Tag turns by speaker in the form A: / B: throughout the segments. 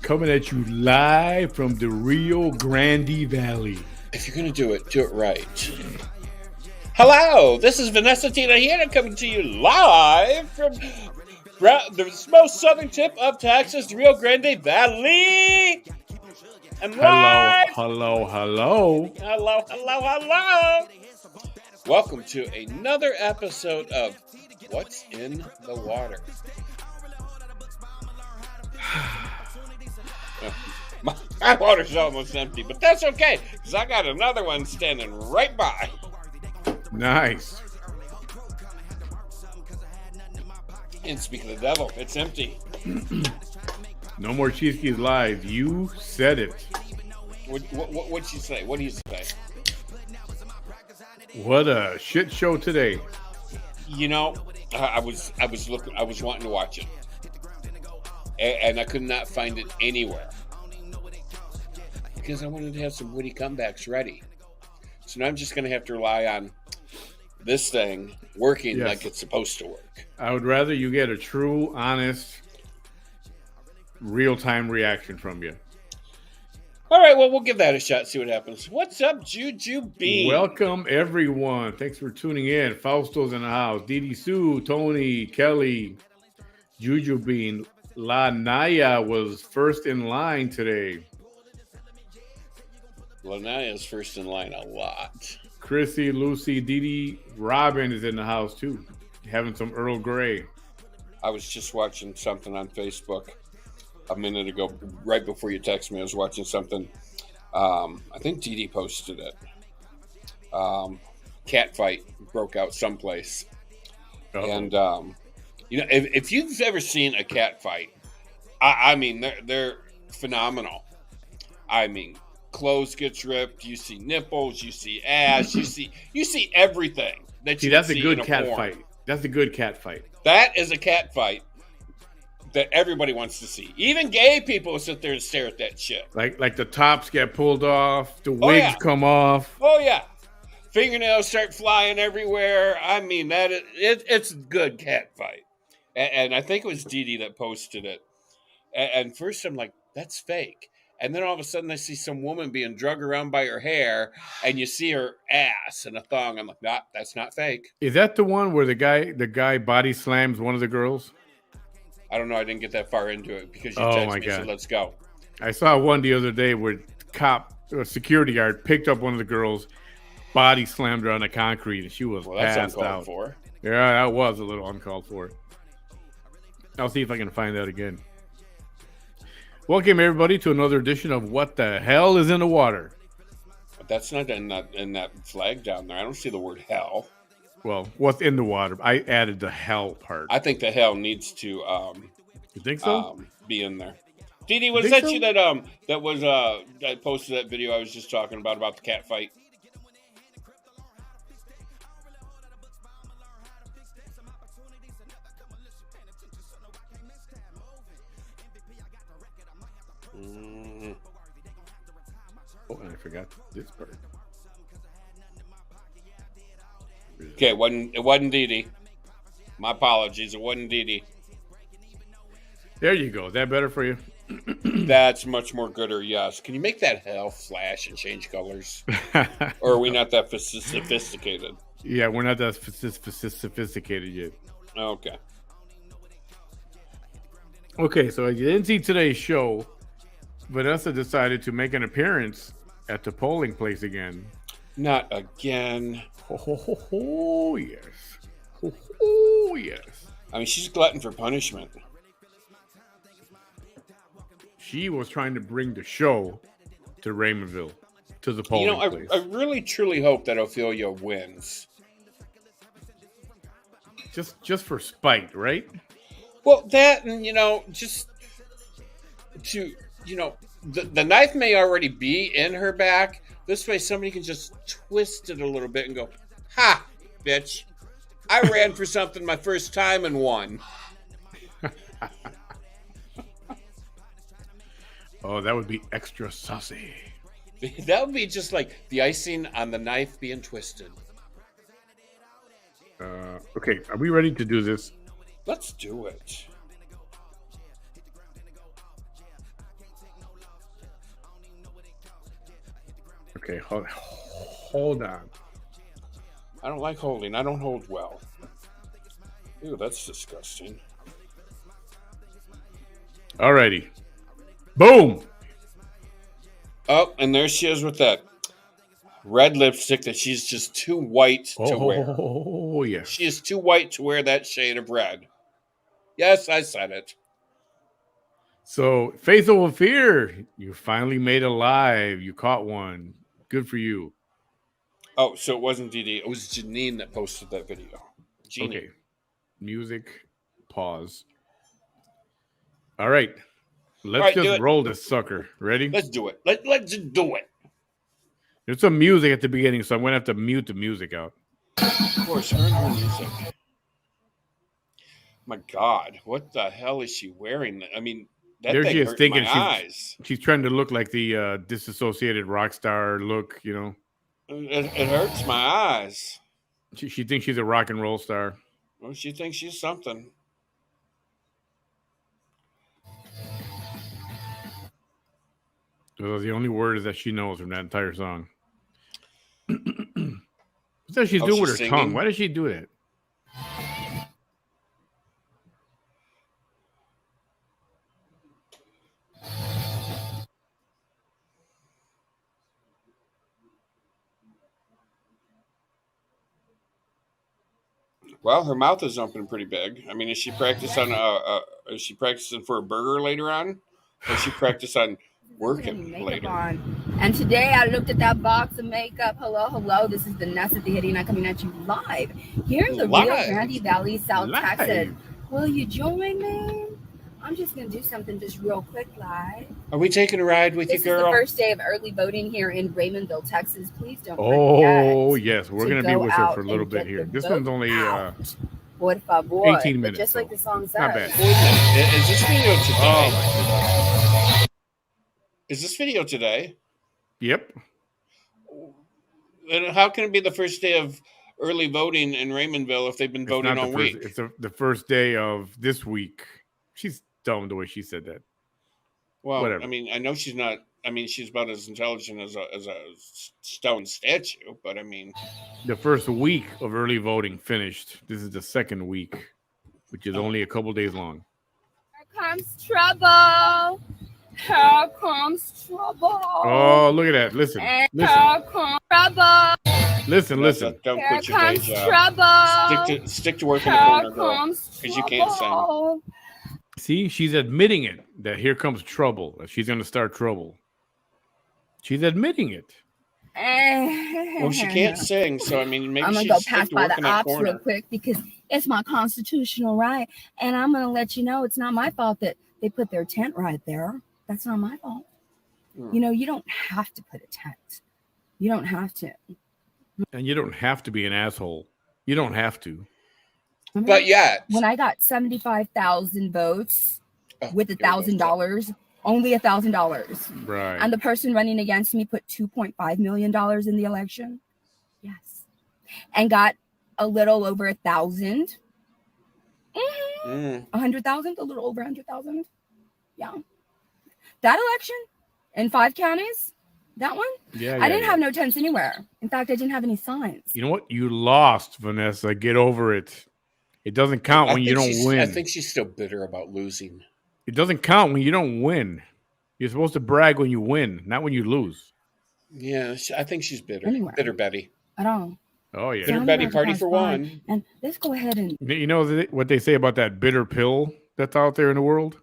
A: Coming at you live from the Rio Grande Valley.
B: If you're going to do it right. Hello, this is Vanessa Tina here coming to you live from the most southern tip of Texas, the Rio Grande Valley. And live. Hello. Welcome to another episode of What's in the Water. My water's almost empty, but that's okay, because I got another one standing right by.
A: Nice.
B: And speaking of the devil, it's empty.
A: No more Cheeseke's live. You said it.
B: What'd she say? What do you say?
A: What a shit show today.
B: You know, I was wanting to watch it, and I could not find it anywhere because I wanted to have some witty comebacks ready. So now I'm just going to have to rely on this thing working like it's supposed to work.
A: I would rather you get a true, honest, real-time reaction from you.
B: All right, well, we'll give that a shot, see what happens. What's up, Juju Bean?
A: Welcome, everyone. Thanks for tuning in. Fausto's in the house. Didi Sue, Tony, Kelly, Juju Bean. La Naya was first in line today.
B: La Naya's first in line a lot.
A: Chrissy, Lucy, Didi, Robin is in the house, too. Having some Earl Grey.
B: I was just watching something on Facebook a minute ago, right before you texted me. I was watching something. I think Didi posted it. Cat fight broke out someplace. Uh-oh. And, if you've ever seen a cat fight, I mean, they're phenomenal. I mean, clothes gets ripped. You see nipples. You see ass. you see everything that you
A: that's
B: see
A: a good
B: in a
A: cat
B: porn.
A: fight. That's a good cat fight.
B: That is a cat fight that everybody wants to see. Even gay people sit there and stare at that shit.
A: Like the tops get pulled off, the wigs come off.
B: Oh yeah, fingernails start flying everywhere. I mean it's a good cat fight. And I think it was Didi that posted it. And first I'm like, that's fake. And then all of a sudden I see some woman being drugged around by her hair, and you see her ass and a thong. I'm like, nah, that's not fake.
A: Is that the one where the guy body slams one of the girls?
B: I don't know. I didn't get that far into it because you texted me, so let's go.
A: I saw one the other day where a security guard picked up one of the girls, body slammed her on the concrete, and she was passed out. For. Yeah, that was a little uncalled for. I'll see if I can find that again. Welcome, everybody, to another edition of What the Hell is in the Water.
B: But that's not in that flag down there. I don't see the word hell.
A: Well, what's in the water? I added the hell part.
B: I think the hell needs to
A: you think so?
B: Be in there. Didi, was that you that posted that video I was just talking about the cat fight?
A: Oh, and I forgot this part.
B: Okay, it wasn't Didi. My apologies, it wasn't Didi.
A: There you go. Is that better for you?
B: That's much more gooder, yes. Can you make that hell flash and change colors? Or are we not that sophisticated?
A: Yeah, we're not that sophisticated yet.
B: Okay.
A: Okay, so you didn't see today's show. Vanessa decided to make an appearance at the polling place again.
B: Not again.
A: Oh, yes. Oh, yes.
B: I mean, she's glutton for punishment.
A: She was trying to bring the show to Raymondville, to the polling place.
B: I really, truly hope that Ophelia wins.
A: Just for spite, right?
B: Well, that, and, just to, the knife may already be in her back. This way somebody can just twist it a little bit and go, ha, bitch. I ran for something my first time and won.
A: Oh, that would be extra saucy.
B: That would be just like the icing on the knife being twisted.
A: Okay, are we ready to do this?
B: Let's do it.
A: Okay, hold on.
B: I don't like holding. I don't hold well. Ew, that's disgusting.
A: Alrighty. Boom.
B: Oh, and there she is with that red lipstick that she's just too white to wear.
A: Oh, yes.
B: She is too white to wear that shade of red. Yes, I said it.
A: So, Faith Over Fear, you finally made it live. You caught one. Good for you.
B: Oh, so it wasn't Dee Dee. It was Janine that posted that video. Jeannie.
A: Okay. Music. Pause. All right. Let's just roll this sucker. Ready?
B: Let's do it. Let's just do it.
A: There's some music at the beginning, so I'm going to have to mute the music out.
B: Of course, her music. My God, what the hell is she wearing? I mean, that
A: there
B: thing
A: she is
B: hurt
A: thinking
B: my eyes.
A: She's trying to look like the disassociated rock star look, you know.
B: It hurts my eyes.
A: She thinks she's a rock and roll star.
B: Well, she thinks she's something.
A: Those are the only words that she knows from that entire song. What's that she's doing with her
B: singing?
A: tongue? Why does she do that?
B: Well, her mouth is open pretty big. I mean, is she practicing for a burger later on? Or is she practice on working later?
C: And today I looked at that box of makeup. Hello. This is Vanessa the Hideona coming at you live here in the real Grande Valley, South Texas. Will you join me? I'm just going to do something just real quick live.
B: Are we taking a ride with you, girl?
C: This is the first day of early voting here in Raymondville, Texas. Please don't forget.
A: Oh, yes. We're going to be with her for a little bit here. This one's only 18 minutes.
C: Just like the song says.
A: Not bad.
B: Is this video today?
A: Oh, my goodness.
B: Is this video today?
A: Yep.
B: And how can it be the first day of early voting in Raymondville if they've been voting all week?
A: It's the first day of this week. She's dumb the way she said that.
B: Well,
A: whatever.
B: I mean, I know she's not. I mean, she's about as intelligent as a stone statue. But I mean,
A: the first week of early voting finished. This is the second week, which is only a couple days long.
C: Here comes trouble. Here comes trouble.
A: Oh, look at that! Listen.
C: Here comes trouble.
A: Listen.
B: Don't
C: Here
B: quit your day
C: comes
B: job.
C: trouble.
B: Stick to work in the corner, girl,
C: because
B: you can't sing.
A: See, she's admitting it, that here comes trouble. That she's going to start trouble. She's admitting it.
B: Well, she can't sing, so I mean, maybe
C: I'm going to go pass by the ops real quick because it's my constitutional right. And I'm going to let you know it's not my fault that they put their tent right there. That's not my fault. You know, you don't have to put a tent. You don't have to.
A: And you don't have to be an asshole. You don't have to.
B: But yet,
C: when I got 75,000 votes with $1,000, only $1,000.
A: Right.
C: And the person running against me put $2.5 million in the election. Yes. And got a little over 1,000. 100,000, a little over 100,000. Yeah. That election in 5 counties, that one?
A: Yeah.
C: I didn't have no tents anywhere. In fact, I didn't have any signs.
A: You know what? You lost, Vanessa. Get over it. It doesn't count when you don't win.
B: I think she's still bitter about losing.
A: It doesn't count when you don't win. You're supposed to brag when you win, not when you lose.
B: Yeah, I think she's bitter.
C: Anyway.
B: Bitter Betty.
C: I don't.
A: Oh, yeah.
B: Bitter Betty, party for one.
C: And let's go ahead and...
A: You know what they say about that bitter pill that's out there in the world?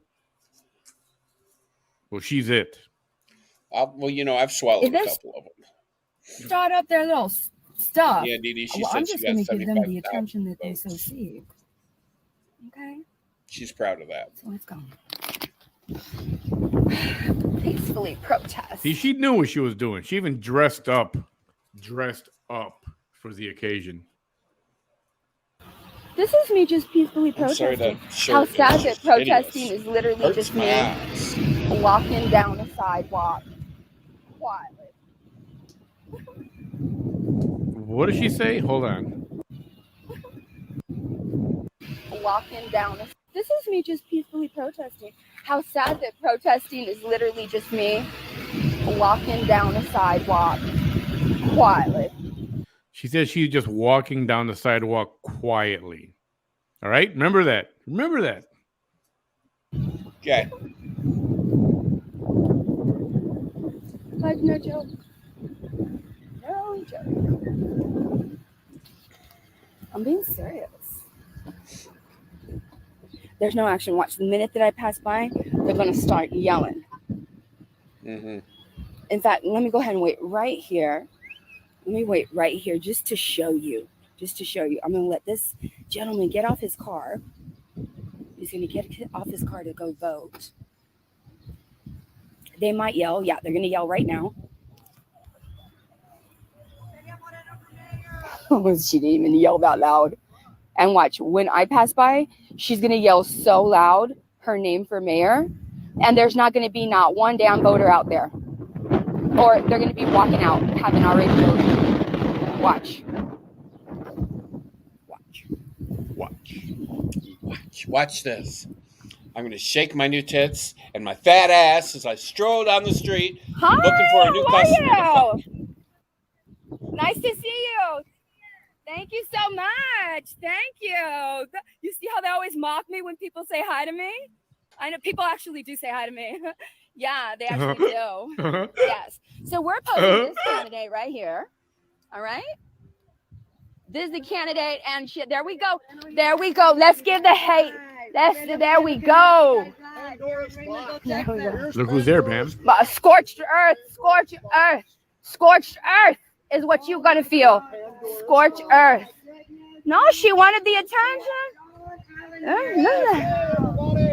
A: Well, she's it.
B: Well, you know, I've swallowed a couple of them.
C: Start up their little stuff.
B: Yeah, Dee Dee,
C: I'm just going to give them the attention that they so seek. Okay?
B: She's proud of that.
C: So let's go. Peacefully protest.
A: See, she knew what she was doing. She even dressed up for the occasion.
C: This is me just peacefully protesting. How sad that protesting is literally just me walking down a sidewalk quietly.
A: What did she say? Hold on.
C: Walking down. This is me just peacefully protesting. How sad that protesting is literally just me walking down a sidewalk quietly.
A: She said she's just walking down the sidewalk quietly. All right? Remember that. Remember that.
B: Okay.
C: Like, no joke. No joke. I'm being serious. There's no action. Watch. The minute that I pass by, they're going to start yelling.
B: Mm-hmm.
C: In fact, let me go ahead and wait right here. Let me wait right here just to show you. Just to show you. I'm going to let this gentleman get off his car. He's going to get off his car to go vote. They might yell. Yeah, they're going to yell right now. She didn't even yell that loud. And watch, when I pass by, she's going to yell so loud her name for mayor. And there's not going to be not one damn voter out there. Or they're going to be walking out, having already voted. Watch. Watch.
B: Watch. Watch this. I'm going to shake my new tits and my fat ass as I stroll down the street looking for a new customer.
C: Nice to see you. Thank you so much. Thank you. You see how they always mock me when people say hi to me? I know people actually do say hi to me. Yeah, they actually do. Yes. So we're posing this candidate right here. All right. This is the candidate, and there we go. There we go. Let's give the hate. There we go.
A: Look who's there, Bam.
C: Scorched earth. Scorched earth. Scorched earth is what you're gonna feel. Scorched earth. No, she wanted the attention.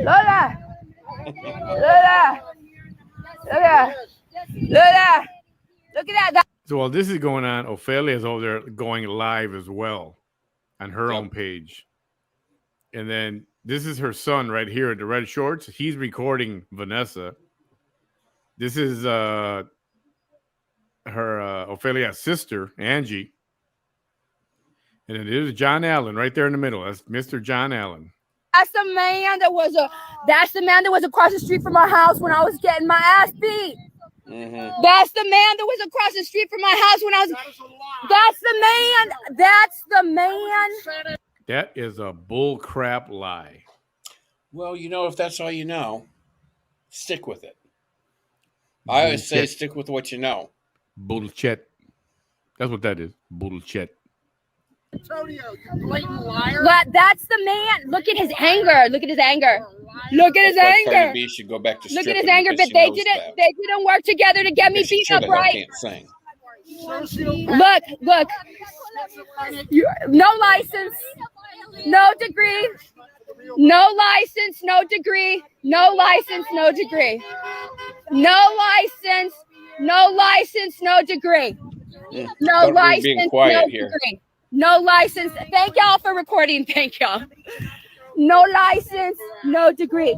C: Lola. Look at that.
A: So while this is going on, Ophelia's over there going live as well on her own page. And then this is her son right here in the red shorts. He's recording Vanessa. This is her Ophelia's sister, Angie. And then there's John Allen right there in the middle. That's Mr. John Allen.
C: That's the man that was across the street from my house when I was getting my ass beat. Mm-hmm. That's the man that was across the street from my house when I was. That's the man. That's the man.
A: That is a bull crap lie.
B: Well, if that's all you know, stick with it. I always say stick with what you know.
A: Bullshit. That's what that is. Bullshit.
D: Antonio, you blatant liar.
C: But that's the man. Look at his anger. Look at his anger. Look at his anger.
B: Cardi B should go back to
C: look at his anger. But they didn't work together to get me beat up, right?
B: Can't sing.
C: Look. No license. No degree. No license. No degree. No license. No degree. No license. No license. No degree. No license. No degree. No license. Thank y'all for recording. Thank y'all. No license, no degree.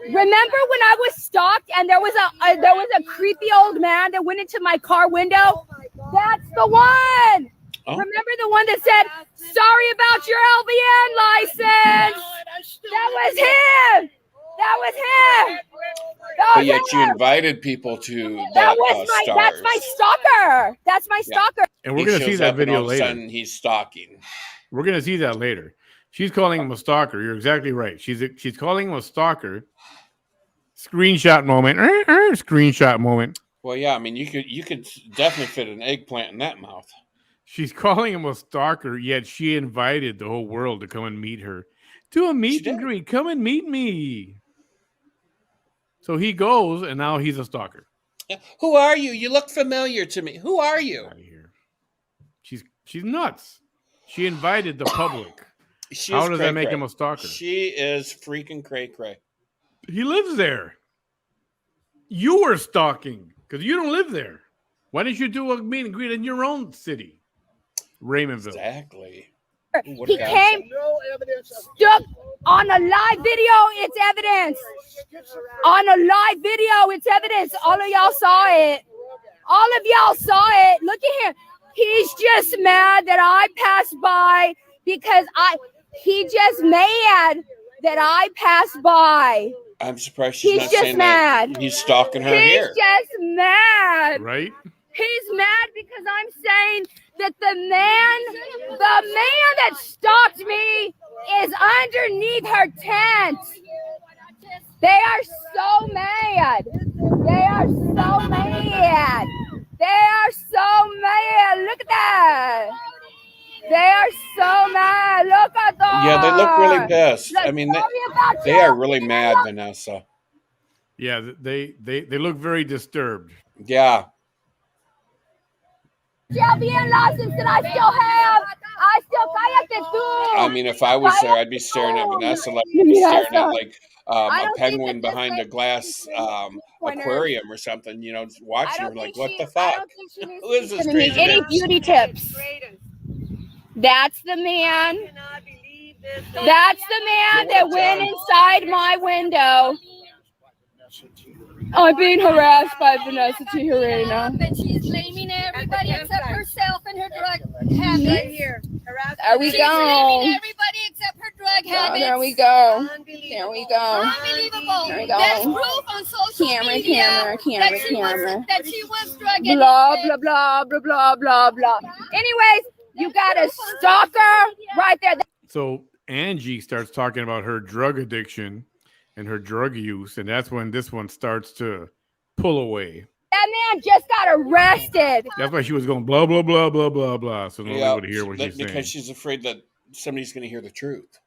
C: Remember when I was stalked and there was a creepy old man that went into my car window? That's the one. Oh. Remember the one that said, "Sorry about your LVN license." That was him.
B: But yet you invited people to that.
C: That's my stalker. That's my stalker.
A: And we're going to see that video later.
B: All of a sudden he's stalking.
A: We're going to see that later. She's calling him a stalker. You're exactly right. She's calling him a stalker. Screenshot moment. Screenshot moment.
B: Well, yeah. I mean, you could definitely fit an eggplant in that mouth.
A: She's calling him a stalker, yet she invited the whole world to come and meet her. Do a meet and greet. Come and meet me. So he goes, and now he's a stalker.
B: Who are you? You look familiar to me. Who are you?
A: Out of here. She's nuts. She invited the public. How does that make him a stalker?
B: She is freaking cray-cray.
A: He lives there. You were stalking because you don't live there. Why didn't you do a meet and greet in your own city? Raymondville.
B: Exactly.
C: He came, stuck on a live video. It's evidence. On a live video, it's evidence. All of y'all saw it. Look at him. He's just mad that I passed by because he's just mad that I passed by.
B: I'm surprised she's not saying mad. That he's stalking her here.
C: He's just mad.
A: Right?
C: He's mad because I'm saying that the man that stalked me is underneath her tent. They are so mad. They are so mad. They are so mad. Look at that. They are so mad. Look at them.
B: Yeah, they look really pissed. I mean, they are really mad, Vanessa.
A: Yeah, they look very disturbed.
B: Yeah.
C: Champion license that I still have.
B: I mean, if I was there, I'd be staring at Vanessa like staring at like a penguin behind a glass aquarium or something. You know, just watching her like, what the fuck? Who is this crazy?
C: Any beauty tips? That's the man. That's the man that went inside my window. I'm being harassed by Vanessa Tijerina.
E: And she's blaming everybody except herself and her drug habits.
C: Right here. There we go.
E: Everybody except her drug habits.
C: There we go. There we go.
E: Unbelievable.
C: There we go.
E: There's proof on social media that she was drug addicted.
C: Blah, blah, blah, blah, blah, blah, blah. Anyways, you got a stalker right there.
A: So Angie starts talking about her drug addiction and her drug use, and that's when this one starts to pull away.
C: That man just got arrested.
A: That's why she was going blah, blah, blah, blah, blah, blah. So nobody would hear what she's saying.
B: Because she's afraid that somebody's going to hear the truth.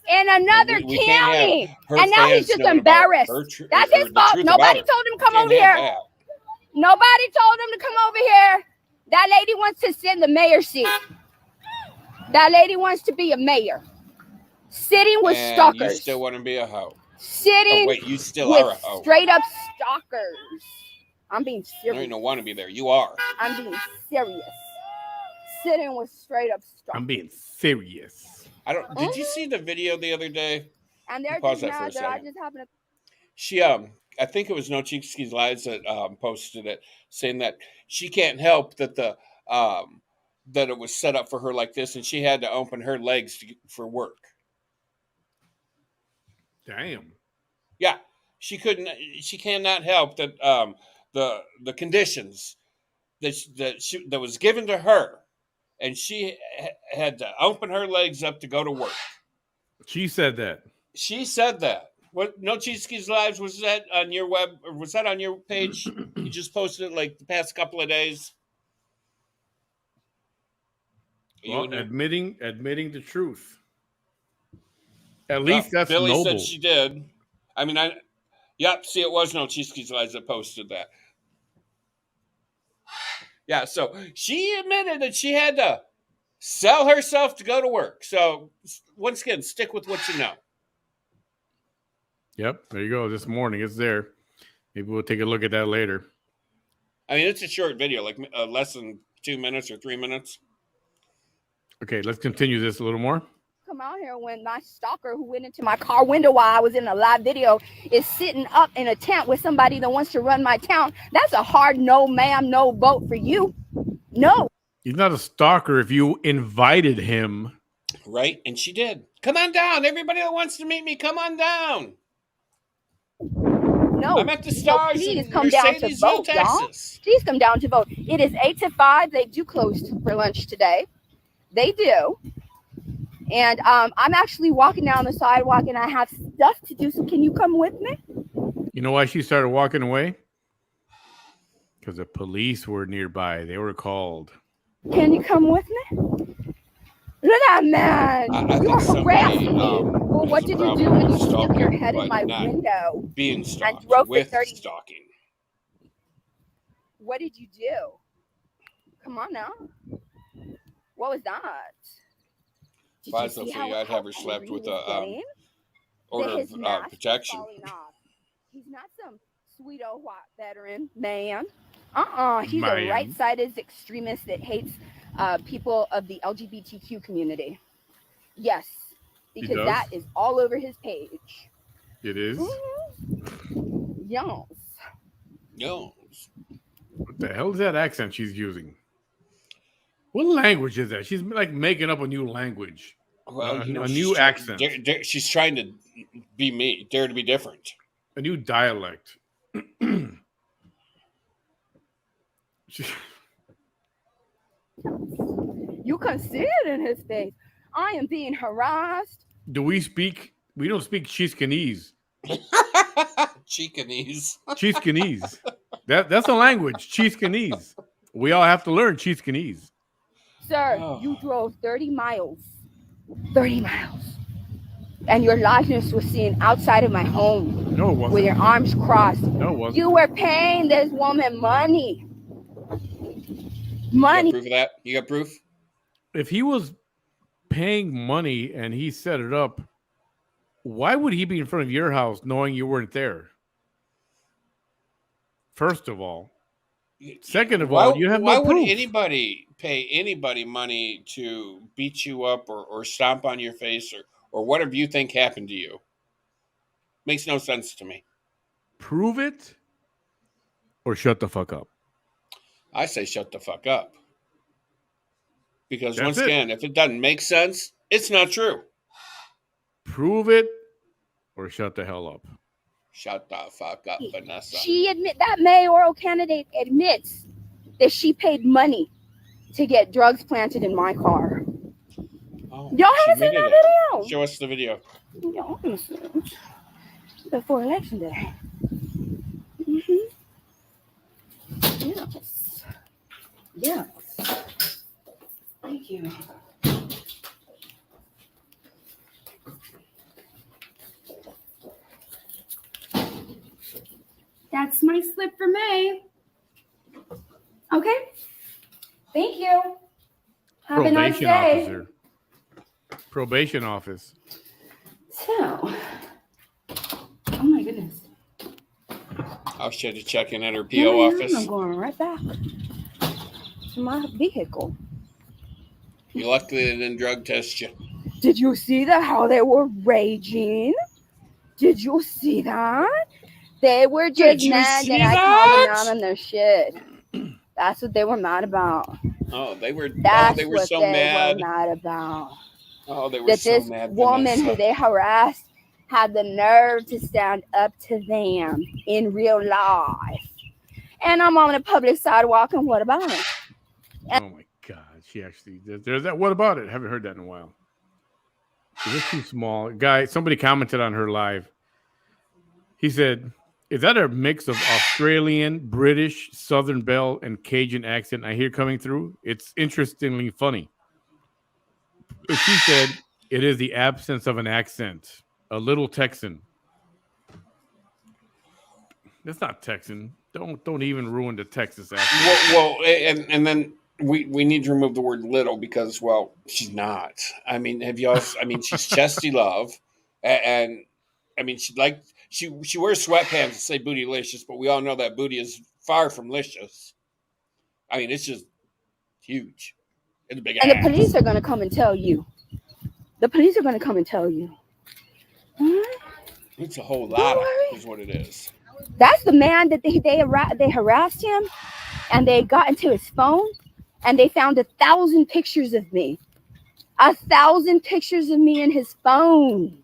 C: In another county. And now he's just embarrassed. That's his fault. Nobody told him to come over here. Nobody told him to come over here. That lady wants to sit in the mayor's seat. That lady wants to be a mayor. Sitting with stalkers.
B: You still want to be a hoe.
C: Sitting
B: wait, you still are a hoe.
C: Straight up stalkers. I'm being serious.
B: You don't want to be there. You are.
C: I'm being serious. Sitting with straight up stalkers.
A: I'm being serious.
B: Did you see the video the other day?
C: And they're just mad that I just happened to.
B: She I think it was No Cheeksies Lives that posted it, saying that she can't help that that it was set up for her like this, and she had to open her legs for work.
A: Damn.
B: Yeah, she couldn't. She cannot help that the conditions that was given to her, and she had to open her legs up to go to work.
A: She said that.
B: She said that. What? No Cheeseke's Lives, was that on your web, or was that on your page? You just posted it like the past couple of days.
A: Well, admitting the truth. At least that's
B: Billy
A: noble.
B: said she did. I mean, see, it was No Cheeseke's Lives that posted that. Yeah, so she admitted that she had to sell herself to go to work. So once again, stick with what you know.
A: Yep, there you go. This morning, it's there. Maybe we'll take a look at that later.
B: I mean, it's a short video, like less than 2 minutes or 3 minutes.
A: Okay, let's continue this a little more.
C: Come out here when my stalker who went into my car window while I was in a live video is sitting up in a tent with somebody that wants to run my town. That's a hard no, ma'am, no vote for you. No.
A: He's not a stalker if you invited him.
B: Right, and she did. Come on down. Everybody that wants to meet me, come on down.
C: No.
B: I'm at the Stars
C: please come down to vote,
B: Texas.
C: Please come down to vote. It is 8 to 5. They do close for lunch today. They do. And I'm actually walking down the sidewalk and I have stuff to do. So can you come with me?
A: You know why she started walking away? Because the police were nearby. They were called.
C: Can you come with me? Look at that man. You're harassing me. Well, what did you do when you stuck your head in my window?
B: Being stalked
C: and drove
B: with
C: for 30
B: stalking.
C: What did you do? Come on now. What was that?
B: If I was Sophia, I'd have her slapped with a order of protection.
C: He's not some sweet old white veteran man. He's a right-sided extremist that hates people of the LGBTQ community. Yes, because that is all over his page.
A: It is?
C: Yes.
A: What the hell is that accent she's using? What language is that? She's like making up a new language.
B: Well,
A: a new accent.
B: She's trying to be me, dare to be different.
A: A new dialect.
C: You can see it in his face. I am being harassed.
A: Do we speak? We don't speak Chiscanese.
B: Chicanese.
A: Chiscanese. That's a language. Chiscanese. We all have to learn Chiscanese.
C: Sir, you drove 30 miles. 30 miles. And your likeness was seen outside of my home.
A: No, it wasn't.
C: With your arms crossed.
A: No, it wasn't.
C: You were paying this woman money. Money.
B: You got proof of that? You got proof?
A: If he was paying money and he set it up, why would he be in front of your house knowing you weren't there? First of all. Second of all, you have no proof.
B: Why would anybody pay anybody money to beat you up or stomp on your face or whatever you think happened to you? Makes no sense to me.
A: Prove it or shut the fuck up.
B: I say shut the fuck up. Because once again, if it doesn't make sense, it's not true.
A: Prove it or shut the hell up.
B: Shut the fuck up, Vanessa.
C: That mayoral candidate admits that she paid money to get drugs planted in my car.
B: Oh,
C: y'all haven't seen that video?
B: Show us the video.
C: Y'all haven't seen it. Before election day. Yes. Yes. Thank you. That's my slip for May. Okay. Thank you. Have a nice day.
A: Officer. Probation office.
C: So, oh my goodness.
B: I should have checked in at her PO office.
C: I'm going right back to my vehicle.
B: You luckily they didn't drug test you.
C: Did you see how they were raging? Did you see that? They were just mad that I called them out on their shit. That's what they were mad about.
B: Oh, they were.
C: That's
B: they were
C: what
B: so
C: they
B: mad.
C: were mad about.
B: Oh, they were
C: that
B: so
C: this
B: mad.
C: Woman who they harassed had the nerve to stand up to them in real life. And I'm on a public sidewalk, and what about it?
A: Oh my God, she actually there's that. What about it? Haven't heard that in a while. Is it too small? Somebody commented on her live. He said, "Is that a mix of Australian, British, Southern Belle, and Cajun accent I hear coming through? It's interestingly funny." She said, "It is the absence of an accent. A little Texan." That's not Texan. Don't even ruin the Texas accent.
B: Well, and then we need to remove the word little because, well, she's not. I mean, she's Chesty Love, and I mean, she wears sweatpants that say bootylicious, but we all know that booty is far from licious. I mean, it's just huge. It's a big
C: and
B: ass.
C: The police are going to come and tell you. The police are going to come and tell you.
B: It's a whole lot is what it is.
C: That's the man that they harassed him, and they got into his phone, and they found 1,000 pictures of me. 1,000 pictures of me in his phone.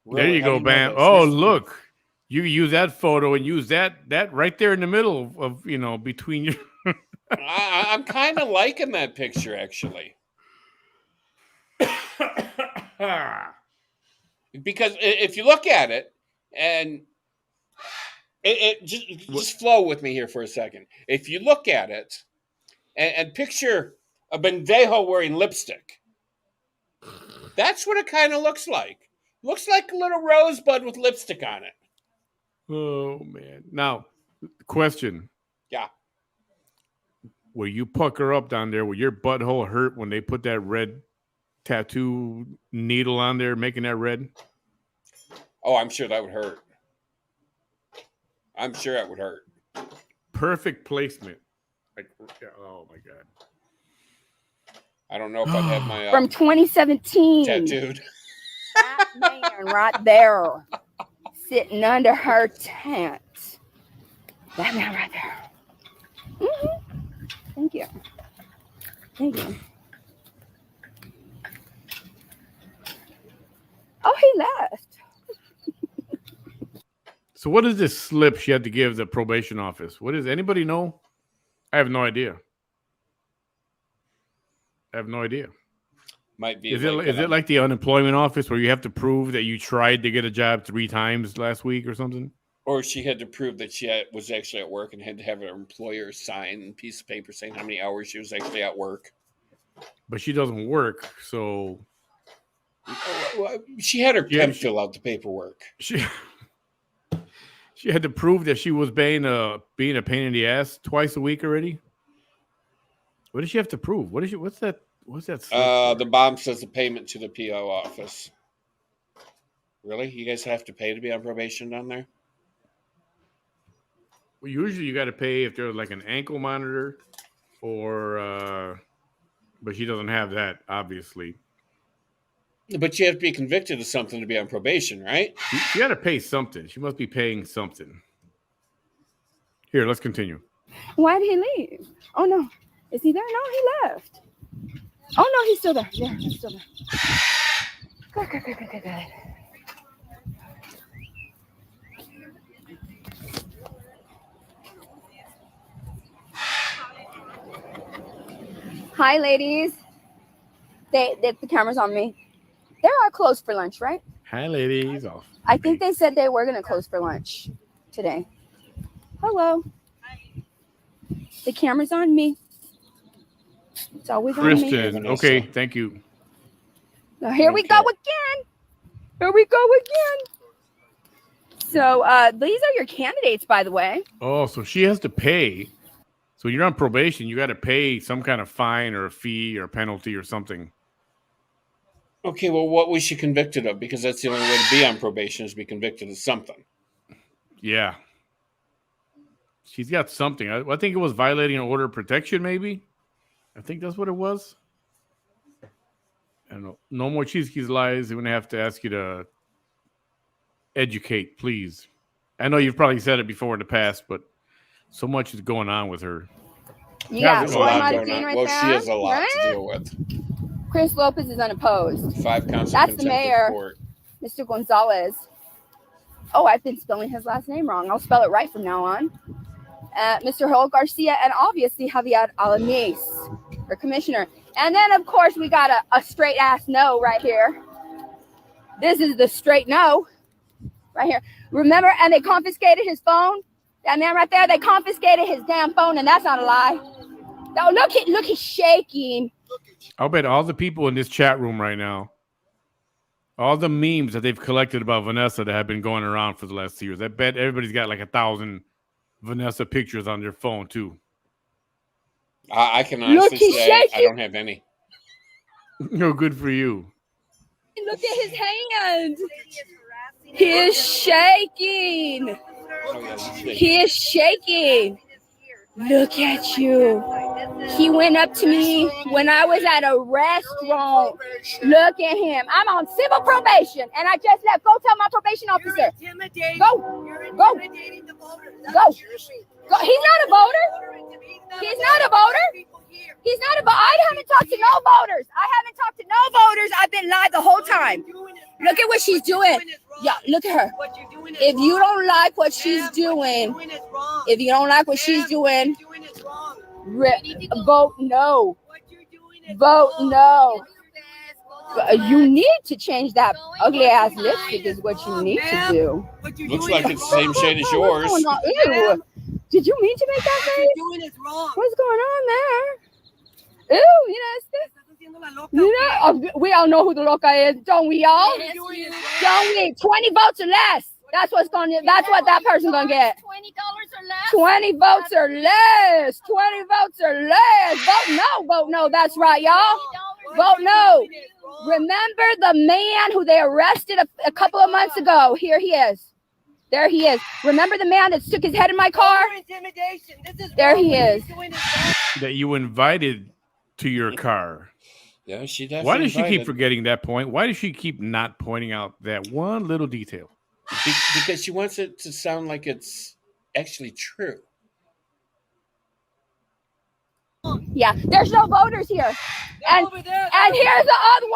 B: Really?
A: There you go, Bam. Oh, look. You use that photo and use that right there in the middle of between your.
B: I'm kind of liking that picture, actually. Because if you look at it, and it just flow with me here for a second. If you look at it and picture a bendejo wearing lipstick, that's what it kind of looks like. Looks like a little rosebud with lipstick on it.
A: Oh, man. Now, question.
B: Yeah.
A: Will you pucker up down there? Will your butthole hurt when they put that red tattoo needle on there, making that red?
B: Oh, I'm sure that would hurt. I'm sure that would hurt.
A: Perfect placement. Oh, my God.
B: I don't know if I'd have my...
C: From 2017.
B: Tattooed.
C: That man right there. Sitting under her tent. That man right there. Mm-hmm. Thank you. Thank you. Oh, he left.
A: So what is this slip she had to give the probation office? What is anybody know? I have no idea.
B: Might be.
A: Is it like the unemployment office where you have to prove that you tried to get a job 3 times last week or something?
B: Or she had to prove that she was actually at work and had to have her employer sign a piece of paper saying how many hours she was actually at work.
A: But she doesn't work, so
B: she had her pimp fill out the paperwork.
A: She had to prove that she was being a pain in the ass twice a week already. What does she have to prove? What's that?
B: The bomb says the payment to the PO office. Really? You guys have to pay to be on probation down there?
A: Well, usually you got to pay if there's like an ankle monitor or but she doesn't have that, obviously.
B: But you have to be convicted of something to be on probation, right?
A: She got to pay something. She must be paying something. Here, let's continue.
E: Why did he leave? Oh, no. Is he there? No, he left. Oh, no, he's still there. Yeah, he's still there. Good. Hi, ladies. The camera's on me. They are closed for lunch, right?
A: Hi, ladies.
E: I think they said they were going to close for lunch today. Hello. The camera's on me. It's always on me.
A: Kristen, okay, thank you.
E: Now, here we go again. So these are your candidates, by the way.
A: Oh, so she has to pay. So you're on probation. You got to pay some kind of fine or a fee or penalty or something.
B: Okay, well, what was she convicted of? Because that's the only way to be on probation is to be convicted of something.
A: Yeah. She's got something. I think it was violating an order of protection, maybe. I think that's what it was. I don't know. No more cheese keys lies. I'm going to have to ask you to educate, please. I know you've probably said it before in the past, but so much is going on with her.
E: Yeah,
B: there's a lot going on. Well, she has a lot to deal with.
E: Chris Lopez is unopposed.
B: 5 counts of
E: That's the
B: contempt
E: mayor,
B: of court.
E: Mr. Gonzalez. Oh, I've been spelling his last name wrong. I'll spell it right from now on. Mr. Joel Garcia, and obviously Javier Alanis, our commissioner. And then, of course, we got a straight-ass no right here. This is the straight no right here. Remember, and they confiscated his phone. That man right there, they confiscated his damn phone, and that's not a lie. No, look, he's shaking.
A: I'll bet all the people in this chat room right now, all the memes that they've collected about Vanessa that have been going around for the last 2 years, I bet everybody's got like 1,000 Vanessa pictures on their phone, too.
B: I can honestly say I don't have any.
A: No, good for you.
E: Look at his hand. He is shaking. He is shaking. Look at you. He went up to me when I was at a restaurant. Look at him. I'm on civil probation, and I just left. Go tell my probation officer. Go. He's not a voter. I haven't talked to no voters. I've been live the whole time. Look at what she's doing. Yeah, look at her. If you don't like what she's doing, vote no. Vote no. You need to change that ugly ass lipstick is what you need to do.
B: Looks like it's the same shade as yours.
E: Ew. Did you mean to make that face? What's going on there? Ew, we all know who the loca is, don't we all? Don't we? 20 votes or less. That's what that person's gonna get. $20
C: or less.
E: 20 votes or less. 20 votes or less. Vote no. That's right, y'all. Vote no. Remember the man who they arrested a couple of months ago? Here he is. There he is. Remember the man that stuck his head in my car? There he is.
A: That you invited to your car.
B: Yeah, she definitely.
A: Why does she keep forgetting that point? Why does she keep not pointing out that one little detail?
B: Because she wants it to sound like it's actually true.
E: Yeah, there's no voters here. And here's the other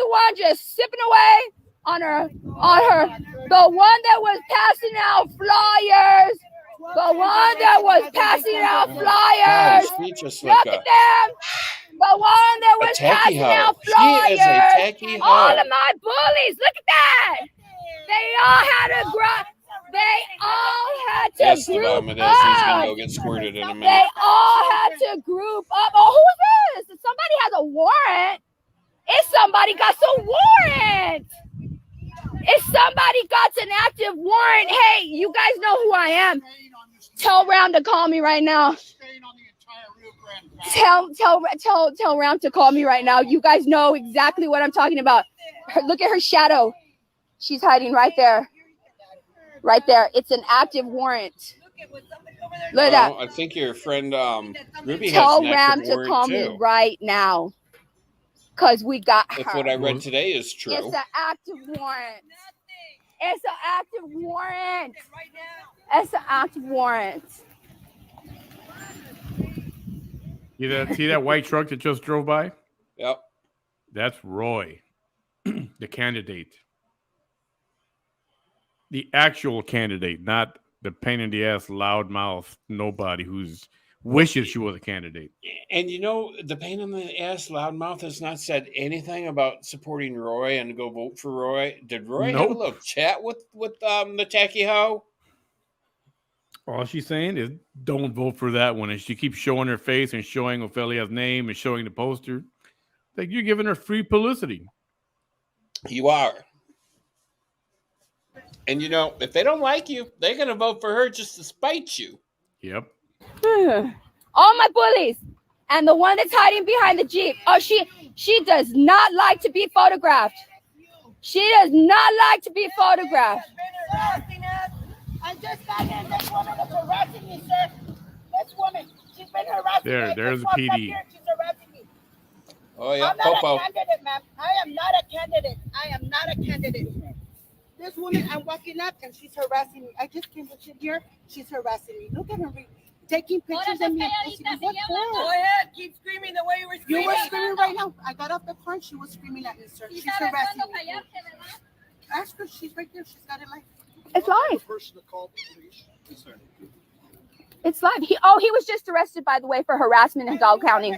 E: one just sipping away on her. The one that was passing out flyers The one that was passing out flyers. Look at them. The one that was passing out flyers.
B: She is a techie hoe.
E: All of my bullies. Look at that. They all had to group up.
B: He's gonna go get squirted in a minute.
E: They all had to group up. Oh, who is this? Somebody has a warrant. If somebody got some warrant. If somebody got an active warrant, hey, you guys know who I am. Tell Ram to call me right now. Tell Ram to call me right now. You guys know exactly what I'm talking about. Look at her shadow. She's hiding right there. Right there. It's an active warrant. Look at that.
B: I think your friend Ruby
E: Tell
B: has an
E: Ram
B: active
E: to
B: warrant
E: call
B: too.
E: me right now. Because we got her.
B: If what I read today is true.
E: It's an active warrant. It's an active warrant. It's an active warrant.
A: See that white truck that just drove by?
B: Yep.
A: That's Roy, the candidate. The actual candidate, not the pain in the ass, loudmouth nobody who's wishes she was a candidate.
B: And you know, the pain in the ass loudmouth has not said anything about supporting Roy and go vote for Roy. Did Roy have a little chat with the tacky hoe?
A: All she's saying is don't vote for that one. And she keeps showing her face and showing Ophelia's name and showing the poster. Like you're giving her free publicity.
B: You are. And you know, if they don't like you, they're going to vote for her just to spite you.
A: Yep.
E: All my bullies. And the one that's hiding behind the Jeep. Oh, she does not like to be photographed. She does not like to be photographed.
D: I just got in. This woman is harassing me, sir. This woman, she's been harassing me.
A: There's a PD.
D: She's harassing me.
B: Oh, yeah,
D: I'm not a candidate, ma'am. I am not a candidate. This woman, I'm walking up and she's harassing me. I just came to sit here. She's harassing me. Look at her taking pictures of me. What for?
F: Go ahead, keep screaming the way you were screaming.
D: You were screaming right now. I got off the car and she was screaming at me, sir. She's harassing me. Ask her. She's right there. She's got it live.
E: It's live.
D: Person to call the police.
E: It's live. He was just arrested, by the way, for harassment and dog counting.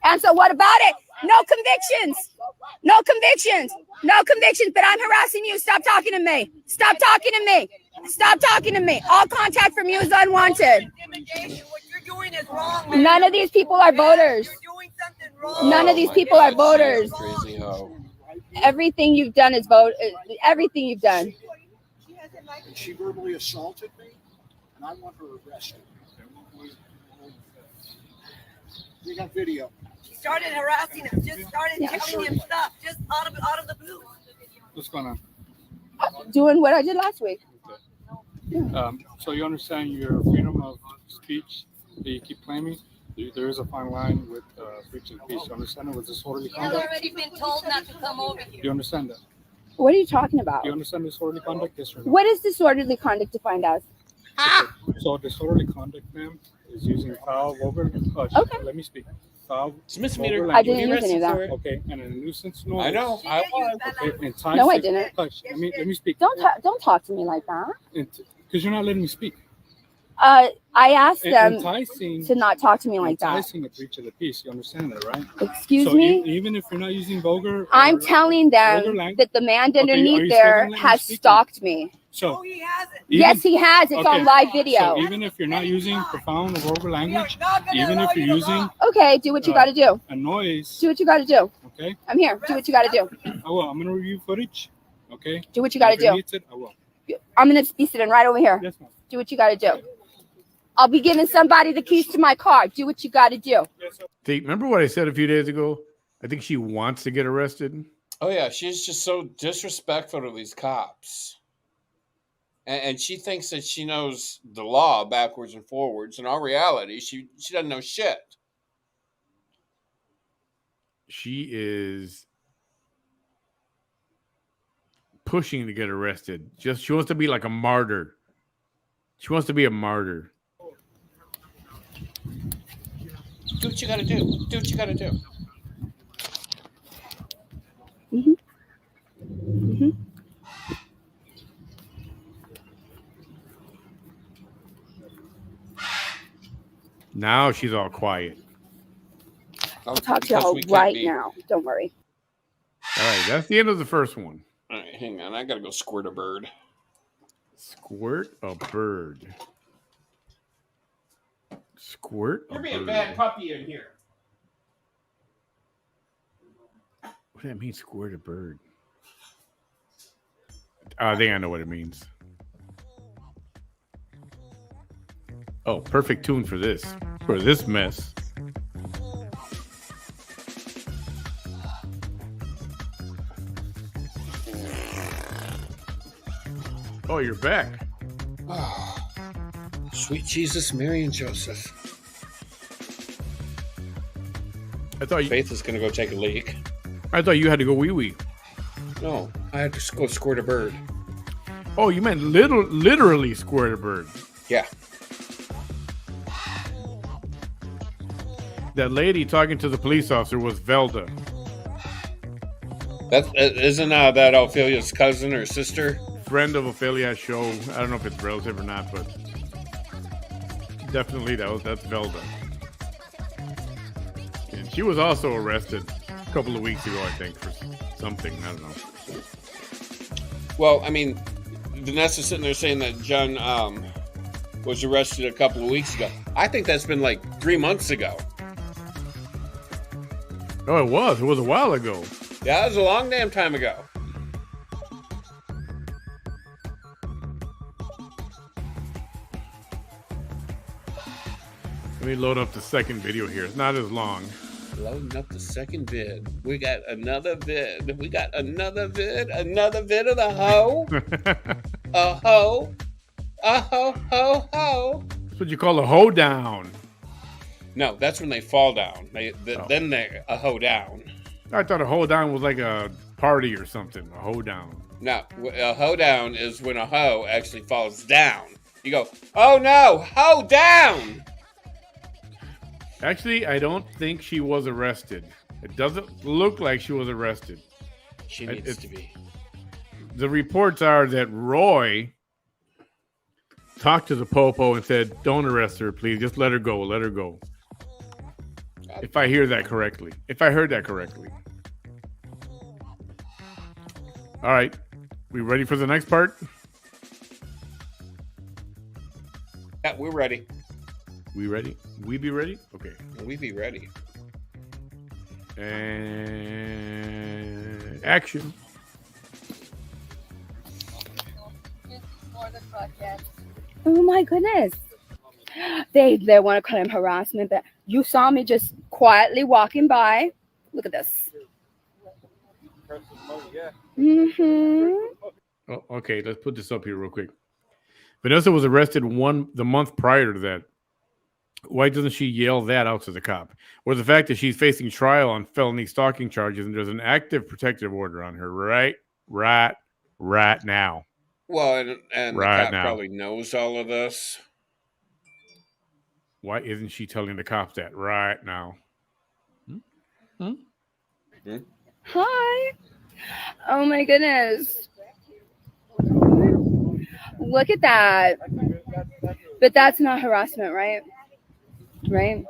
E: And so what about it? No convictions. No convictions. No convictions. But I'm harassing you. Stop talking to me. Stop talking to me. Stop talking to me. All contact from you is unwanted.
F: What you're doing is wrong, man.
E: None of these people are voters.
F: You're doing something wrong.
E: None of these people are voters.
B: Crazy hoe.
E: Everything you've done is vote. Everything you've done.
D: She verbally assaulted me, and I want her arrested. We got video.
F: She started harassing him. Just started telling him stuff. Just out of the blue.
G: What's going on?
E: Doing what I did last week.
G: So you understand your freedom of speech that you keep claiming? There is a fine line with breach of peace. You understand it? Was disorderly
F: He's
G: conduct?
F: already been told not to come over here.
G: You understand that?
E: What are you talking about?
G: You understand disorderly conduct? Yes or no?
E: What is disorderly conduct defined as?
G: Okay. So disorderly conduct, ma'am, is using foul, vulgar.
E: Okay.
G: Let me speak. Foul.
B: It's misdemeanor.
E: I didn't use any of that.
G: Okay, and a nuisance noise.
B: I know.
G: Okay, enticing.
E: No, I didn't.
G: Hush. Let me speak.
E: Don't talk to me like that.
G: Because you're not letting me speak.
E: I asked them
G: Enticing
E: to not talk to me like that.
G: Enticing a breach of the peace. You understand that, right?
E: Excuse me?
G: Even if you're not using vulgar,
E: I'm telling them that the man underneath there has stalked me.
G: So
F: he hasn't.
E: Yes, he has. It's on live video.
G: So even if you're not using profound or vulgar language, even if you're using
E: okay, do what you got to do.
G: A noise.
E: Do what you got to do.
G: Okay.
E: I'm here. Do what you got to do.
G: I will. I'm gonna review footage. Okay.
E: Do what you got to do.
G: I will.
E: I'm gonna be sitting right over here.
G: Yes, ma'am.
E: Do what you got to do. I'll be giving somebody the keys to my car. Do what you got to do.
A: See, remember what I said a few days ago? I think she wants to get arrested.
B: Oh, yeah. She's just so disrespectful to these cops. And she thinks that she knows the law backwards and forwards. In all reality, she doesn't know shit.
A: She is pushing to get arrested. She wants to be like a martyr. She wants to be a martyr.
B: Do what you got to do. Do what you got to do.
E: Mm-hmm. Mm-hmm.
A: Now she's all quiet.
E: I'll talk to y'all right now. Don't worry.
A: All right, that's the end of the first one.
B: All right, hang on. I got to go squirt a bird.
A: Squirt a bird. Squirt a bird.
B: You're being a bad puppy in here.
A: What does that mean, squirt a bird? I think I know what it means. Oh, perfect tune for this mess. Oh, you're back.
B: Oh, sweet Jesus, Mary, and Joseph.
A: I thought
B: Faith is going to go take a leak.
A: I thought you had to go wee-wee.
B: No, I had to go squirt a bird.
A: Oh, you meant literally squirt a bird.
B: Yeah.
A: That lady talking to the police officer was Velda.
B: Isn't that Ophelia's cousin or sister?
A: Friend of Ophelia's show. I don't know if it's relative or not, but definitely that's Velda. And she was also arrested a couple of weeks ago, I think, for something. I don't know.
B: Well, I mean, Vanessa's sitting there saying that John was arrested a couple of weeks ago. I think that's been like 3 months ago.
A: Oh, it was. It was a while ago.
B: Yeah, it was a long damn time ago.
A: Let me load up the second video here. It's not as long.
B: Loading up the second vid. We got another vid. Another vid of the hoe. A hoe. A ho, ho, ho.
A: That's what you call a hoe down.
B: No, that's when they fall down. Then they're a hoe down.
A: I thought a hoe down was like a party or something. A hoe down.
B: No, a hoe down is when a hoe actually falls down. You go, oh no, hoe down!
A: Actually, I don't think she was arrested. It doesn't look like she was arrested.
B: She needs to be.
A: The reports are that Roy talked to the popo and said, don't arrest her, please. Just let her go. Let her go. If I heard that correctly. All right. We ready for the next part?
B: Yeah, we're ready.
A: We ready? We be ready? Okay.
B: We be ready.
A: And action.
E: Oh my goodness. They want to call him harassment, but you saw me just quietly walking by. Look at this.
A: Oh, okay, let's put this up here real quick. Vanessa was arrested the month prior to that. Why doesn't she yell that out to the cop? Or the fact that she's facing trial on felony stalking charges and there's an active protective order on her right now.
B: Well, and
A: right
B: the cop
A: now.
B: Probably knows all of this.
A: Why isn't she telling the cops that right now?
E: Hi. Oh my goodness. Look at that. But that's not harassment, right? Right?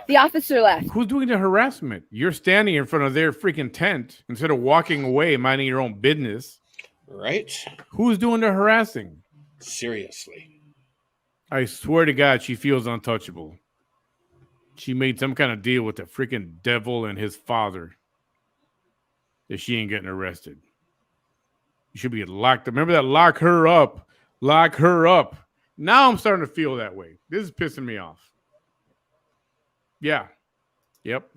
E: The officer left.
A: Who's doing the harassment? You're standing in front of their freaking tent instead of walking away, minding your own business.
B: Right?
A: Who's doing the harassing?
B: Seriously.
A: I swear to God, she feels untouchable. She made some kind of deal with the freaking devil and his father that she ain't getting arrested. You should be locked up. Remember that lock her up. Lock her up. Now I'm starting to feel that way. This is pissing me off. Yeah. Yep.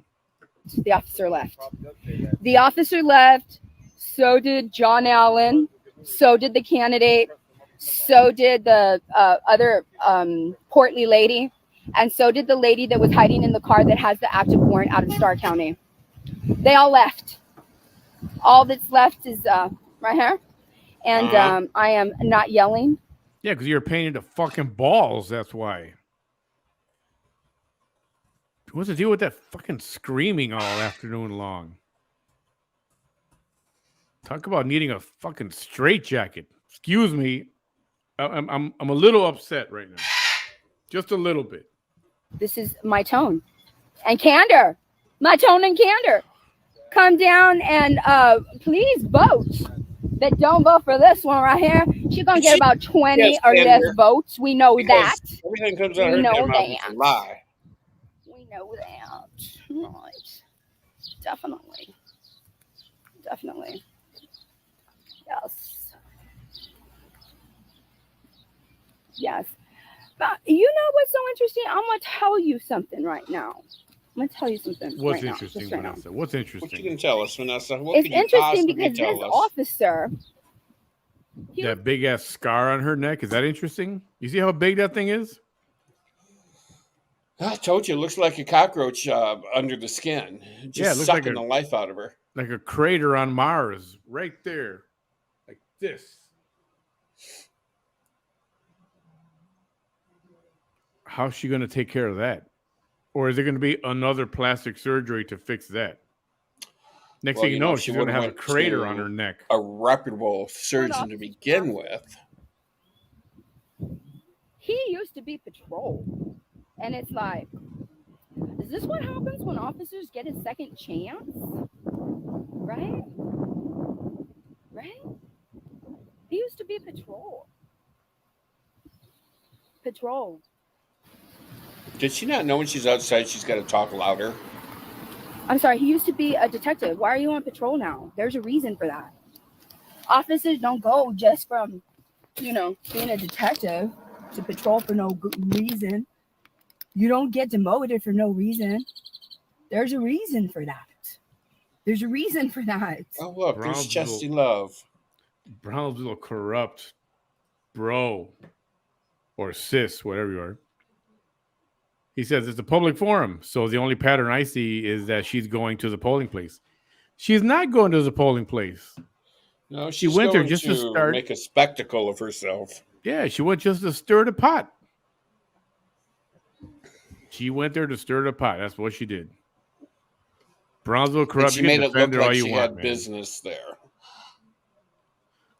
E: The officer left. The officer left. So did John Allen. So did the candidate. So did the other portly lady. And so did the lady that was hiding in the car that has the active warrant out of Starr County. They all left. All that's left is right here. And I am not yelling.
A: Yeah, because you're painted to fucking balls. That's why. What's the deal with that fucking screaming all afternoon long? Talk about needing a fucking straitjacket. Excuse me. I'm a little upset right now. Just a little bit.
E: This is my tone and candor. My tone and candor. Come down and please vote. But don't vote for this one right here. She's gonna get about 20 or less votes. We know that.
B: Everything comes out of her damn mouth is a lie.
E: We know that. Right. Definitely. Definitely. Yes. Yes. But you know what's so interesting? I'm gonna tell you something right now. I'm gonna tell you something.
A: What's
E: right
A: interesting,
E: now, right
A: Vanessa?
E: Now.
A: What's interesting?
B: What you can tell us, Vanessa? What
E: it's
B: can you
E: interesting because
B: tell
E: this
B: us?
E: officer.
A: That big ass scar on her neck, is that interesting? You see how big that thing is?
B: I told you, it looks like a cockroach under the skin, just sucking the life out of her.
A: Like a crater on Mars, right there, like this. How's she going to take care of that? Or is there going to be another plastic surgery to fix that? Next thing you know, she's going to have a crater on her neck.
B: A reputable surgeon to begin with.
E: He used to be patrol. And it's like, is this what happens when officers get a second chance? Right? Right? He used to be patrol. Patrol.
B: Did she not know when she's outside she's got to talk louder?
E: I'm sorry, he used to be a detective. Why are you on patrol now? There's a reason for that. Officers don't go just from, being a detective to patrol for no good reason. You don't get demoted for no reason. There's a reason for that. There's a reason for that.
B: Oh, look, there's Chesty Love.
A: Brownsville corrupt bro or sis, whatever you are. He says it's a public forum, so the only pattern I see is that she's going to the polling place. She's not going to the polling place.
B: No, she went there just to start, make a spectacle of herself.
A: Yeah, she went just to stir the pot. She went there to stir the pot. That's what she did. Brownsville corrupt.
B: She made it look like she had business there.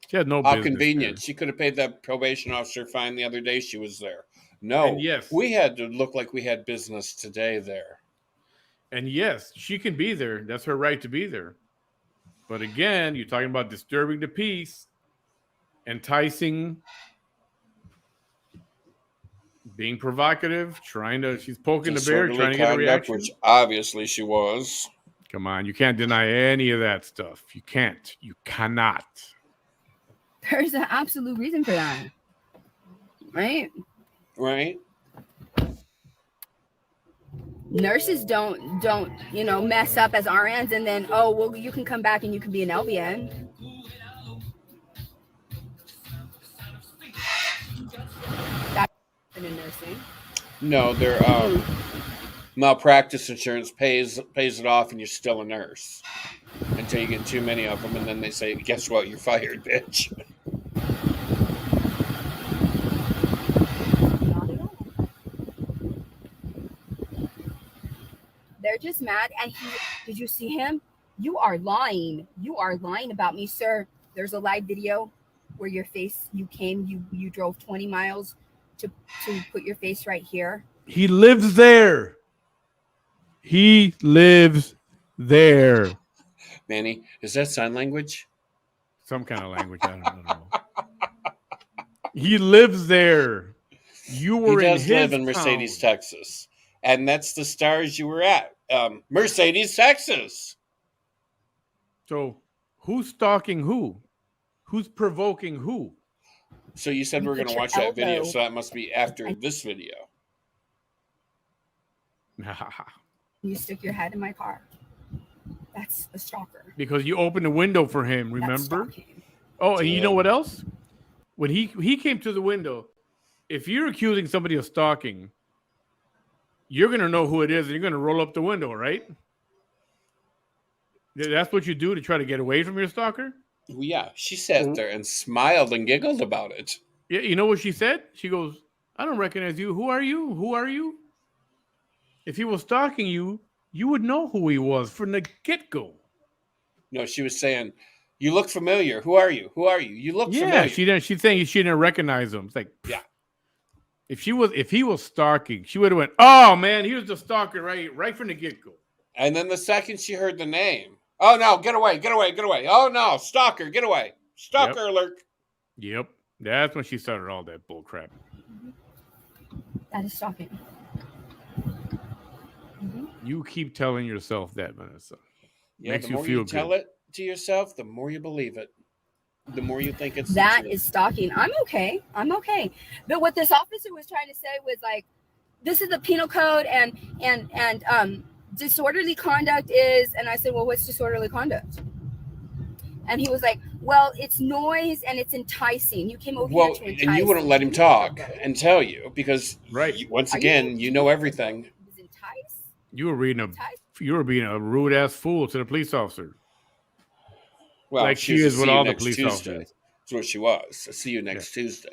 A: She had no business.
B: How convenient. There. She could have paid that probation officer fine the other day she was there. No, yes, we had to look like we had business today there.
A: And yes, she can be there. That's her right to be there. But again, you're talking about disturbing the peace, enticing, being provocative, she's poking the bear, trying to get a reaction.
B: Which obviously she was.
A: Come on, you can't deny any of that stuff. You can't. You cannot.
E: There's an absolute reason for that. Right?
B: Right.
E: Nurses don't mess up as RNs and then you can come back and you can be an LVN. That's in nursing.
B: No, their malpractice insurance pays it off, and you're still a nurse until you get too many of them, and then they say, "Guess what? You're fired, bitch."
E: They're just mad. And did you see him? You are lying. You are lying about me, sir. There's a live video where you drove 20 miles to put your face right here.
A: He lives there. He lives there.
B: Manny, is that sign language?
A: Some kind of language. I don't know. He lives there. You were in his
B: live in Mercedes, Texas. And that's the stars you were at. Mercedes, Texas.
A: So who's stalking who? Who's provoking who?
B: So you said we're going to watch that video. So that must be after this video.
E: You stick your head in my car. That's a stalker.
A: Because you opened the window for him, remember? Oh, and you know what else? When he came to the window, if you're accusing somebody of stalking, you're going to know who it is, and you're going to roll up the window, right? That's what you do to try to get away from your stalker?
B: Well, yeah, she sat there and smiled and giggled about it.
A: Yeah, you know what she said? She goes, I don't recognize you. Who are you? Who are you? If he was stalking you, you would know who he was from the get-go.
B: No, she was saying, you look familiar. Who are you? Who are you? You look familiar.
A: Yeah, she's saying she didn't recognize him. It's like,
B: yeah.
A: If he was stalking, she would have went, "Oh man, he was the stalker right from the get-go."
B: And then the second she heard the name, oh no, get away, get away, get away. Oh no, stalker, get away. Stalker alert.
A: Yep. That's when she started all that bull crap.
E: That is stalking.
A: You keep telling yourself that, Vanessa.
B: Yeah,
A: Makes
B: the
A: you
B: more
A: feel
B: you tell
A: good.
B: it to yourself, the more you believe it. The more you think it's
E: that is stalking. I'm okay. But what this officer was trying to say was like, this is the penal code and disorderly conduct is, and I said, well, what's disorderly conduct? And he was like, well, it's noise and it's enticing. You came over here to entice.
B: And you wouldn't let him talk and tell you because once again, you know everything.
A: You were being a rude ass fool to the police officer.
B: Well,
A: like she is with all the police officers.
B: That's what she was. I'll see you next Tuesday.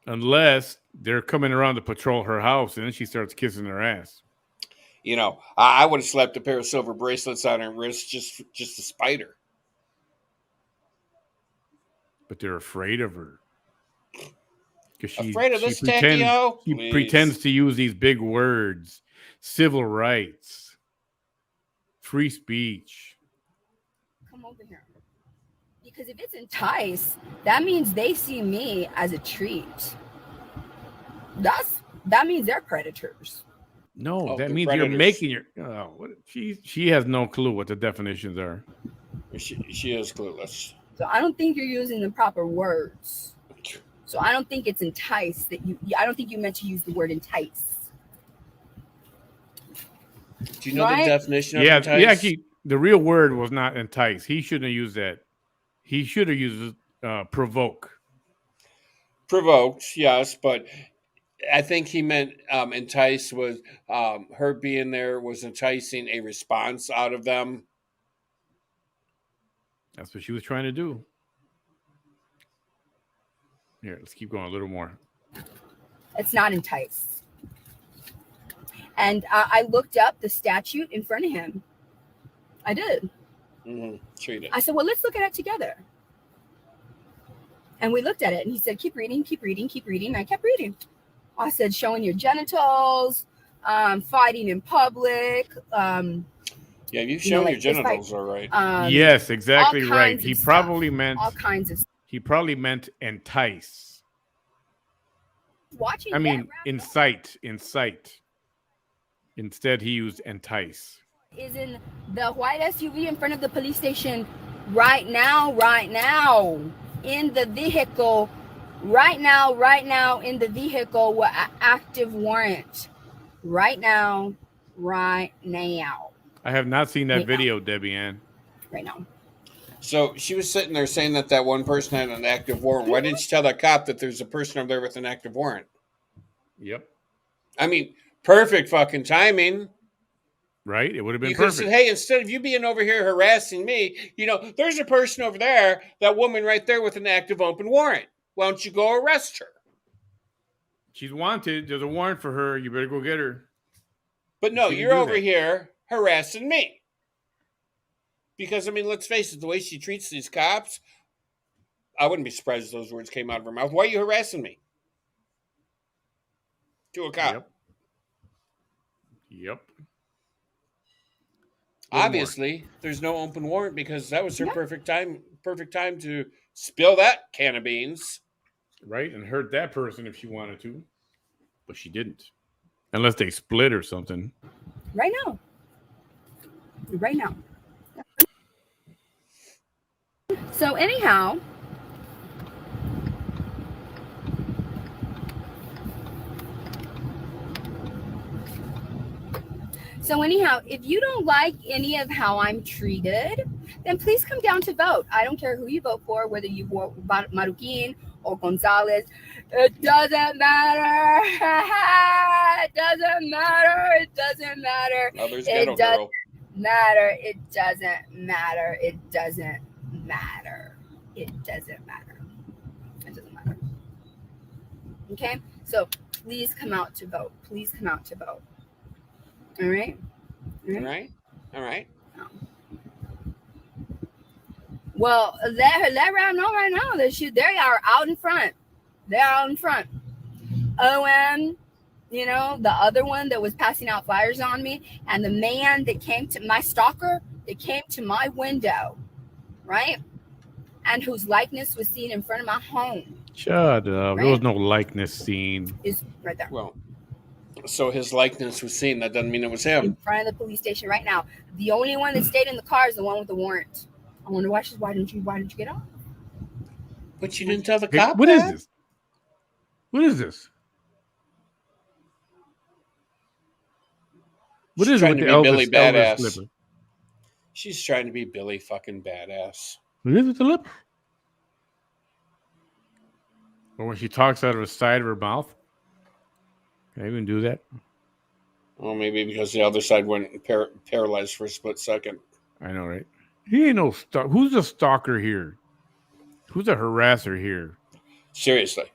A: Unless they're coming around to patrol her house and then she starts kissing their ass.
B: You know, I would have slapped a pair of silver bracelets on her wrist just to spite her.
A: But they're afraid of her.
B: Afraid of this tackio?
A: She pretends to use these big words. Civil rights. Free speech.
E: Come over here. Because if it's entice, that means they see me as a treat. That means they're predators.
A: No, that means predators. You're making your. She has no clue what the definitions are.
B: She is clueless.
E: So I don't think you're using the proper words. So I don't think it's entice I don't think you meant to use the word entice.
B: Do you know the definition of entice?
A: Yeah, actually, the real word was not entice. He shouldn't have used that. He should have used provoke.
B: Provoked, yes, but I think he meant entice was her being there was enticing a response out of them.
A: That's what she was trying to do. Here, let's keep going a little more.
E: It's not entice. And I looked up the statute in front of him. I did.
B: Mm-hmm. Sure you did.
E: I said, well, let's look at it together. And we looked at it, and he said, keep reading, keep reading, keep reading. And I kept reading. I said, showing your genitals, fighting in public.
B: Yeah, you've shown your genitals, all right.
A: Yes, exactly right. He probably meant
E: all kinds of.
A: He probably meant entice.
E: Watching.
A: I mean, incite. Instead, he used entice.
E: Is in the white SUV in front of the police station right now, in the vehicle, right now, in the vehicle with an active warrant. Right now.
A: I have not seen that video, Debbie Ann.
E: Right now.
B: So she was sitting there saying that one person had an active warrant. Why didn't you tell that cop that there's a person over there with an active warrant?
A: Yep.
B: I mean, perfect fucking timing.
A: Right? It would have been
B: perfect.
A: Said,
B: hey, instead of you being over here harassing me, there's a person over there, that woman right there with an active open warrant. Why don't you go arrest her?
A: She's wanted. There's a warrant for her. You better go get her.
B: But no, you're over here harassing me. Because, I mean, let's face it, the way she treats these cops, I wouldn't be surprised if those words came out of her mouth. Why are you harassing me? To a cop.
A: Yep.
B: Obviously, there's no open warrant because that was her perfect time to spill that can of beans.
A: Right, and hurt that person if she wanted to. But she didn't. Unless they split or something.
E: Right now. So anyhow, if you don't like any of how I'm treated, then please come down to vote. I don't care who you vote for, whether you vote Maruquin or Gonzalez. It doesn't matter. It doesn't matter.
B: It doesn't matter. It doesn't
E: matter. It doesn't matter. It doesn't matter. It doesn't matter. It doesn't matter. Okay? So please come out to vote. Please come out to vote. All right?
B: All right. Well,
E: let her know right now that they are out in front. They're out in front. OM, you know, the other one that was passing out flyers on me, and the man that came to my stalker that came to my window, right? And whose likeness was seen in front of my home.
A: Shut up. Right? There was no likeness seen.
E: Is right there.
B: Well, so his likeness was seen. That doesn't mean it was him.
E: In front of the police station right now. The only one that stayed in the car is the one with the warrant. I wonder why didn't you get off?
B: But you didn't tell the cop.
A: What is this? What is this? What
B: She's
A: is
B: trying
A: it with
B: to
A: the
B: be Billy Badass?
A: Slipper?
B: She's trying to be Billy fucking Badass.
A: What is it, the lip? Or when she talks out of the side of her mouth? Can I even do that?
B: Well, maybe because the other side went paralyzed for a split second.
A: I know, right? He ain't no stalker. Who's the stalker here? Who's a harasser here?
B: Seriously.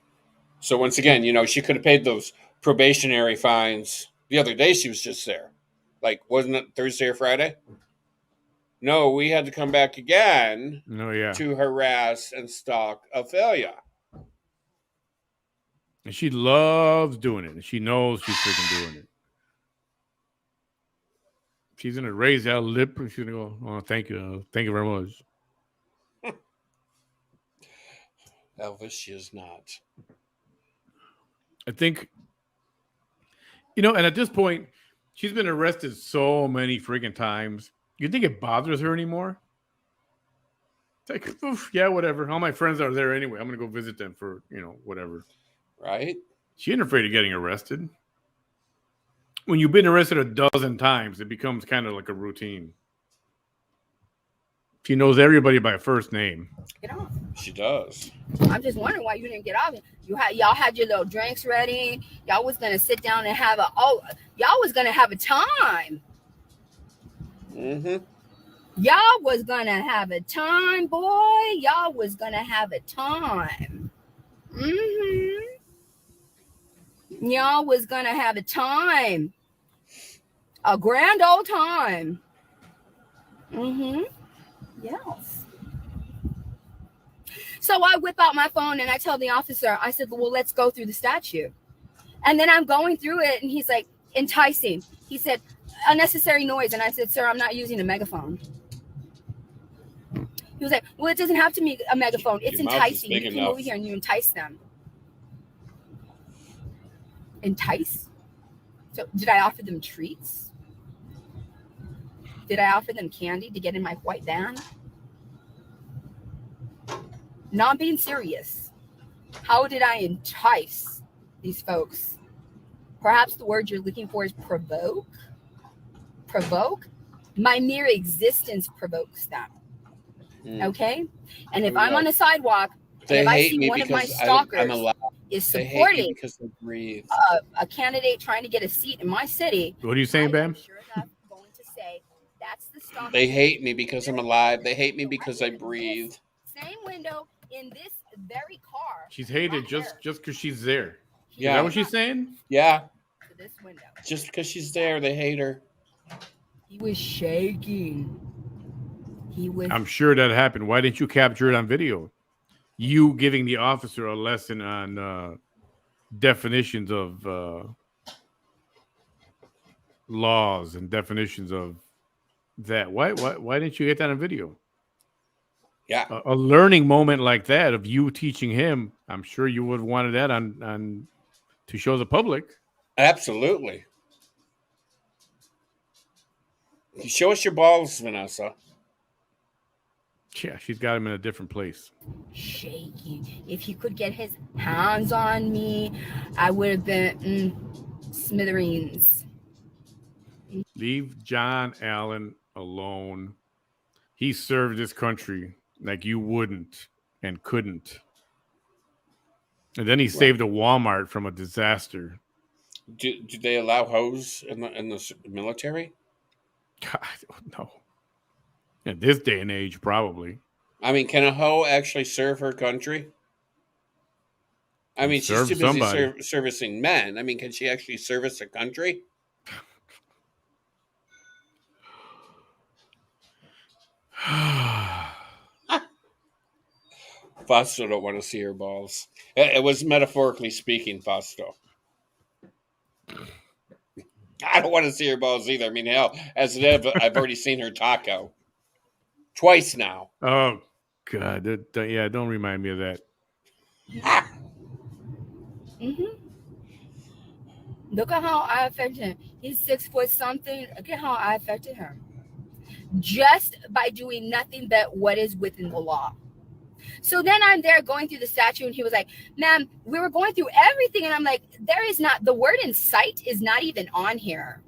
B: So once again, you know, she could have paid those probationary fines. The other day she was just there. Like, wasn't it Thursday or Friday? No, we had to come back again to harass and stalk Ophelia.
A: And she loves doing it. And she knows she's freaking doing it. She's going to raise that lip and she's going to go, oh, thank you. Thank you very much.
B: Elvis, she is not.
A: I think, you know, and at this point, she's been arrested so many freaking times. You think it bothers her anymore? It's like, oof, yeah, whatever. All my friends are there anyway. I'm going to go visit them for, you know, whatever.
B: Right?
A: She ain't afraid of getting arrested. When you've been arrested a dozen times, it becomes kind of like a routine. She knows everybody by first name.
E: Get off.
B: She does.
E: I'm just wondering why you didn't get off. Y'all had your little drinks ready. Y'all was gonna sit down and have y'all was gonna have a time.
B: Mm-hmm.
E: Y'all was gonna have a time, boy. Y'all was gonna have a time. Mm-hmm. Y'all was gonna have a time. A grand old time. Mm-hmm. Yes. So I whip out my phone and I tell the officer, I said, well, let's go through the statute. And then I'm going through it and he's like, enticing. He said, unnecessary noise. And I said, sir, I'm not using a megaphone. He was like, well, it doesn't have to be a megaphone. It's enticing. You come over here and you entice them. Entice? So did I offer them treats? Did I offer them candy to get in my white van? Not being serious. How did I entice these folks? Perhaps the word you're looking for is provoke. Provoke? My mere existence provokes them. Okay? And if I'm on a sidewalk, and if I see one of my stalkers is supporting a candidate trying to get a seat in my city.
A: What are you saying, Bam?
E: Sure enough, going to say, that's the stalker.
B: They hate me because I'm alive. They hate me because I breathe.
E: Same window in this very car.
A: She's hated just because she's there.
B: Yeah.
A: Is that what she's saying?
B: Yeah.
E: To this window.
B: Just because she's there, they hate her.
E: He was shaking.
A: I'm sure that happened. Why didn't you capture it on video? You giving the officer a lesson on definitions of laws and definitions of that. Why didn't you get that on video?
B: Yeah.
A: A learning moment like that of you teaching him, I'm sure you would have wanted that on to show the public.
B: Absolutely. Show us your balls, Vanessa.
A: Yeah, she's got him in a different place.
E: Shaking. If he could get his hands on me, I would have been smithereens.
A: Leave John Allen alone. He served this country like you wouldn't and couldn't. And then he saved a Walmart from a disaster.
B: Do they allow hoes in the military?
A: God, I don't know. In this day and age, probably.
B: I mean, can a hoe actually serve her country? I mean, she's too busy servicing men. I mean, can she actually service a country? Fausto don't want to see her balls. It was metaphorically speaking, Fausto. I don't want to see her balls either. I mean, hell, as it is, I've already seen her taco twice now.
A: Oh God, don't remind me of that.
E: Look at how I affected him. He's 6 foot something. Look at how I affected him. Just by doing nothing but what is within the law. So then I'm there going through the statute, and he was like, ma'am, we were going through everything. And I'm like, there is not, the word incite is not even on here.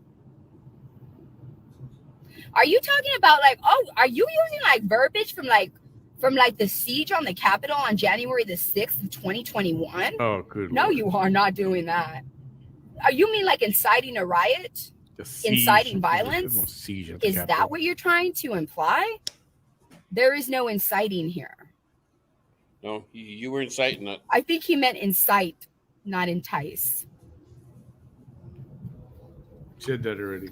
E: Are you talking about like, oh, are you using like verbiage from the siege on the Capitol on January the 6th of 2021?
A: Oh, good.
E: No, you are not doing that. You mean like inciting a riot? Inciting violence?
A: No siege at
E: is
A: Capitol.
E: That what you're trying to imply? There is no inciting here.
B: No, you were inciting it.
E: I think he meant incite, not entice.
A: Said that already.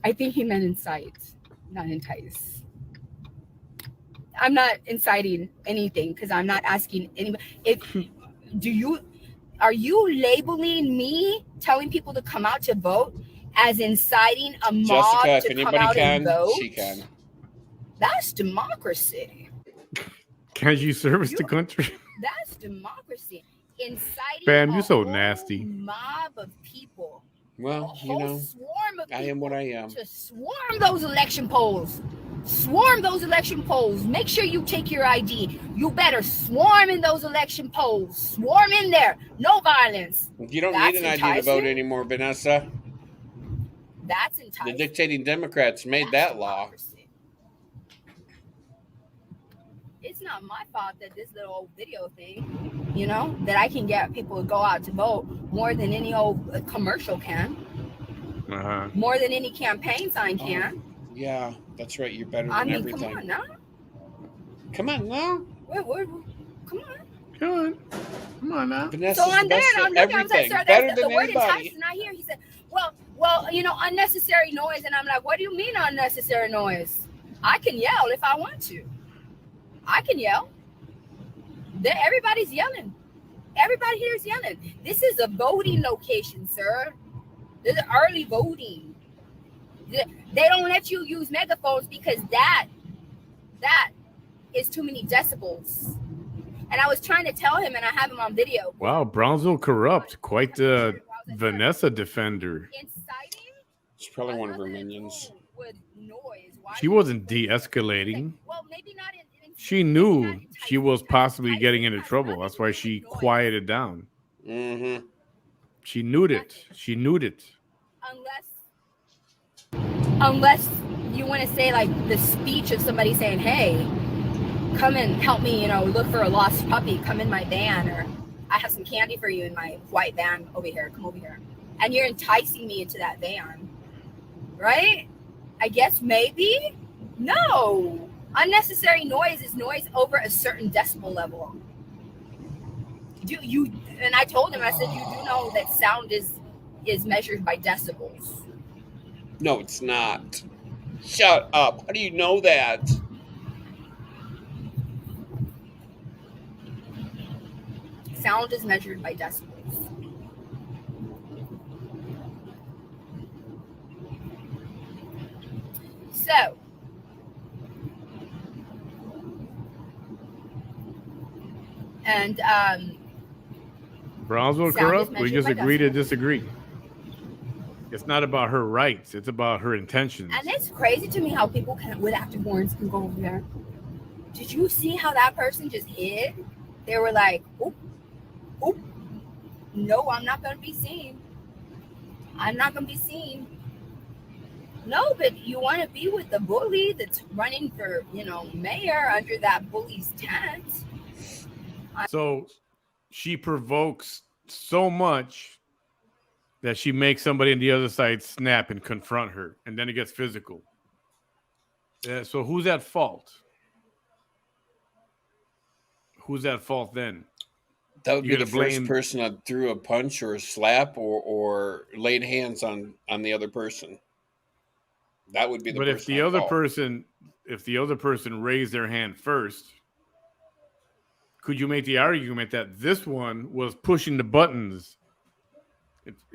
E: I think he meant incite, not entice. I'm not inciting anything because I'm not asking anybody. Are you labeling me telling people to come out to vote as inciting a mob
B: Jessica,
E: to come out and vote?
B: She can.
E: That's democracy.
A: Can you service the country?
E: That's democracy. Inciting
A: Bam, you're
E: a
A: so
E: whole
A: nasty.
E: mob of people.
B: Well,
E: Swarm of
B: I am what I am.
E: To swarm those election polls. Swarm those election polls. Make sure you take your ID. You better swarm in those election polls. Swarm in there. No violence.
B: You don't need an ID to vote anymore, Vanessa.
E: That's enticing.
B: The dictating Democrats made that law.
E: It's not my fault that this little old video thing, that I can get people to go out to vote more than any old commercial can.
A: Uh-huh.
E: More than any campaign sign can.
B: Yeah, that's right. You're better than everything.
E: Come on now.
B: Come on now.
E: Come on.
A: Come on now.
B: Vanessa's
E: so I'm there and I'm looking, I'm like, sir, the word entice is not here. He said, well, unnecessary noise. And I'm like, what do you mean unnecessary noise? I can yell if I want to. I can yell. Everybody's yelling. Everybody here is yelling. This is a voting location, sir. This is early voting. They don't let you use megaphones because that is too many decibels. And I was trying to tell him, and I have him on video.
A: Wow, Brownsville corrupt. Quite the Vanessa defender.
E: Inciting?
B: She's probably one of her minions.
E: With noise.
A: She wasn't de-escalating.
E: Okay. Well, maybe not in
A: she knew she was possibly getting into trouble. That's why she quieted down.
B: Mm-hmm.
A: She knew it.
E: Unless you want to say like the speech of somebody saying, hey, come and help me, look for a lost puppy, come in my van, or I have some candy for you in my white van over here, come over here. And you're enticing me into that van, right? I guess maybe? No. Unnecessary noise is noise over a certain decibel level. And I told him, I said, you do know that sound is measured by decibels.
B: No, it's not. Shut up. How do you know that?
E: Sound is measured by decibels. So, and
A: Brownsville corrupt? We just agree to disagree. It's not about her rights. It's about her intentions.
E: And it's crazy to me how people with active warrants can go over there. Did you see how that person just hid? They were like, oop. No, I'm not going to be seen. I'm not going to be seen. No, but you want to be with the bully that's running for, mayor under that bully's tent.
A: So she provokes so much that she makes somebody on the other side snap and confront her, and then it gets physical. So who's at fault? Who's at fault then?
B: That would be the first person that threw a punch or a slap or laid hands on the other person. That would be the. But
A: if the other person raised their hand first, could you make the argument that this one was pushing the buttons?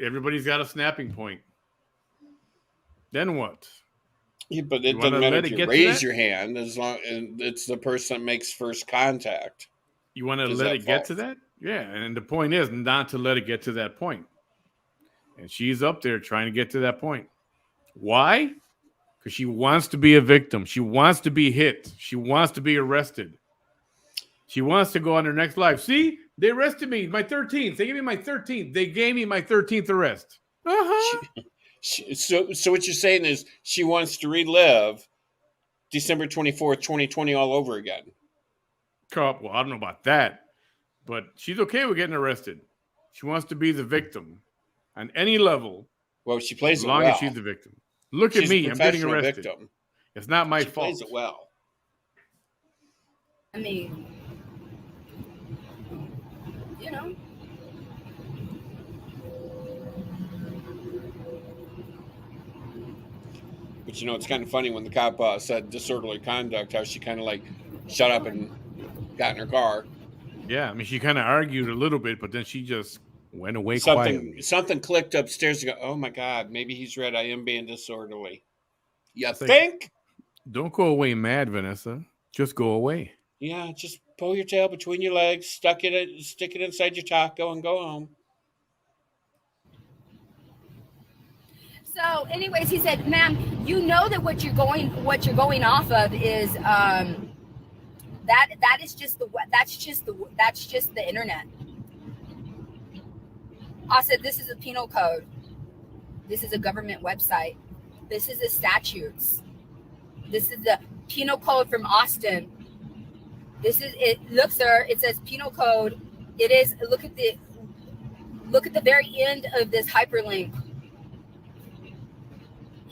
A: Everybody's got a snapping point. Then what?
B: Yeah, but it doesn't matter if you raise your hand as long as it's the person that makes first contact.
A: You want to let it get to that? Yeah, and the point is not to let it get to that point. And she's up there trying to get to that point. Why? Because she wants to be a victim. She wants to be hit. She wants to be arrested. She wants to go on her next life. See, they arrested me, my 13th. They gave me my 13th. They gave me my 13th arrest.
B: So what you're saying is she wants to relive December 24th, 2020 all over again.
A: Well, I don't know about that, but she's okay with getting arrested. She wants to be the victim on any level.
B: Well, she plays
A: as long as she's the victim. Look at me, I'm getting arrested. Victim. It's not my fault.
B: She plays it well.
C: I mean, you know.
B: But you know, it's kind of funny when the cop said disorderly conduct, how she kind of like shut up and got in her car.
A: Yeah, I mean, she kind of argued a little bit, but then she just went away quietly.
B: Something clicked upstairs and go, oh my God, maybe he's right. I am being disorderly. You think?
A: Don't go away mad, Vanessa. Just go away.
B: Yeah, just pull your tail between your legs, stick it inside your taco, and go home.
E: So, anyways, he said, "Ma'am, you know that what you're going off of is that's just the internet." I said, "This is a penal code. This is a government website. This is the statutes. This is the penal code from Austin. This is it. Look, sir, it says penal code. It is. Look at the very end of this hyperlink.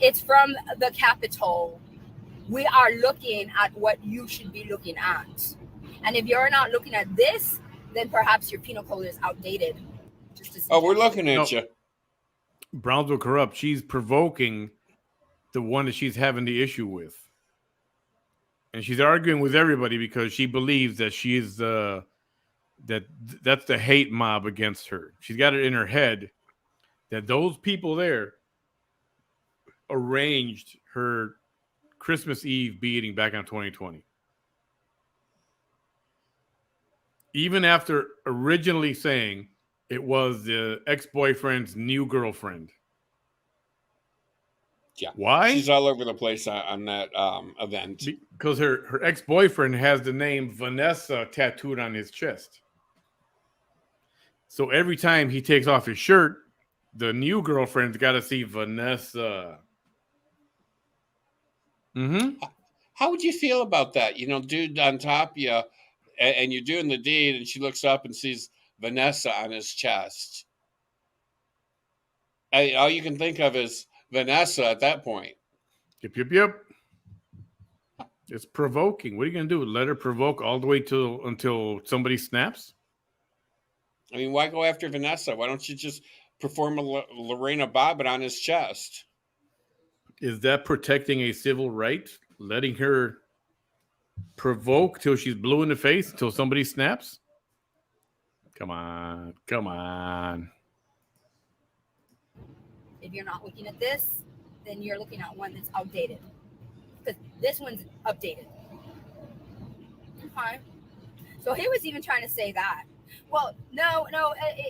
E: It's from the Capitol. We are looking at what you should be looking at. And if you're not looking at this, then perhaps your penal code is outdated."
B: We're looking at you.
A: Brownsville Corrupt. She's provoking the one that she's having the issue with. And she's arguing with everybody because she believes that she is that's the hate mob against her. She's got it in her head that those people there arranged her Christmas Eve beating back in 2020. Even after originally saying it was the ex-boyfriend's new girlfriend.
B: Yeah.
A: Why?
B: She's all over the place on that event.
A: Because her ex-boyfriend has the name Vanessa tattooed on his chest. So every time he takes off his shirt, the new girlfriend's got to see Vanessa. Mm-hmm.
B: How would you feel about that? You know, dude on top of you, and you're doing the deed, and she looks up and sees Vanessa on his chest. All you can think of is Vanessa at that point.
A: Yep. It's provoking. What are you going to do? Let her provoke all the way until somebody snaps?
B: I mean, why go after Vanessa? Why don't you just perform a Lorena Bobbitt on his chest?
A: Is that protecting a civil right? Letting her provoke till she's blue in the face, until somebody snaps? Come on.
E: If you're not looking at this, then you're looking at one that's outdated. Because this one's updated. Okay. So he was even trying to say that. Well, no,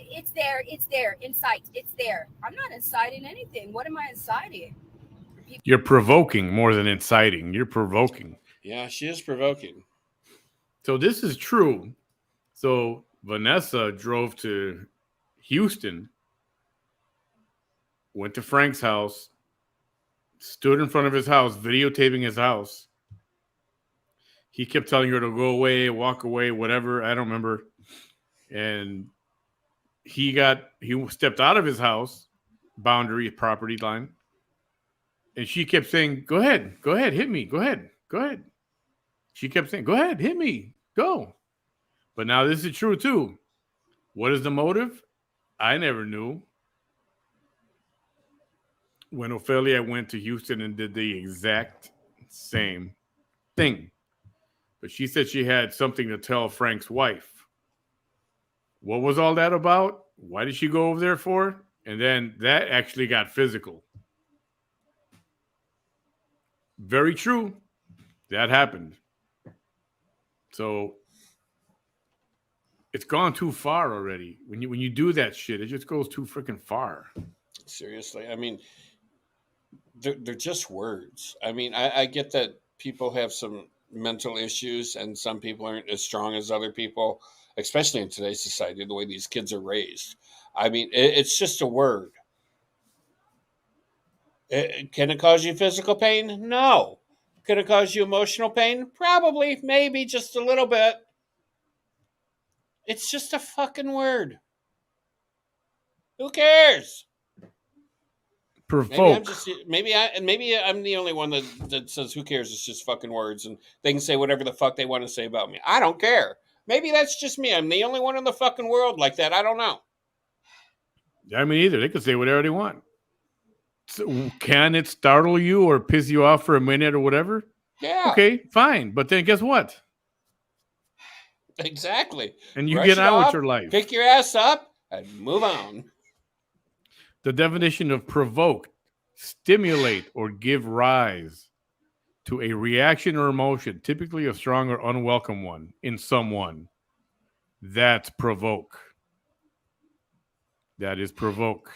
E: it's there, incite, it's there. I'm not inciting anything. What am I inciting?
A: You're provoking more than inciting. You're provoking.
B: Yeah, she is provoking.
A: So this is true. So Vanessa drove to Houston, went to Frank's house, stood in front of his house, videotaping his house. He kept telling her to go away, walk away, whatever. I don't remember. And he stepped out of his house, boundary, property line. And she kept saying, go ahead, hit me, go ahead. She kept saying, go ahead, hit me, go. But now this is true too. What is the motive? I never knew. When Ophelia went to Houston and did the exact same thing. But she said she had something to tell Frank's wife. What was all that about? Why did she go over there for? And then that actually got physical. Very true. That happened. So it's gone too far already. When you do that shit, it just goes too freaking far.
B: Seriously. I mean, they're just words. I mean, I get that people have some mental issues and some people aren't as strong as other people, especially in today's society, the way these kids are raised. I mean, it's just a word. Can it cause you physical pain? No. Could it cause you emotional pain? Probably, maybe, just a little bit. It's just a fucking word. Who cares?
A: Provoke.
B: Maybe I'm the only one that says who cares. It's just fucking words, and they can say whatever the fuck they want to say about me. I don't care. Maybe that's just me. I'm the only one in the fucking world like that. I don't know.
A: I mean, either they could say whatever they want. So, can it startle you or piss you off for a minute or whatever?
B: Yeah.
A: Okay, fine. But then guess what?
B: Exactly.
A: And you get on with your life.
B: Pick your ass up and move on.
A: The definition of provoke, stimulate, or give rise to a reaction or emotion, typically a strong or unwelcome one in someone. That's provoke. That is provoke.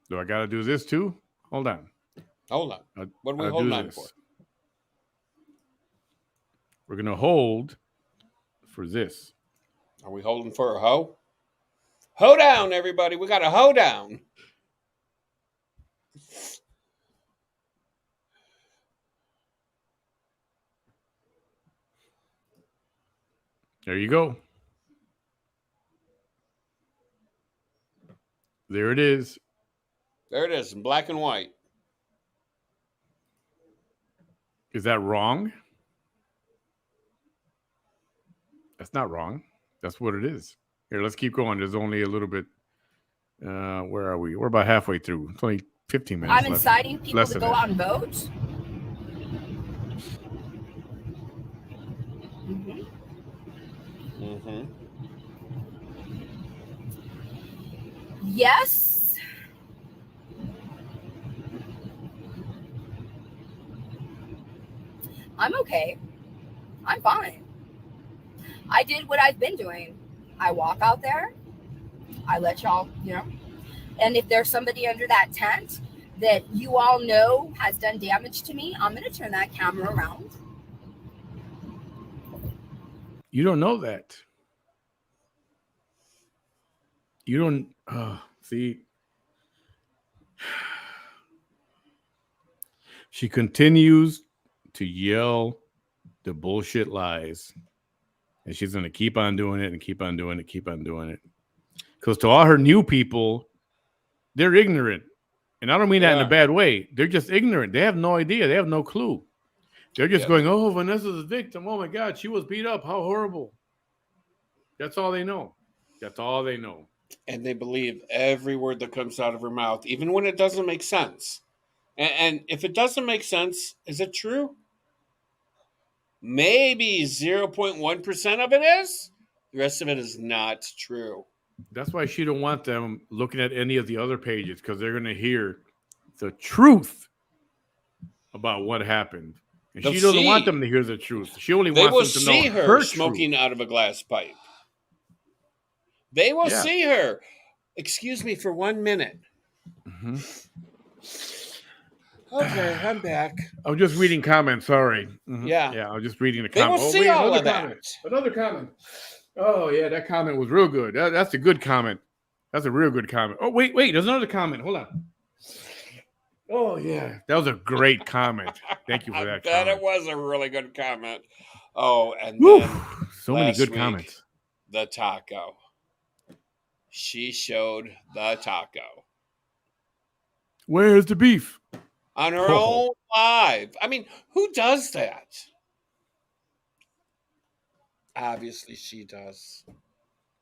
A: Do I got to do this too? Hold on.
B: What are we holding on for?
A: We're going to hold for this.
B: Are we holding for a hoe? Hoe down, everybody. We got a hoe down.
A: There you go. There it is.
B: There it is in black and white.
A: Is that wrong? That's not wrong. That's what it is. Here, let's keep going. There's only a little bit. Where are we? We're about halfway through. It's only 15 minutes
E: I'm inciting people to go out and vote.
B: Mm-hmm.
E: Yes. I'm okay. I'm fine. I did what I've been doing. I walk out there. I let y'all, and if there's somebody under that tent that you all know has done damage to me, I'm going to turn that camera around.
A: You don't know that. You don't see. She continues to yell the bullshit lies. And she's going to keep on doing it and keep on doing it, keep on doing it. Because to all her new people, they're ignorant. And I don't mean that in a bad way. They're just ignorant. They have no idea. They have no clue. They're just going, oh, Vanessa's a victim. Oh, my God, she was beat up. How horrible. That's all they know. That's all they know.
B: And they believe every word that comes out of her mouth, even when it doesn't make sense. And if it doesn't make sense, is it true? Maybe 0.1% of it is. The rest of it is not true.
A: That's why she don't want them looking at any of the other pages, because they're going to hear the truth about what happened. And she doesn't want them to hear the truth. She only wants them to know her
B: smoking
A: truth.
B: Out of a glass pipe. They will see her. Excuse me for 1 minute.
A: Mm-hmm.
B: Okay, I'm back.
A: I'm just reading comments. Sorry. Mm-hmm.
B: Yeah,
A: I was just reading the comments.
B: They will see all of that.
A: Another comment. Oh yeah, that comment was real good. That's a good comment. That's a real good comment. Oh wait, there's another comment. Hold on. Oh yeah, that was a great comment. Thank you for that.
B: That it was a really good comment. Oh, and
A: Woo!
B: then
A: So many good comments.
B: The taco. She showed the taco.
A: Where's the beef?
B: On her own live. I mean, who does that? Obviously, she does.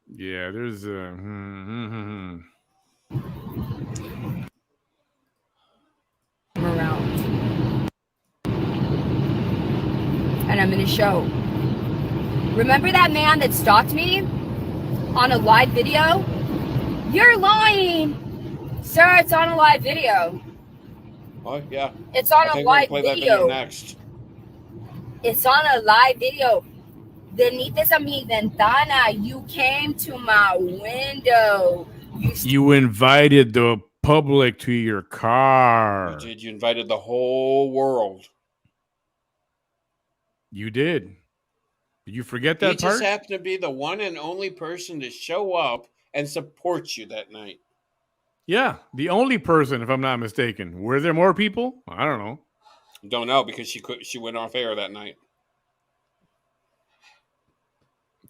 A: Yeah, there's
E: Around. And I'm going to show. Remember that man that stalked me? on a live video? You're lying. Sir, it's on a live video.
B: Oh, yeah.
E: It's on
B: I
E: a
B: think we're
E: live
B: going to play that video
E: video.
B: next.
E: It's on a live video. Venite a mi ventana. You came to my window.
A: You invited the public to your car.
B: You did. You invited the whole world.
A: You did. Did you forget that
B: He
A: part?
B: just happened to be the one and only person to show up and support you that night.
A: Yeah, the only person, if I'm not mistaken. Were there more people? I don't know.
B: Don't know because she went off air that night.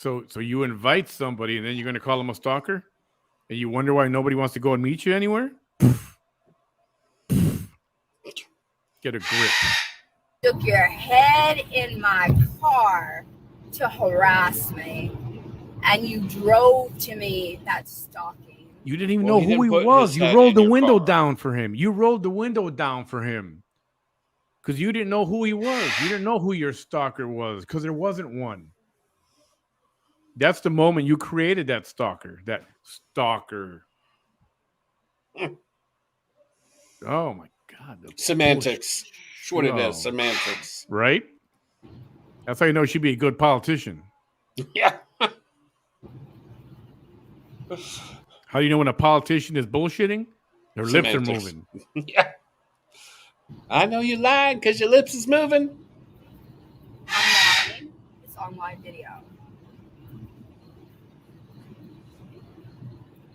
A: So you invite somebody and then you're going to call them a stalker? And you wonder why nobody wants to go and meet you anywhere? Get a grip.
E: Took your head in my car to harass me. And you drove to me. That's stalking.
A: You didn't even know who he was. You rolled the window down for him. You rolled the window down for him. Because you didn't know who he was. You didn't know who your stalker was. Because there wasn't one. That's the moment you created that stalker. That stalker. Oh my God.
B: Semantics. That's what it is. Semantics.
A: Right? That's how you know she'd be a good politician.
B: Yeah.
A: How do you know when a politician is bullshitting? Their lips are moving.
B: Yeah. I know you're lying because your lips is moving.
E: I'm lying. It's on live video.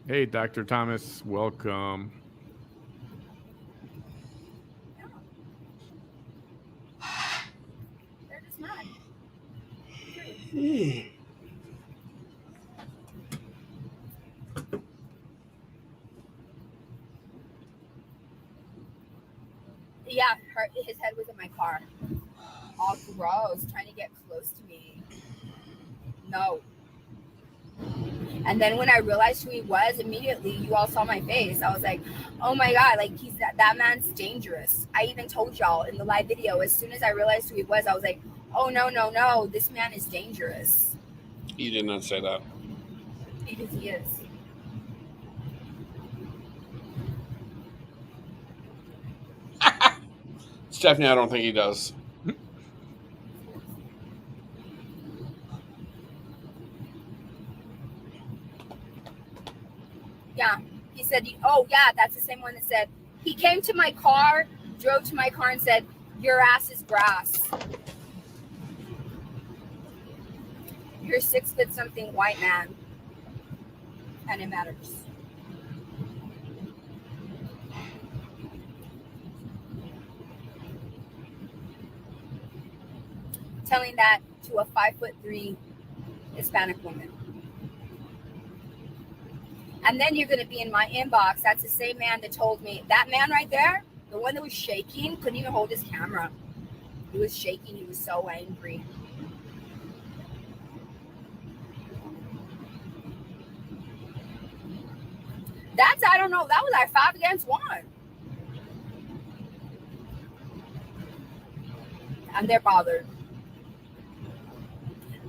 A: Hey, Dr. Thomas, welcome.
E: They're just mad. Yeah, his head was in my car. All gross, trying to get close to me. No. And then when I realized who he was, immediately you all saw my face. I was like, oh my God, like that man's dangerous. I even told y'all in the live video, as soon as I realized who he was, I was like, oh no, this man is dangerous.
B: You did not say that.
E: Because he is.
B: Stephanie, I don't think he does.
E: Yeah, he said, oh yeah, that's the same one that said, he came to my car, drove to my car and said, your ass is grass. You're 6'something white man. And it matters. Telling that to a 5'3" Hispanic woman. And then you're going to be in my inbox. That's the same man that told me, that man right there, the one that was shaking, couldn't even hold his camera. He was shaking. He was so angry. I don't know. That was like 5 against 1. And they're bothered.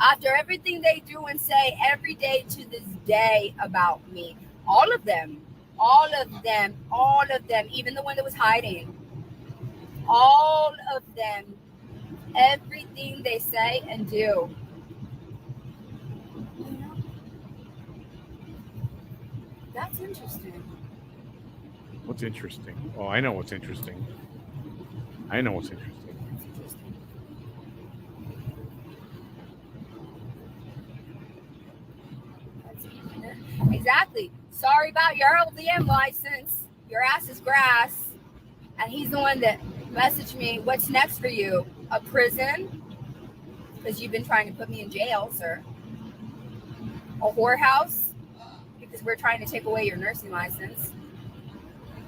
E: After everything they do and say every day to this day about me, all of them, even the one that was hiding, all of them, everything they say and do. That's interesting.
A: What's interesting? Oh, I know what's interesting. That's interesting.
E: Exactly. Sorry about your LDM license. Your ass is grass. And he's the one that messaged me, what's next for you? A prison? Because you've been trying to put me in jail, sir. A whorehouse? Because we're trying to take away your nursing license.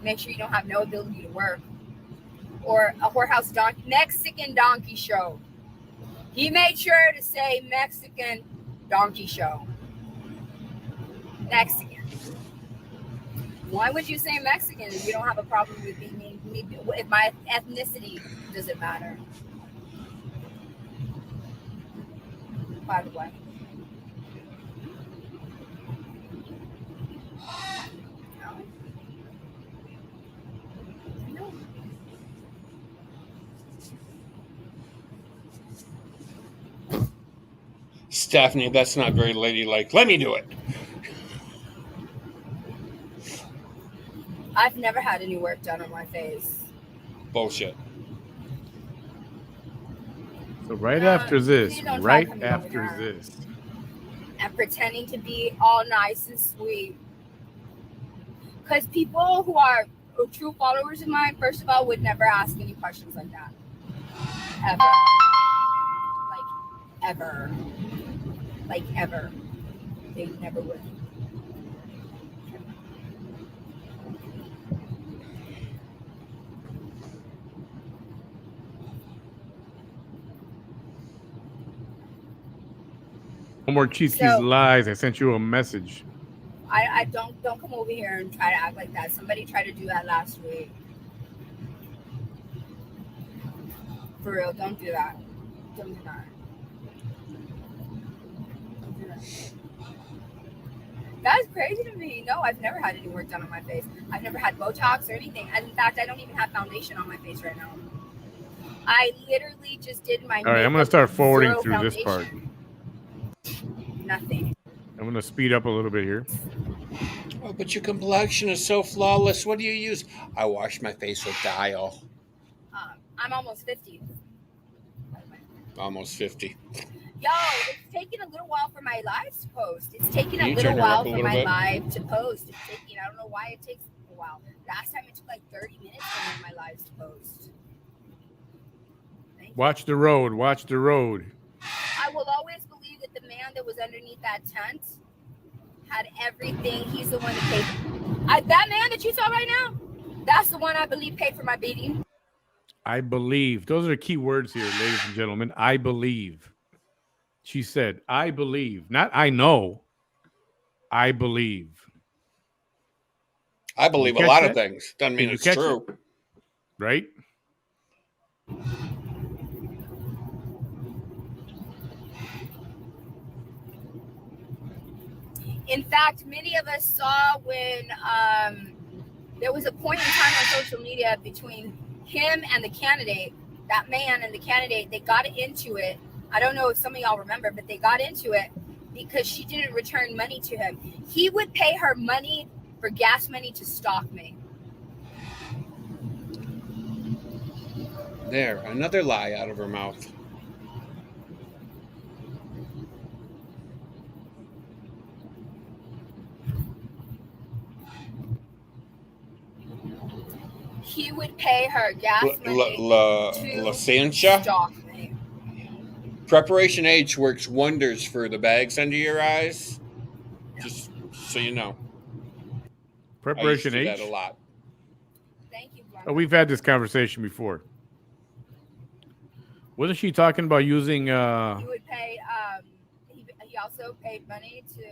E: Make sure you don't have no ability to work. Or a whorehouse Mexican donkey show. He made sure to say Mexican donkey show. Mexican. Why would you say Mexican if you don't have a problem with me if my ethnicity doesn't matter? By the way.
B: Stephanie, that's not very ladylike. Let me do it.
E: I've never had any work done on my face.
B: Bullshit.
A: So right after this,
E: and pretending to be all nice and sweet. Because people who are true followers of mine, first of all, would never ask any questions like that. Ever. Like, ever. Like, ever. They never would.
A: No more Cheeky's lies. I sent you a message.
E: I don't come over here and try to act like that. Somebody tried to do that last week. For real, don't do that. Don't do that. Don't do that. That's crazy to me. No, I've never had any work done on my face. I've never had Botox or anything. And in fact, I don't even have foundation on my face right now. I literally just did my.
A: All right, I'm gonna start forwarding through this part.
E: Nothing.
A: I'm gonna speed up a little bit here.
B: Oh, but your complexion is so flawless. What do you use? I wash my face with Dial.
E: I'm almost 50.
B: Almost 50.
E: Yo, it's taking a little while for my lives to post. It's taking a little while for my live to post. It's taking, I don't know why it takes a while. Last time it took like 30 minutes for my lives to post.
A: Watch the road. Watch the road.
E: I will always believe that the man that was underneath that tent had everything. He's the one that paid. That man that you saw right now, that's the one I believe paid for my beating.
A: I believe. Those are the key words here, ladies and gentlemen. I believe. She said, I believe. Not I know. I believe.
B: I believe a lot of things. Doesn't mean it's true.
A: Right?
E: In fact, many of us saw when there was a point in time on social media between him and the candidate, that man and the candidate, they got into it. I don't know if some of y'all remember, but they got into it because she didn't return money to him. He would pay her money for gas money to stalk me.
B: There, another lie out of her mouth.
E: He would pay her gas money
B: to
E: stalk me.
B: Preparation H works wonders for the bags under your eyes. Just so you know.
A: Preparation
B: I used to do
A: H?
B: that a lot.
E: Thank you,
A: oh, we've had this conversation before. Wasn't she talking about using...
E: He would pay... he also paid money to...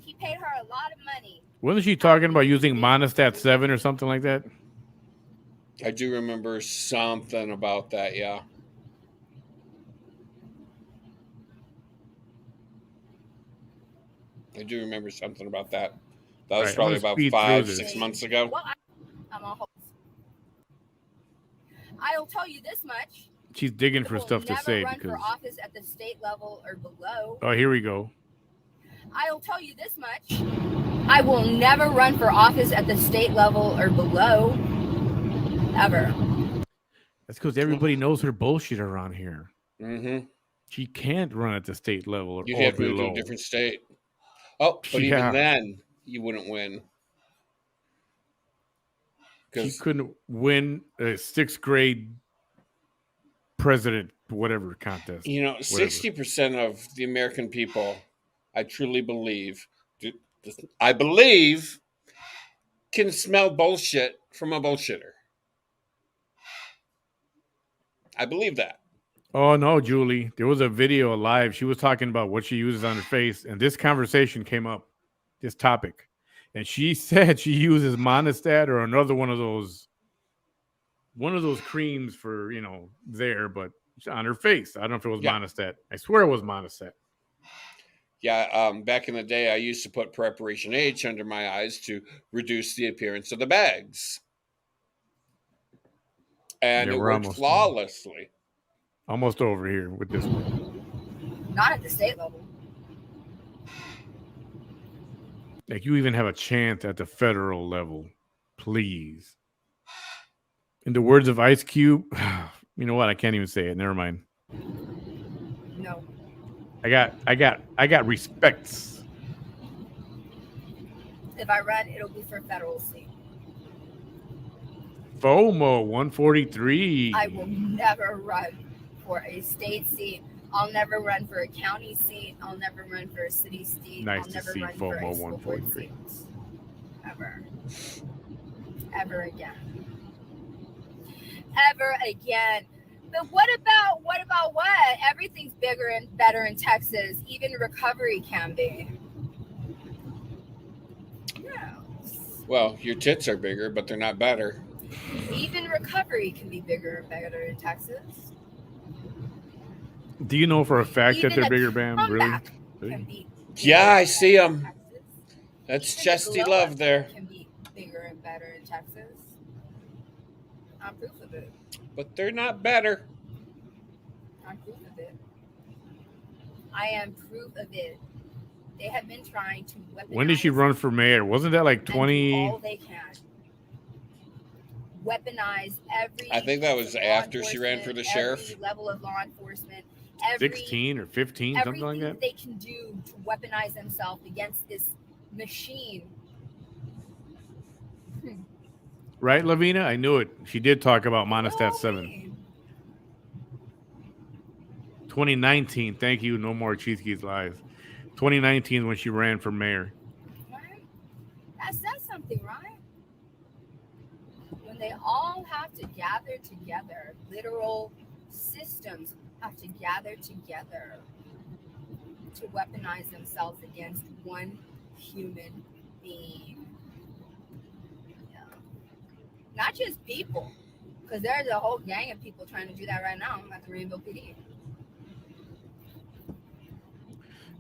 E: he paid her a lot of money.
A: Wasn't she talking about using Monistat 7 or something like that?
B: I do remember something about that, yeah. I do remember something about that. That was probably about 5-6 months ago.
E: Well, I'm on hold. I'll tell you this much.
A: She's digging for stuff to say.
E: Run for office at the state level or below.
A: Oh, here we go.
E: I'll tell you this much. I will never run for office at the state level or below. Ever.
A: That's because everybody knows her bullshit around here.
B: Mm-hmm.
A: She can't run at the state level or
B: You'd have to move to a different state. Oh, but even then, you wouldn't win.
A: She couldn't win a 6th grade president, whatever contest.
B: You know, 60% of the American people, I truly believe, can smell bullshit from a bullshitter. I believe that.
A: Oh, no, Julie. There was a video live. She was talking about what she uses on her face, and this conversation came up, this topic. And she said she uses Monistat or another one of those creams for, there, but on her face. I don't know if it was Monistat. I swear it was Monistat.
B: Yeah, back in the day, I used to put Preparation H under my eyes to reduce the appearance of the bags. And
A: Yeah,
B: it
A: we're
B: worked flawlessly.
A: Almost over here with this one.
E: Not at the state level.
A: Like, you even have a chance at the federal level. Please. In the words of Ice Cube, you know what? I can't even say it. Never mind.
E: No.
A: I got respects.
E: If I run, it'll be for federal seat.
A: FOMO 143.
E: I will never run for a state seat. I'll never run for a county seat. I'll never run for a city seat.
A: Nice
E: I'll never
A: to see
E: run
A: FOMO
E: for a school board
A: 143.
E: seat. Ever. Ever again. Ever again. But what about what? Everything's bigger and better in Texas. Even recovery can be. Yeah.
B: Well, your tits are bigger, but they're not better.
E: Even recovery can be bigger and better in Texas.
A: Do you know for a fact that they're bigger, Bam? Really?
E: Can be
B: Yeah, I see them.
E: Texas.
B: That's
E: Even
B: chesty
E: the
B: love there.
E: Can be bigger and better in Texas. I'm proof of it.
B: But they're not better.
E: I'm proof of it. I am proof of it. They have been trying to weaponize.
A: When did she run for mayor? Wasn't that like 20?
E: All they can. Weaponize every.
B: I think that was after she ran for the sheriff.
E: Every level of law enforcement.
A: 16 or 15, something like that.
E: They can do to weaponize themselves against this machine.
A: Right, Lavina? I knew it. She did talk about Monostat 7. 2019. Thank you. No more Cheese Keys Live. 2019 when she ran for mayor.
E: Right? That says something, right? When they all have to gather together, literal systems have to gather together to weaponize themselves against one human being. Yeah. Not just people, because there's a whole gang of people trying to do that right now at the Rainbow PD.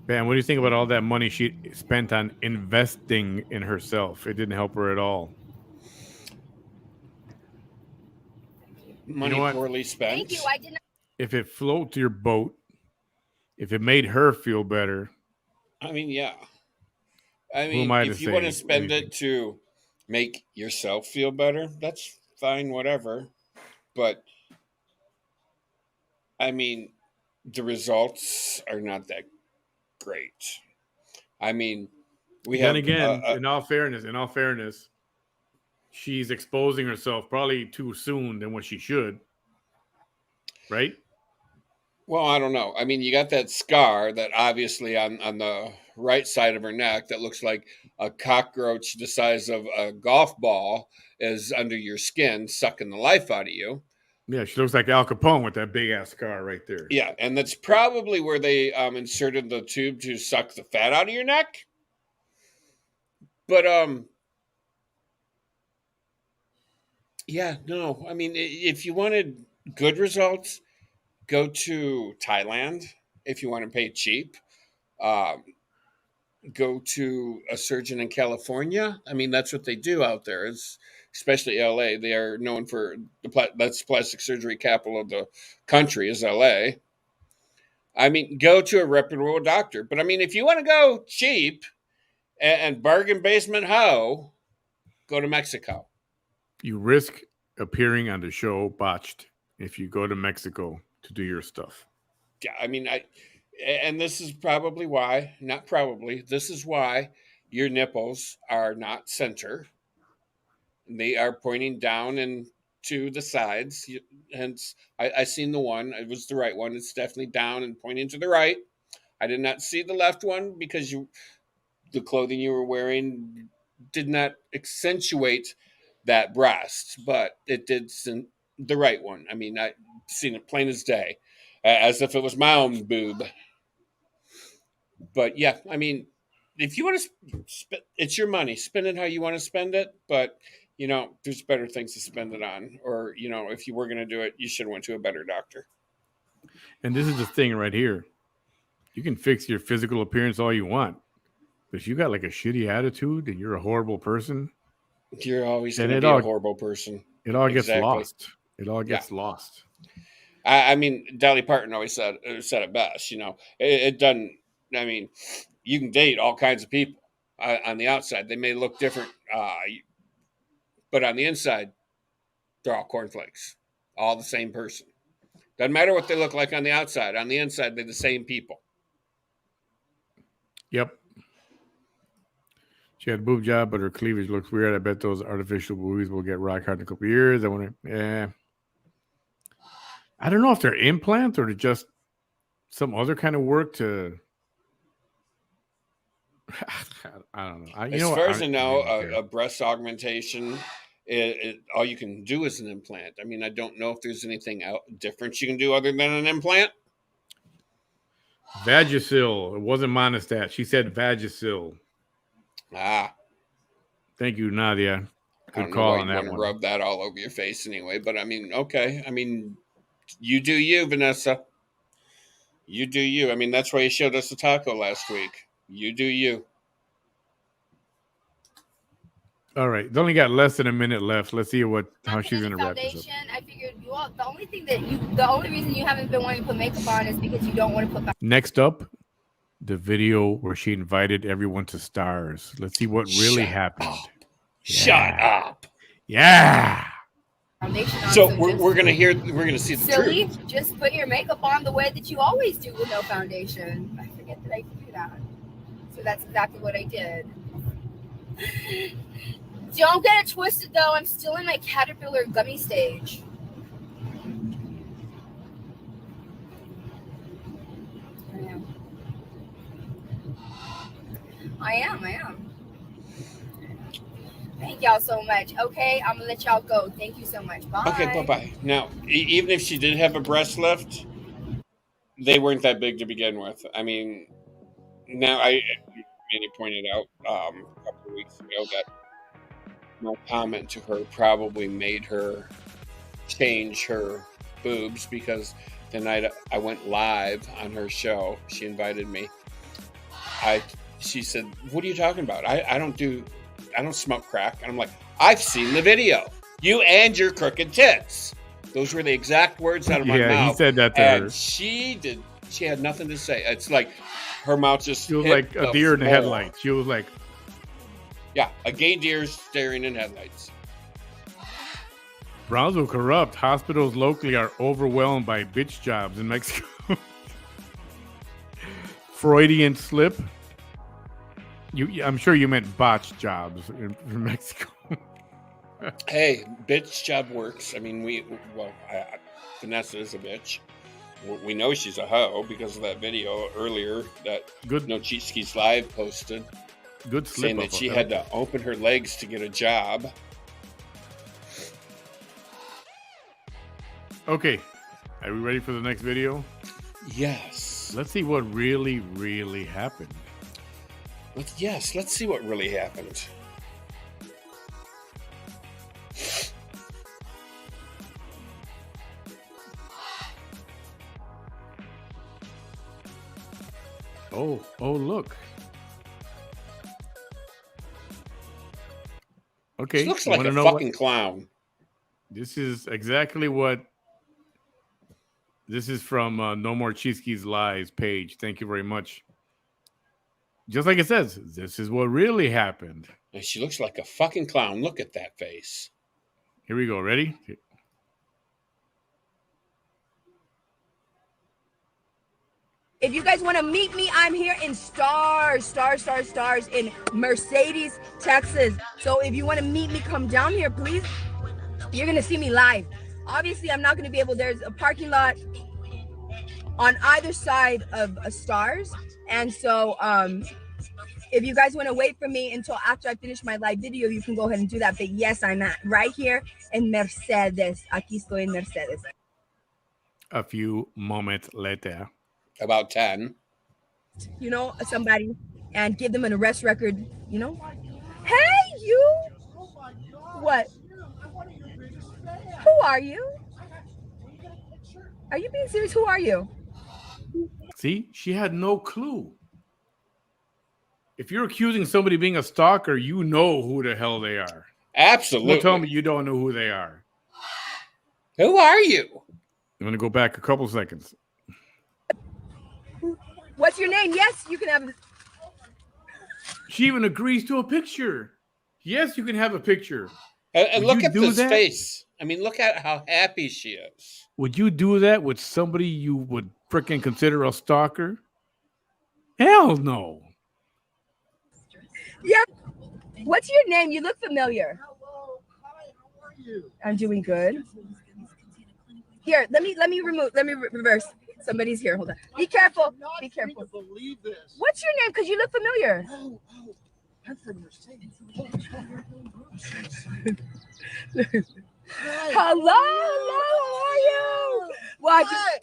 A: Man, what do you think about all that money she spent on investing in herself? It didn't help her at all.
B: Money poorly spent.
E: Thank you. I did not.
A: If it floats your boat, if it made her feel better.
B: I mean, yeah. I mean, if you want to spend it to make yourself feel better, that's fine, whatever. But, I mean, the results are not that great. I mean, we have.
A: Then again, in all fairness, she's exposing herself probably too soon than what she should. Right?
B: Well, I don't know. I mean, you got that scar that obviously on the right side of her neck that looks like a cockroach the size of a golf ball is under your skin, sucking the life out of you.
A: Yeah, she looks like Al Capone with that big ass scar right there.
B: Yeah, and that's probably where they inserted the tube to suck the fat out of your neck. But yeah, no. I mean, if you wanted good results, go to Thailand. If you want to pay cheap, go to a surgeon in California. I mean, that's what they do out there. It's especially LA. They are known for that's plastic surgery capital of the country is LA. I mean, go to a reputable doctor. But I mean, if you want to go cheap and bargain basement hoe, go to Mexico.
A: You risk appearing on the show Botched if you go to Mexico to do your stuff.
B: Yeah, I mean, and this is probably why, not probably, this is why your nipples are not center. They are pointing down and to the sides. Hence, I seen the one. It was the right one. It's definitely down and pointing to the right. I did not see the left one because the clothing you were wearing did not accentuate that breast, but it did the right one. I mean, I seen it plain as day, as if it was my own boob. But yeah, I mean, if you want to, it's your money. Spend it how you want to spend it. But there's better things to spend it on. Or if you were going to do it, you should have went to a better doctor.
A: And this is the thing right here. You can fix your physical appearance all you want, but if you got like a shitty attitude and you're a horrible person,
B: you're always going to be a horrible person.
A: It all gets lost. It all gets lost.
B: I mean, Dolly Parton always said it best. You know, it doesn't. I mean, you can date all kinds of people on the outside. They may look different, but on the inside, they're all cornflakes, all the same person. Doesn't matter what they look like on the outside. On the inside, they're the same people.
A: Yep. She had a boob job, but her cleavage looks weird. I bet those artificial boobies will get rock hard in a couple of years. I wonder. I don't know if they're implants or just some other kind of work to. I don't know.
B: As far as I know, a breast augmentation, all you can do is an implant. I mean, I don't know if there's anything different you can do other than an implant.
A: Vagisil. It wasn't Monistat. She said Vagisil. Thank you, Nadia. Good call on that one.
B: Want to rub that all over your face anyway, but I mean, okay. I mean, you do you, Vanessa. You do you. I mean, that's why you showed us the taco last week. You do you.
A: All right. It's only got less than a minute left. Let's see how she's going to wrap this up.
C: I figured the only reason you haven't been wanting to put makeup on is because you don't want to put.
A: Next up, the video where she invited everyone to stars. Let's see what really happened.
B: Shut up.
A: Yeah.
B: So we're gonna see the truth.
C: Just put your makeup on the way that you always do with no foundation. I forget that I can do that. So that's exactly what I did. Don't get it twisted though. I'm still in my caterpillar gummy stage. I am. Thank y'all so much. Okay, I'm gonna let y'all go. Thank you so much. Bye.
B: Okay, bye-bye. Now, even if she did have a breast lift, they weren't that big to begin with. I mean, now Manny pointed out a couple of weeks ago that my comment to her probably made her change her boobs because the night I went live on her show, she invited me. She said, "What are you talking about? I don't smoke crack." And I'm like, "I've seen the video. You and your crooked tits." Those were the exact words out of my mouth.
A: Yeah, he said that to her.
B: She had nothing to say. It's like her mouth just.
A: She was like a deer in the headlights. She was like,
B: yeah, a gay deer staring in headlights.
A: Brownsville corrupt. Hospitals locally are overwhelmed by bitch jobs in Mexico. Freudian slip. I'm sure you meant botch jobs in Mexico.
B: Hey, bitch job works. I mean, Vanessa is a bitch. We know she's a hoe because of that video earlier that No Cheat Skis Live posted.
A: Good slip
B: saying that she had to open her legs to get a job.
A: Okay, are we ready for the next video?
B: Yes.
A: Let's see what really, really happened.
B: Let's see what really happened.
A: Oh, look. Okay.
B: She looks like a fucking clown.
A: This is exactly what. This is from No More Cheeskies Lies page. Thank you very much. Just like it says, this is what really happened.
B: And she looks like a fucking clown. Look at that face.
A: Here we go. Ready?
E: If you guys want to meet me, I'm here in Stars in Mercedes, Texas. So if you want to meet me, come down here, please. You're going to see me live. Obviously, I'm not going to be able, there's a parking lot on either side of Stars. And so if you guys want to wait for me until after I finish my live video, you can go ahead and do that. But yes, I'm at right here in Mercedes. Aquí estoy en Mercedes.
A: A few moments later.
B: About 10.
E: You know, somebody, and give them an arrest record, you know. Hey, you! What? Who are you? Are you being serious? Who are you?
A: See, she had no clue. If you're accusing somebody of being a stalker, you know who the hell they are.
B: Absolutely.
A: Don't tell me you don't know who they are.
B: Who are you?
A: I'm going to go back a couple seconds.
E: What's your name? Yes, you can have.
A: She even agrees to a picture. Yes, you can have a picture.
B: And look at this face. I mean, look at how happy she is.
A: Would you do that with somebody you would freaking consider a stalker? Hell no.
E: Yeah. What's your name? You look familiar.
H: Hello. Hi, how are you?
E: I'm doing good. Here, let me reverse. Somebody's here. Hold on. Be careful. Be careful.
H: Believe this.
E: What's your name? Because you look familiar.
H: Oh, I'm from Mercedes.
E: Hello, how are you? Well,
H: Hi,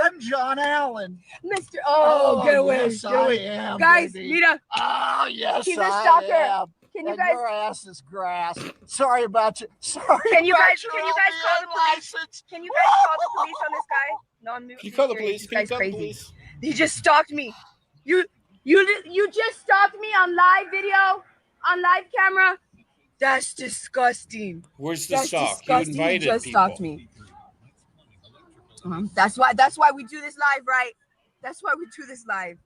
H: I'm John Allen.
E: Mr. Oh, get away.
H: Yes, I am,
E: guys,
H: baby.
E: Mira.
H: Oh, yes,
E: He's a
H: I
E: stalker.
H: am.
E: Can you
H: And
E: guys?
H: your ass is grass. Sorry about you. Sorry.
E: Can you
H: about
E: guys?
H: your
E: Can you guys call the police?
H: license.
E: Can you guys call the police on this guy? No, I'm.
B: Can you call the police?
E: This
B: Can you
E: guy's
B: call the
E: crazy.
B: police?
E: He just stalked me. You just stalked me on live video, on live camera. That's disgusting.
B: Where's the
E: That's
B: stalk? You
E: disgusting.
B: invited
E: just
B: people.
E: stalked me. That's why we do this live, right? That's why we do this live.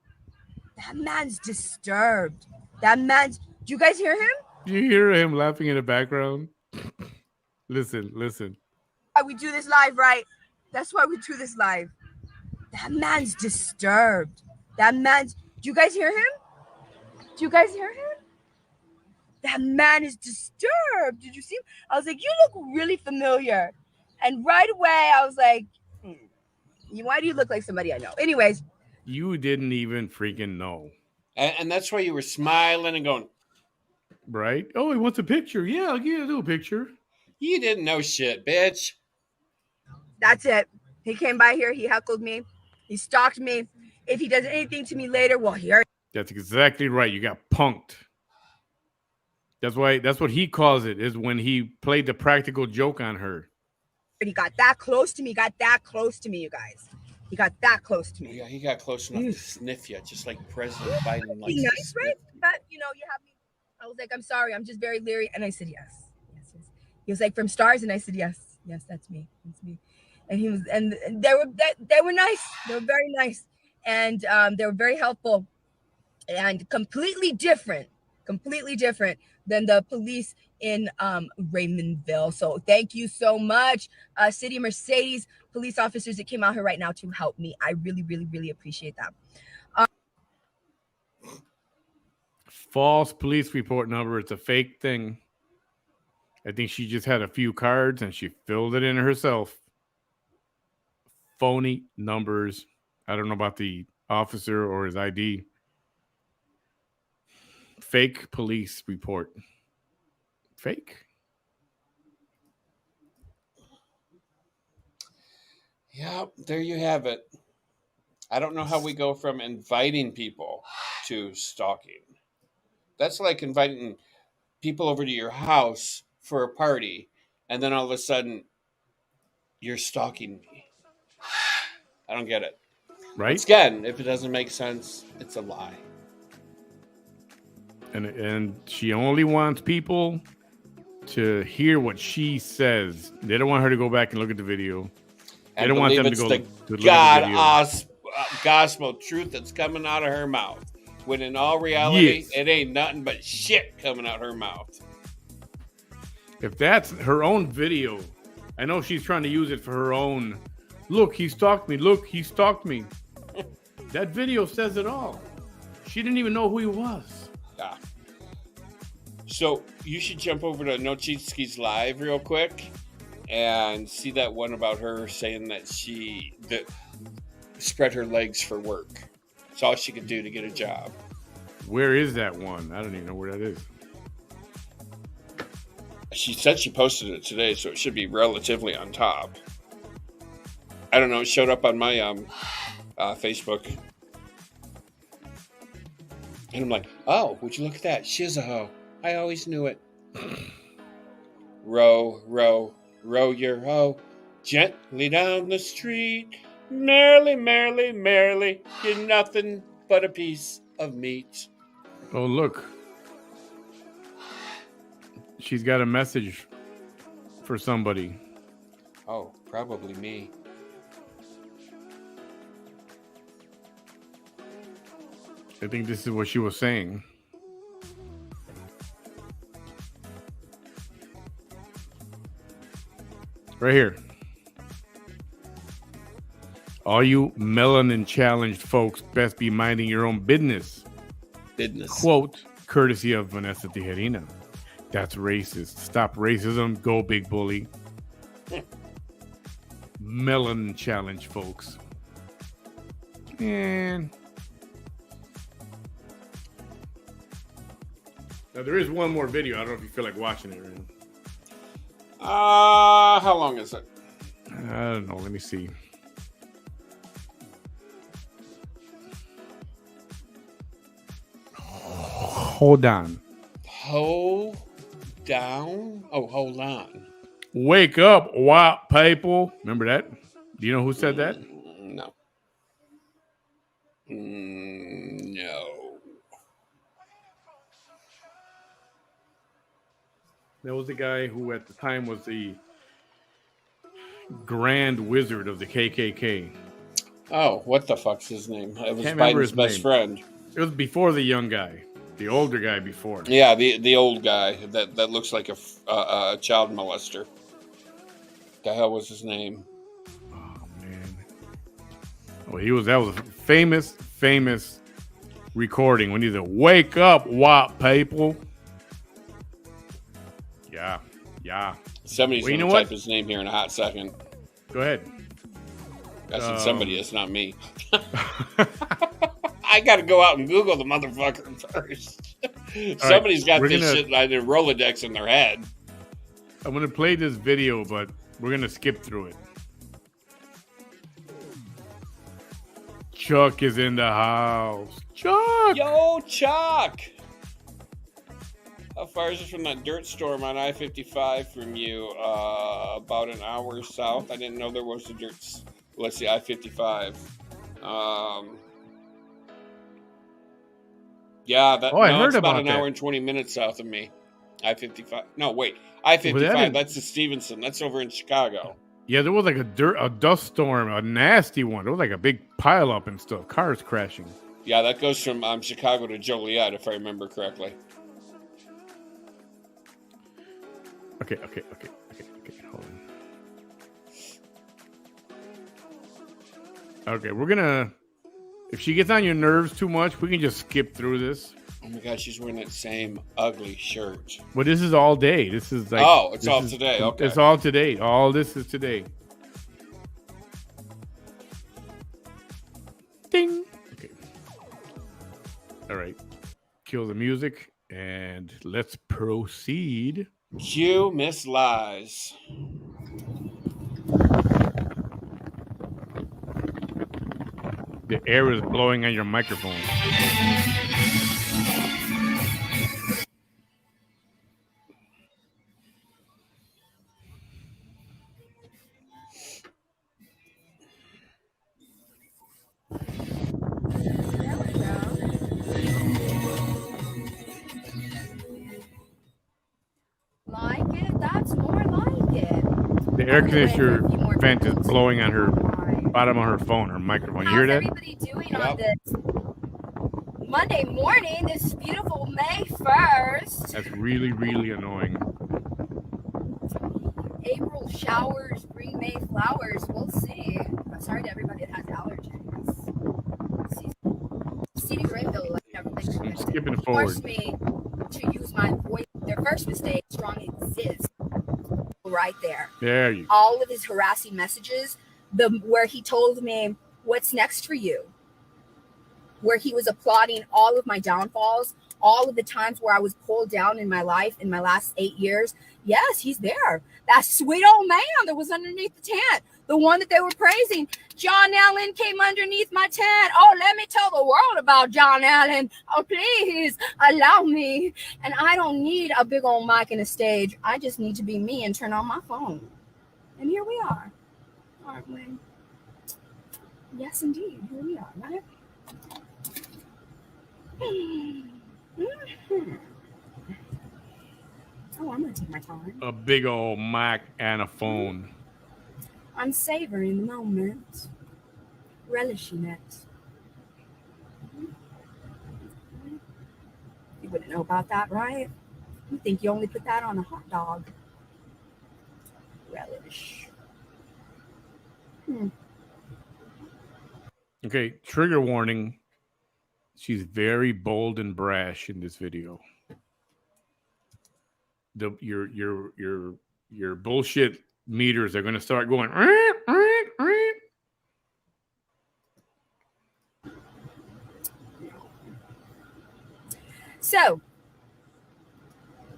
E: That man's disturbed. That man's. Do you guys hear him?
A: Do you hear him laughing in the background? Listen.
E: Why we do this live, right? That's why we do this live. That man's disturbed. That man's. Do you guys hear him? Do you guys hear him? That man is disturbed. Did you see him? I was like, you look really familiar. And right away, I was like, why do you look like somebody I know? Anyways.
A: You didn't even freaking know.
B: And that's why you were smiling and going,
A: right? Oh, he wants a picture. Yeah, I'll give you a picture.
B: You didn't know shit, bitch.
E: That's it. He came by here. He heckled me. He stalked me. If he does anything to me later, well, here.
A: That's exactly right. You got punked. That's what he calls it, is when he played the practical joke on her.
E: But he got that close to me. You guys. He got that close to me.
B: Yeah, he got close enough to sniff you, just like President Biden likes
E: Nice,
B: to sniff.
E: right? But you have me. I was like, I'm sorry, I'm just very leery, and I said yes. He was like, from stars, and I said yes, that's me. And he was, and they were nice. They were very nice, and they were very helpful, and completely different than the police in Raymondville. So thank you so much, City of Mercedes police officers that came out here right now to help me. I really, really, really appreciate that.
A: False police report number. It's a fake thing. I think she just had a few cards and she filled it in herself. Phony numbers. I don't know about the officer or his ID. Fake police report. Fake.
B: Yeah, there you have it. I don't know how we go from inviting people to stalking. That's like inviting people over to your house for a party, and then all of a sudden, you're stalking me. I don't get it.
A: Right?
B: Once again, if it doesn't make sense, it's a lie.
A: And she only wants people to hear what she says. They don't want her to go back and look at the video. They don't want them to go
B: the
A: to look at the video.
B: Gospel truth that's coming out of her mouth. When in all reality, It ain't nothing but shit coming out her mouth.
A: If that's her own video, I know she's trying to use it for her own. Look, he stalked me. Look, he stalked me. That video says it all. She didn't even know who he was.
B: Yeah. So you should jump over to No Cheat Skis Live real quick and see that one about her saying that she spread her legs for work. It's all she could do to get a job.
A: Where is that one? I don't even know where that is.
B: She said she posted it today, so it should be relatively on top. I don't know. It showed up on my Facebook. And I'm like, oh, would you look at that? She's a hoe. I always knew it. Row, row, row your hoe gently down the street. Merrily, merrily, merrily, you're nothing but a piece of meat.
A: Oh, look. She's got a message for somebody.
B: Oh, probably me.
A: I think this is what she was saying. Right here. All you melanin challenged folks best be minding your own business. Quote, courtesy of Vanessa Tijerina. That's racist. Stop racism. Go, big bully. Melanin challenged folks. And now there is one more video. I don't know if you feel like watching it right now.
B: How long is it?
A: I don't know. Let me see. Hold on.
B: Hold down? Oh, hold on.
A: Wake up, white people. Remember that? Do you know who said that?
B: No. No.
A: That was the guy who at the time was the Grand Wizard of the KKK.
B: Oh, what the fuck's his name? It was
A: Can't remember
B: Biden's
A: his
B: best
A: name.
B: friend.
A: It was before the young guy. The older guy before.
B: Yeah, the old guy that looks like a child molester. The hell was his name?
A: Oh man. Oh, that was a famous recording when he said, "Wake up, white people." Yeah.
B: Somebody's
A: Well,
B: gonna type his name here in a hot second.
A: Go ahead.
B: I said somebody. It's not me. I got to go out and Google the motherfucker first. Somebody's got this shit like a Rolodex in their head.
A: I'm gonna play this video, but we're gonna skip through it. Chuck is in the house. Chuck!
B: Yo, Chuck! How far is it from that dirt storm on I-55 from you? About an hour south. I didn't know there was a dirt. Let's see, I-55. Yeah, that.
A: I heard
B: about
A: about
B: an
A: that.
B: hour and 20 minutes south of me. I-55. No, wait. I-55. That's the Stevenson. That's over in Chicago.
A: Yeah, there was like a dust storm, a nasty one. There was like a big pile up and stuff. Cars crashing.
B: Yeah, that goes from Chicago to Joliet, if I remember correctly.
A: Okay. Hold on. Okay, we're gonna. If she gets on your nerves too much, we can just skip through this.
B: Oh my God, she's wearing that same ugly shirt.
A: But this is all day. This is like.
B: It's all today. Okay.
A: It's all today. All this is today. Ding. Okay. All right. Kill the music and let's proceed.
B: Cue Miss Lies.
A: The air is blowing on your microphone.
E: Like it? That's more like it.
A: The air conditioner vent is blowing on her bottom of her phone, her microphone. You hear that?
E: How's everybody doing on this Monday morning, this beautiful May 1st?
A: That's really, really annoying.
E: April showers bring May flowers. We'll see. I'm sorry to everybody that has allergies. Stevie Ray Bill, like everything.
A: I'm skipping forward.
E: Forced me to use my voice. Their first mistake, strong exists. Right there.
A: There you go.
E: All of his harassing messages, where he told me, "What's next for you?" Where he was applauding all of my downfalls, all of the times where I was pulled down in my life in my last 8 years. Yes, he's there. That sweet old man that was underneath the tent, the one that they were praising. John Allen came underneath my tent. Oh, let me tell the world about John Allen. Oh, please allow me. And I don't need a big old mic and a stage. I just need to be me and turn on my phone. And here we are, aren't we? Yes, indeed. Here we are, right? Mm-hmm. Oh, I'm going to take my time.
A: A big old Mac and a phone.
E: I'm savoring the moment, relishing it. You wouldn't know about that, right? You think you only put that on a hot dog. Relish.
A: Okay, trigger warning. She's very bold and brash in this video. Your bullshit meters are going to start going.
E: So,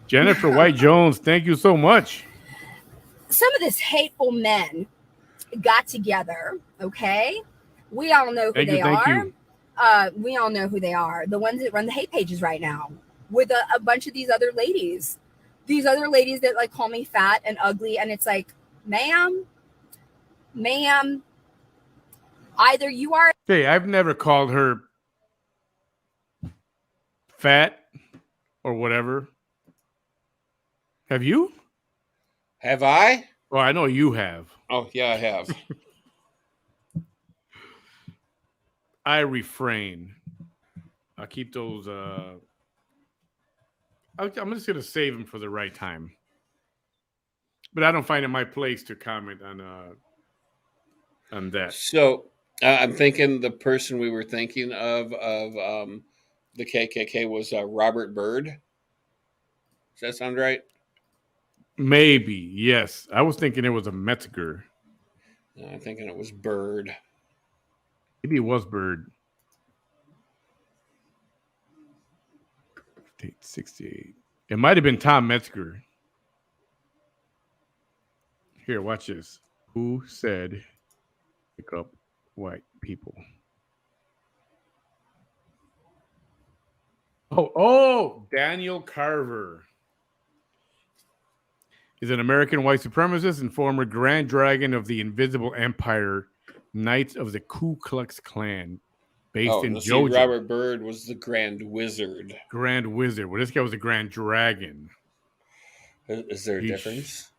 A: Jennifer White Jones, thank you so much.
E: some of this hateful men got together, okay? We all know who they are. We all know who they are. The ones that run the hate pages right now with a bunch of these other ladies. These other ladies that like call me fat and ugly. And it's like, ma'am, either you are.
A: Okay, I've never called her fat or whatever. Have you?
B: Have I?
A: Well, I know you have.
B: Oh, yeah, I have.
A: I refrain. I'll keep those. I'm just going to save them for the right time. But I don't find it my place to comment on that.
B: So I'm thinking the person we were thinking of the KKK was Robert Byrd. Does that sound right?
A: Maybe, yes. I was thinking it was a Metzger.
B: No, I'm thinking it was Byrd.
A: Maybe it was Byrd. 68. It might have been Tom Metzger. Here, watch this. Who said pick up white people? Oh, Daniel Carver is an American white supremacist and former Grand Dragon of the Invisible Empire, Knights of the Ku Klux Klan, based in Georgia.
B: Robert Byrd was the Grand Wizard.
A: Grand Wizard. Well, this guy was a Grand Dragon.
B: Is there a difference?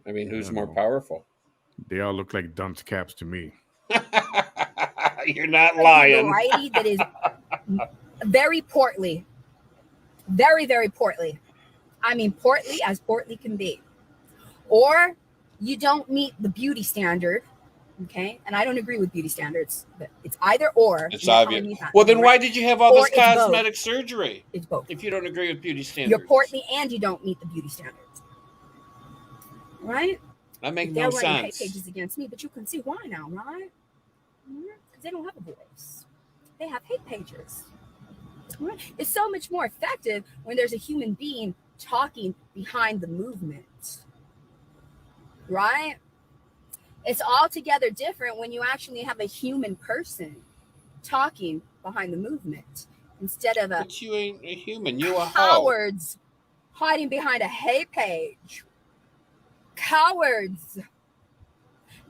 B: I mean, who's more powerful?
A: They all look like dunce caps to me.
B: You're not lying.
E: A variety that is very portly. Very, very portly. I mean, portly as portly can be. Or you don't meet the beauty standard, okay? And I don't agree with beauty standards, but it's either or.
B: It's obvious. Well, then why did you have all this cosmetic surgery?
E: It's both.
B: If you don't agree with beauty standards.
E: You're portly and you don't meet the beauty standards. Right?
B: That makes no sense.
E: They're running hate pages against me, but you can see why now, right? Because they don't have a voice. They have hate pages. Right? It's so much more effective when there's a human being talking behind the movement. Right? It's altogether different when you actually have a human person talking behind the movement instead of
B: But you ain't a human. You a
E: cowards hiding behind a hate page. Cowards.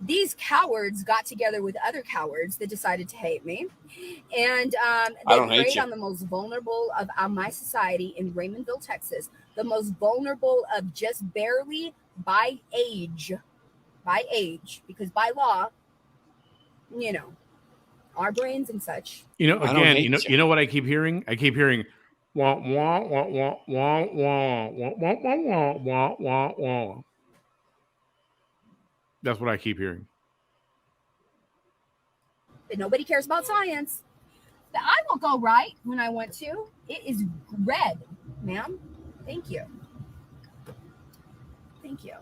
E: These cowards got together with other cowards that decided to hate me. And they preyed on the most vulnerable of my society in Raymondville, Texas. The most vulnerable of just barely by age, because by law, you know, our brains and such.
A: You know, again, you know what I keep hearing? I keep hearing wah wah wah wah wah wah wah wah wah wah wah wah. That's what I keep hearing.
E: But nobody cares about science. But I will go right when I want to. It is red, ma'am. Thank you. Thank you.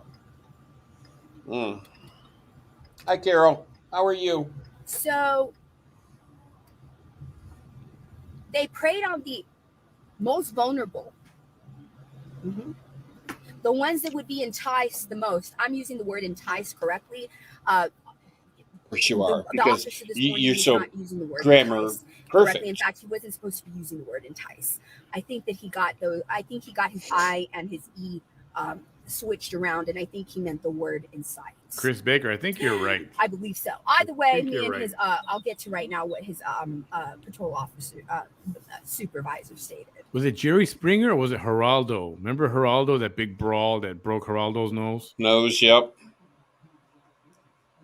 B: Hi, Carol. How are you?
E: So they preyed on the most vulnerable. Mm-hmm. The ones that would be enticed the most. I'm using the word entice correctly.
B: For sure,
E: because
B: you're so
E: not using the word
B: grammar perfect.
E: In fact, he wasn't supposed to be using the word entice. I think that he got those. I think he got his I and his E switched around, and I think he meant the word incite.
A: Chris Baker, I think you're right.
E: I believe so. Either way, me and
A: right.
E: his I'll get to right now what his patrol officer supervisor stated.
A: Was it Jerry Springer or was it Geraldo? Remember Geraldo, that big brawl that broke Geraldo's nose?
B: Yep.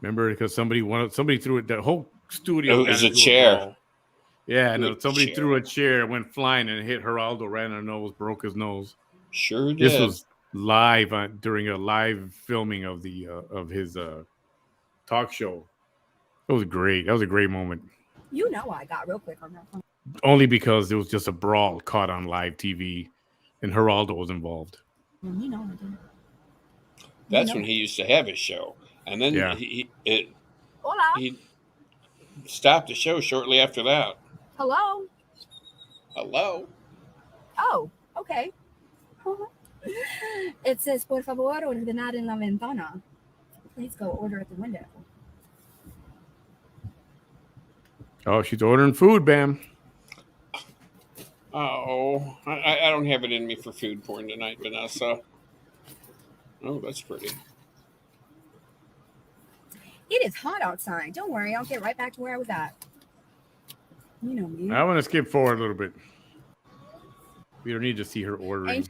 A: Remember, because somebody threw it. The whole studio.
B: It was a chair.
A: Yeah, no, somebody threw a chair, went flying, and hit Geraldo right on the nose, broke his nose.
B: Sure did.
A: This was live during a live filming of the of his talk show. It was great. That was a great moment.
E: You know, I got real quick on that one.
A: Only because it was just a brawl caught on live TV, and Geraldo was involved.
E: You know, I did.
B: That's when he used to have his show, and then he stopped the show shortly after that.
E: Hello. Oh, okay. It says, por favor, ordenar en la ventana. Please go order at the window.
A: Oh, she's ordering food, Bam.
B: Oh, I don't have it in me for food porn tonight, Vanessa. Oh, that's pretty.
E: It is hot outside. Don't worry, I'll get right back to where I was at. You know me.
A: I want to skip forward a little bit. We don't need to see her ordering.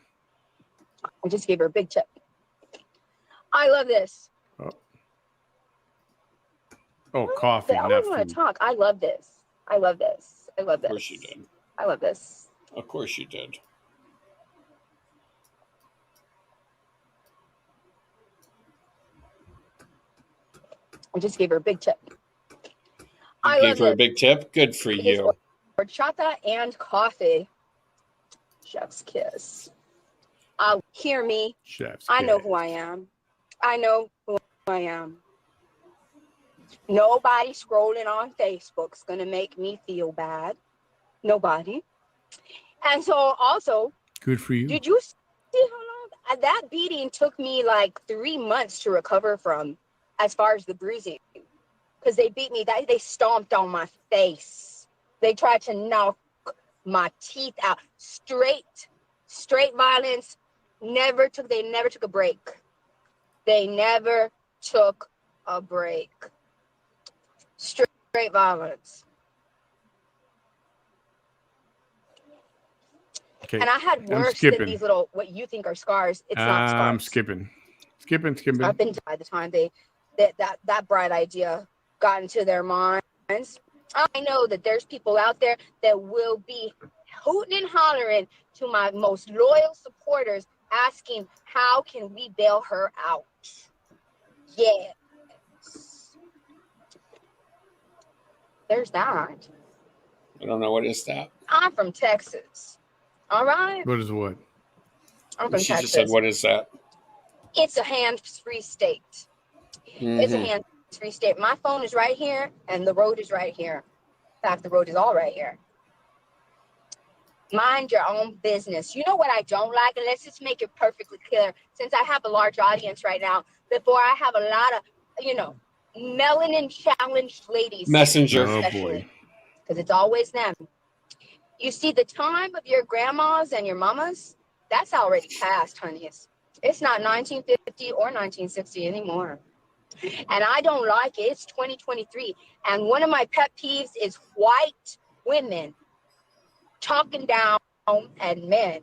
E: I just gave her a big tip. I love this.
A: Oh, coffee.
E: I don't want to talk. I love this. I love this. I love this.
B: Of course you did.
E: I love this.
B: Of course you did.
E: I just gave her a big tip.
B: You gave her a big tip? Good for you.
E: Horchata and coffee. Chef's kiss. Hear me. I know who I am. I know who I am. Nobody scrolling on Facebook's going to make me feel bad. Nobody. And so also,
A: good for you.
E: Did you see how long that beating took me? Like 3 months to recover from, as far as the bruising, because they beat me. They stomped on my face. They tried to knock my teeth out. Straight violence. They never took a break. They never took a break. Straight violence. Okay. And I had worse than these little, what you think are scars. It's not scars.
A: I'm skipping.
E: I've been by the time that bright idea got into their minds. I know that there's people out there that will be hooting and hollering to my most loyal supporters, asking, how can we bail her out? Yes. There's that.
B: I don't know. What is that?
E: I'm from Texas. All right.
A: What is what?
E: I'm from
B: She
E: Texas.
B: just said, what is that?
E: It's a hands-free state. Mm-hmm. It's a hands-free state. My phone is right here, and the road is right here. In fact, the road is all right here. Mind your own business. You know what I don't like? And let's just make it perfectly clear. Since I have a large audience right now, before I have a lot of, melanin-challenged ladies.
B: Messenger.
A: Oh, boy.
E: Because it's always them. You see, the time of your grandmas and your mamas, that's already past, honeys. It's not 1950 or 1960 anymore. And I don't like it. It's 2023. And one of my pet peeves is white women talking down at men,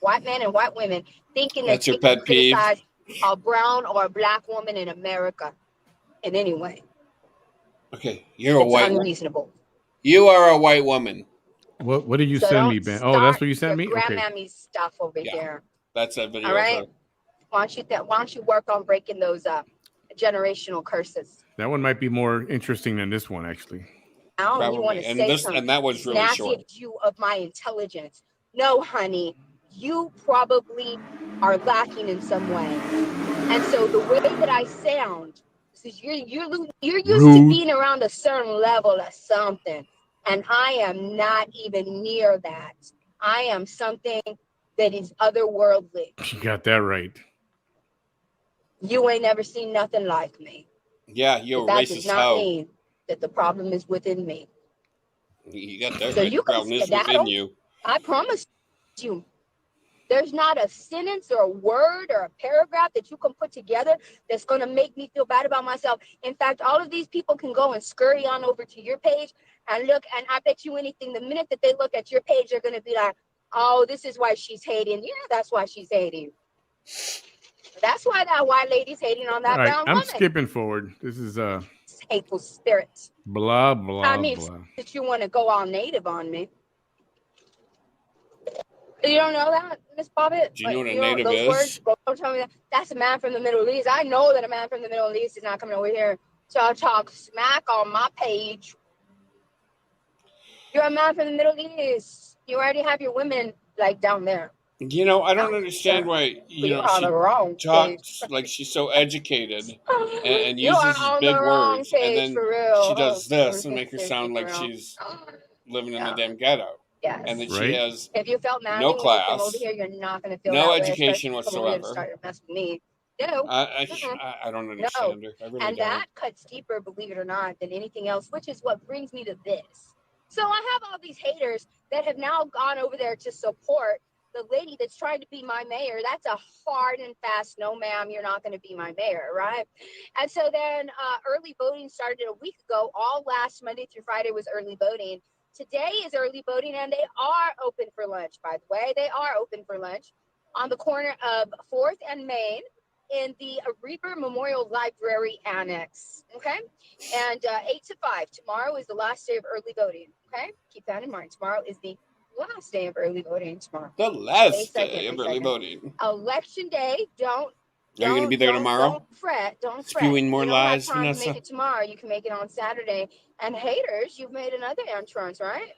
E: white men and white women, thinking
B: that's
E: that
B: your pet peeve.
E: Criticize a brown or a black woman in America in any way.
B: Okay, you're a white woman.
E: Unreasonable.
B: You are a white woman.
A: What did you send me, Ben? Oh, that's what you sent me?
E: Grandmammy stuff over here.
B: That's that video.
E: All right. Why don't you work on breaking those generational curses?
A: That one might be more interesting than this one, actually.
E: You want to say something.
B: And that was really short.
E: You of my intelligence. No, honey, you probably are lacking in some way. And so the way that I sound, is you're used to being around a certain level of something. And I am not even near that. I am something that is otherworldly.
A: You got that right.
E: You ain't never seen nothing like me.
B: Yeah, you're a
E: that
B: racist
E: does not mean that the problem is within me.
B: You got that
E: so
B: right.
E: You
B: the problem is within you.
E: I promise you. There's not a sentence or a word or a paragraph that you can put together that's going to make me feel bad about myself. In fact, all of these people can go and scurry on over to your page and look, and I bet you anything, the minute that they look at your page, they're going to be like, oh, this is why she's hating. Yeah, that's why she's hating. That's why that white lady's hating on that brown woman.
A: I'm skipping forward. This is
E: hateful spirit.
A: Blah, blah,
E: I mean,
A: blah.
E: that you want to go all native on me. You don't know that, Miss Bobbitt?
B: Do you know what a native is?
E: Words, don't tell me that. That's a man from the Middle East. I know that a man from the Middle East is not coming over here to talk smack on my page. You're a man from the Middle East. You already have your women like down there.
B: You know, I don't understand why, you know, she talks like she's so educated and uses these big words, and then she does this and make her sound like she's living in the damn ghetto.
E: Yes.
B: And then she has
E: if you felt
B: no class,
E: when you come over here, you're not going to feel
B: no
E: that
B: education
E: way,
B: whatsoever.
E: Start to mess with me. No.
B: I don't understand her. I really don't.
E: That cuts deeper, believe it or not, than anything else, which is what brings me to this. So I have all these haters that have now gone over there to support the lady that's trying to be my mayor. That's a hard and fast no, ma'am, you're not going to be my mayor, right? And so then early voting started a week ago. All last Monday through Friday was early voting. Today is early voting, and they are open for lunch, by the way. They are open for lunch on the corner of 4th and Main in the Reaper Memorial Library Annex, okay? And 8 to 5. Tomorrow is the last day of early voting, okay? Keep that in mind. Tomorrow is the last day of early voting tomorrow.
B: The last day of early voting.
E: Election day,
B: Are you going to be there tomorrow?
E: Don't fret.
B: Spewing more lies,
E: Vanessa? You don't have time
B: Vanessa?
E: to make it tomorrow. You can make it on Saturday. And haters, you've made another entrance, right?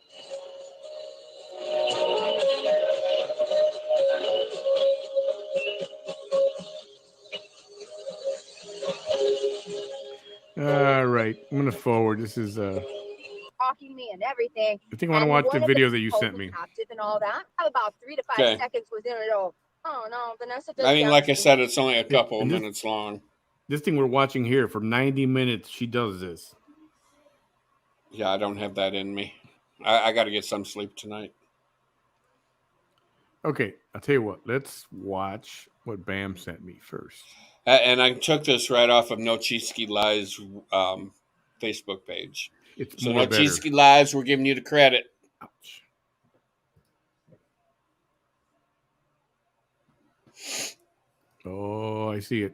A: All right, I'm going to forward. This is
E: Talking me and everything.
A: I think I want to watch the video that you sent me.
E: Captive and all that. I have about 3 to 5 seconds within it all. Oh no, Vanessa.
B: I mean, like I said, it's only a couple minutes long.
A: This thing we're watching here for 90 minutes. She does this.
B: Yeah, I don't have that in me. I got to get some sleep tonight.
A: Okay, I'll tell you what. Let's watch what Bam sent me first.
B: And I took this right off of No Cheesky Lies Facebook page.
A: It's
B: so
A: more
B: No
A: better.
B: Cheesky Lies, we're giving you the credit.
A: Ouch. Oh, I see it.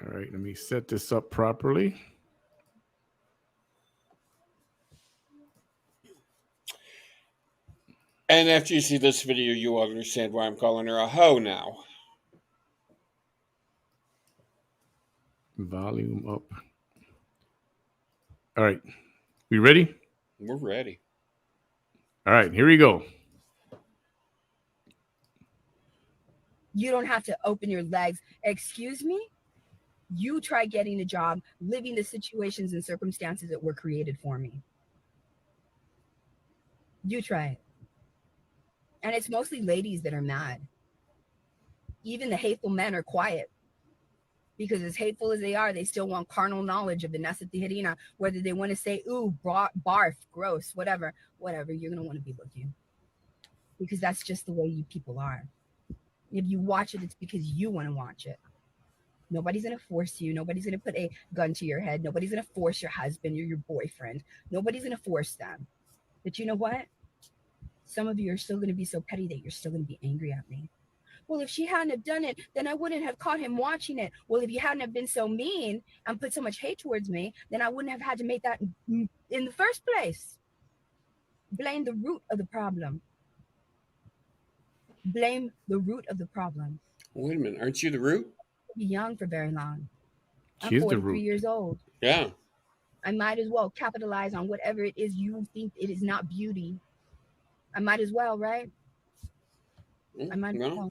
A: All right, let me set this up properly.
B: And after you see this video, you will understand why I'm calling her a hoe now.
A: Volume up. All right. We ready?
B: We're ready.
A: All right, here we go.
E: You don't have to open your legs. Excuse me? You try getting a job, living the situations and circumstances that were created for me. You try it. And it's mostly ladies that are mad. Even the hateful men are quiet. Because as hateful as they are, they still want carnal knowledge of the Nasa Tijerina, whether they want to say, ooh, barf, gross, whatever, you're going to want to be looking. Because that's just the way you people are. If you watch it, it's because you want to watch it. Nobody's going to force you. Nobody's going to put a gun to your head. Nobody's going to force your husband or your boyfriend. Nobody's going to force them. But you know what? Some of you are still going to be so petty that you're still going to be angry at me. Well, if she hadn't have done it, then I wouldn't have caught him watching it. Well, if you hadn't have been so mean and put so much hate towards me, then I wouldn't have had to make that in the first place. Blame the root of the problem. Blame the root of the problem.
B: Wait a minute. Aren't you the root?
E: I'll be young for very long.
A: She's
E: I'm 43
A: the root.
E: years old.
B: Yeah.
E: I might as well capitalize on whatever it is you think it is not beauty. I might as well, right? I might as well.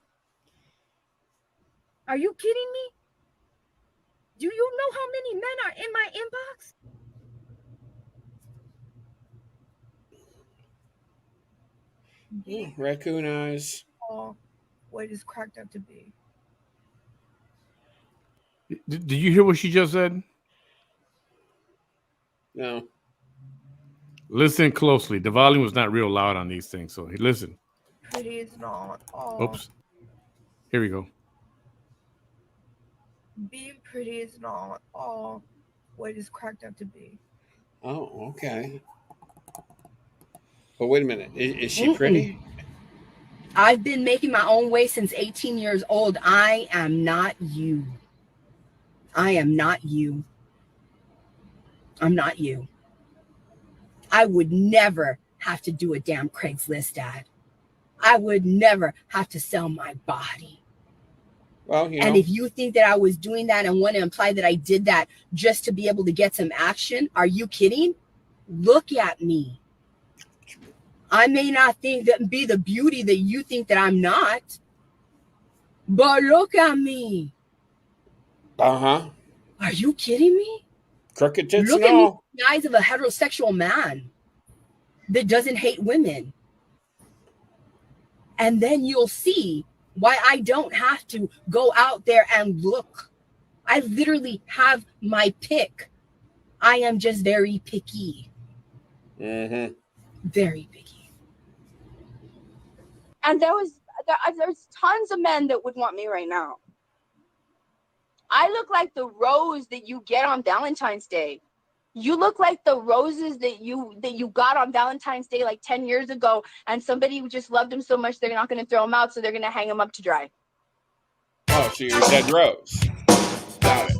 E: Are you kidding me? Do you know how many men are in my inbox?
B: Yeah, raccoon eyes.
E: Oh, what is cracked up to be?
A: Did you hear what she just said?
B: No.
A: Listen closely. The volume was not real loud on these things, so listen.
F: Pretty is not all.
A: Oops. Here we go.
F: Being pretty is not all what it is cracked up to be.
B: Oh, okay. But wait a minute. Is she pretty?
E: I've been making my own way since 18 years old. I am not you. I am not you. I'm not you. I would never have to do a damn Craigslist ad. I would never have to sell my body.
B: Well, you know.
E: And if you think that I was doing that and want to imply that I did that just to be able to get some action, are you kidding? Look at me. I may not think that be the beauty that you think that I'm not, but look at me.
B: Uh-huh.
E: Are you kidding me?
B: Crooked tits,
E: Look
B: no.
E: at me in the eyes of a heterosexual man that doesn't hate women. And then you'll see why I don't have to go out there and look. I literally have my pick. I am just very picky.
B: Mm-hmm.
E: Very picky. And there's tons of men that would want me right now. I look like the rose that you get on Valentine's Day. You look like the roses that you got on Valentine's Day like 10 years ago, and somebody just loved them so much they're not going to throw them out, so they're going to hang them up to dry.
B: Oh, so you're a dead rose. Got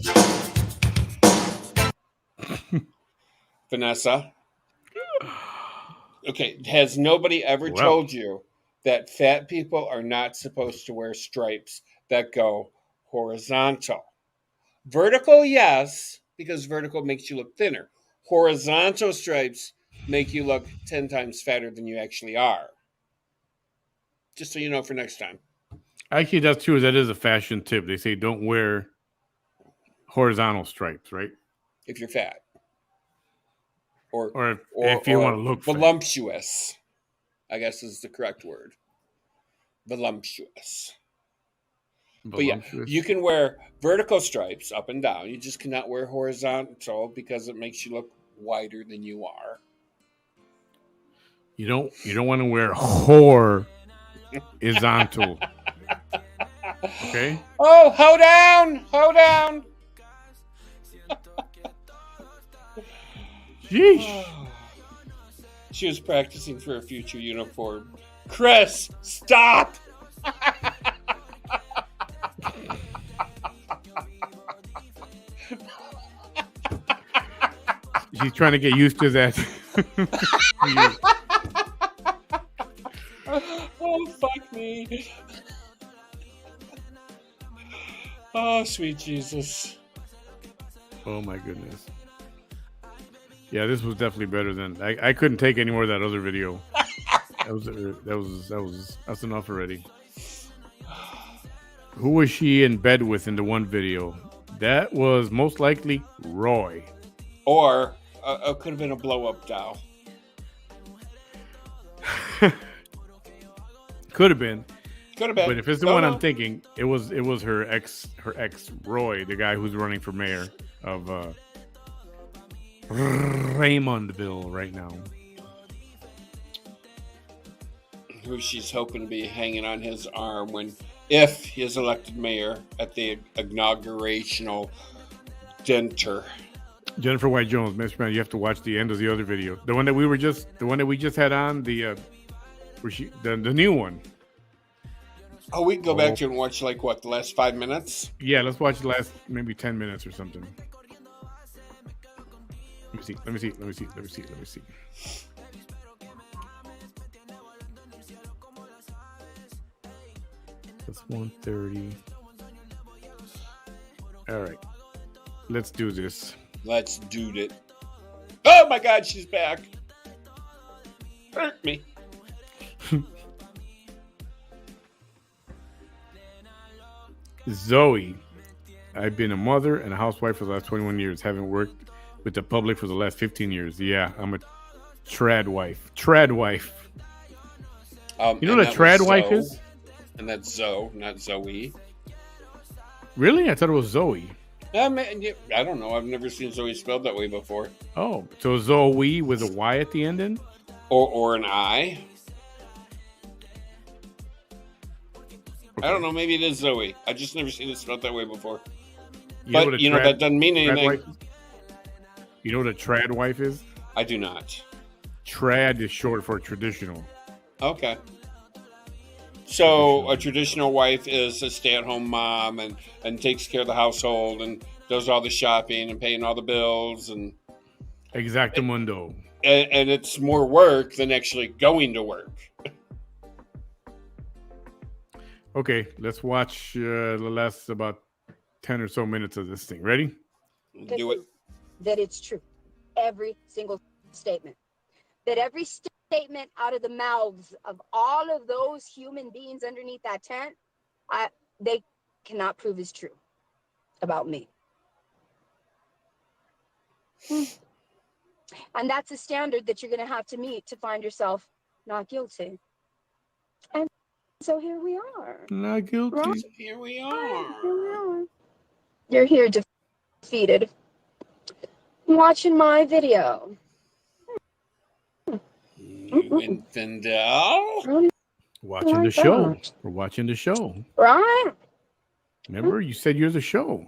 B: it. Vanessa. Okay, has nobody ever told you that fat people are not supposed to wear stripes that go horizontal? Vertical, yes, because vertical makes you look thinner. Horizontal stripes make you look 10 times fatter than you actually are. Just so you know for next time.
A: Actually, that's true. That is a fashion tip. They say don't wear horizontal stripes, right?
B: If you're fat.
A: Or if you want to look
B: voluptuous, I guess is the correct word. Voluptuous. But yeah, you can wear vertical stripes up and down. You just cannot wear horizontal because it makes you look wider than you are.
A: You don't want to wear horizontal. Okay?
B: Oh, hold down.
A: Sheesh.
B: She was practicing for a future uniform. Chris, stop!
A: She's trying to get used to that.
B: Oh, fuck me. Oh, sweet Jesus.
A: Oh, my goodness. Yeah, this was definitely better than... I couldn't take any more of that other video. That's enough already. Who was she in bed with in the one video? That was most likely Roy.
B: Or it could have been a blow-up doll.
A: Could have been.
B: But
A: if it's the one I'm thinking, it was her ex Roy, the guy who's running for mayor of Raymondville right now.
B: Who she's hoping to be hanging on his arm if he is elected mayor at the inaugurational dinner.
A: Jennifer White Jones, Mr. Man, you have to watch the end of the other video. The one that we just had on the new one.
B: Oh, we can go back to and watch the last 5 minutes?
A: Yeah, let's watch the last maybe 10 minutes or something. Let me see. That's 1:30. All right. Let's do this.
B: Let's do it. Oh my God, she's back. Hurt me.
A: Zoe, I've been a mother and a housewife for the last 21 years. Haven't worked with the public for the last 15 years. Yeah, I'm a trad wife. You know what a trad wife is?
B: And that's Zoe, not Zoe.
A: Really? I thought it was Zoe.
B: I don't know. I've never seen Zoe spelled that way before.
A: Oh, so Zoe with a Y at the end then?
B: Or an I. Okay. I don't know. Maybe it is Zoe. I just never seen it spelled that way before. But that doesn't mean anything.
A: You know what a trad wife is?
B: I do not.
A: Trad is short for traditional.
B: Okay. So a traditional wife is a stay-at-home mom and takes care of the household and does all the shopping and paying all the bills and
A: exactamundo.
B: And it's more work than actually going to work.
A: Okay, let's watch the last about 10 or so minutes of this thing. Ready?
B: Do it.
E: That it's true. Every single statement. That every statement out of the mouths of all of those human beings underneath that tent, they cannot prove is true about me. And that's a standard that you're going to have to meet to find yourself not guilty. And so here we are.
A: Not guilty.
E: Right?
B: Here we are.
E: You're here defeated. Watching my video.
B: You infidel.
A: Watching the show. We're watching the show.
E: Right?
A: Remember, you said you're the show.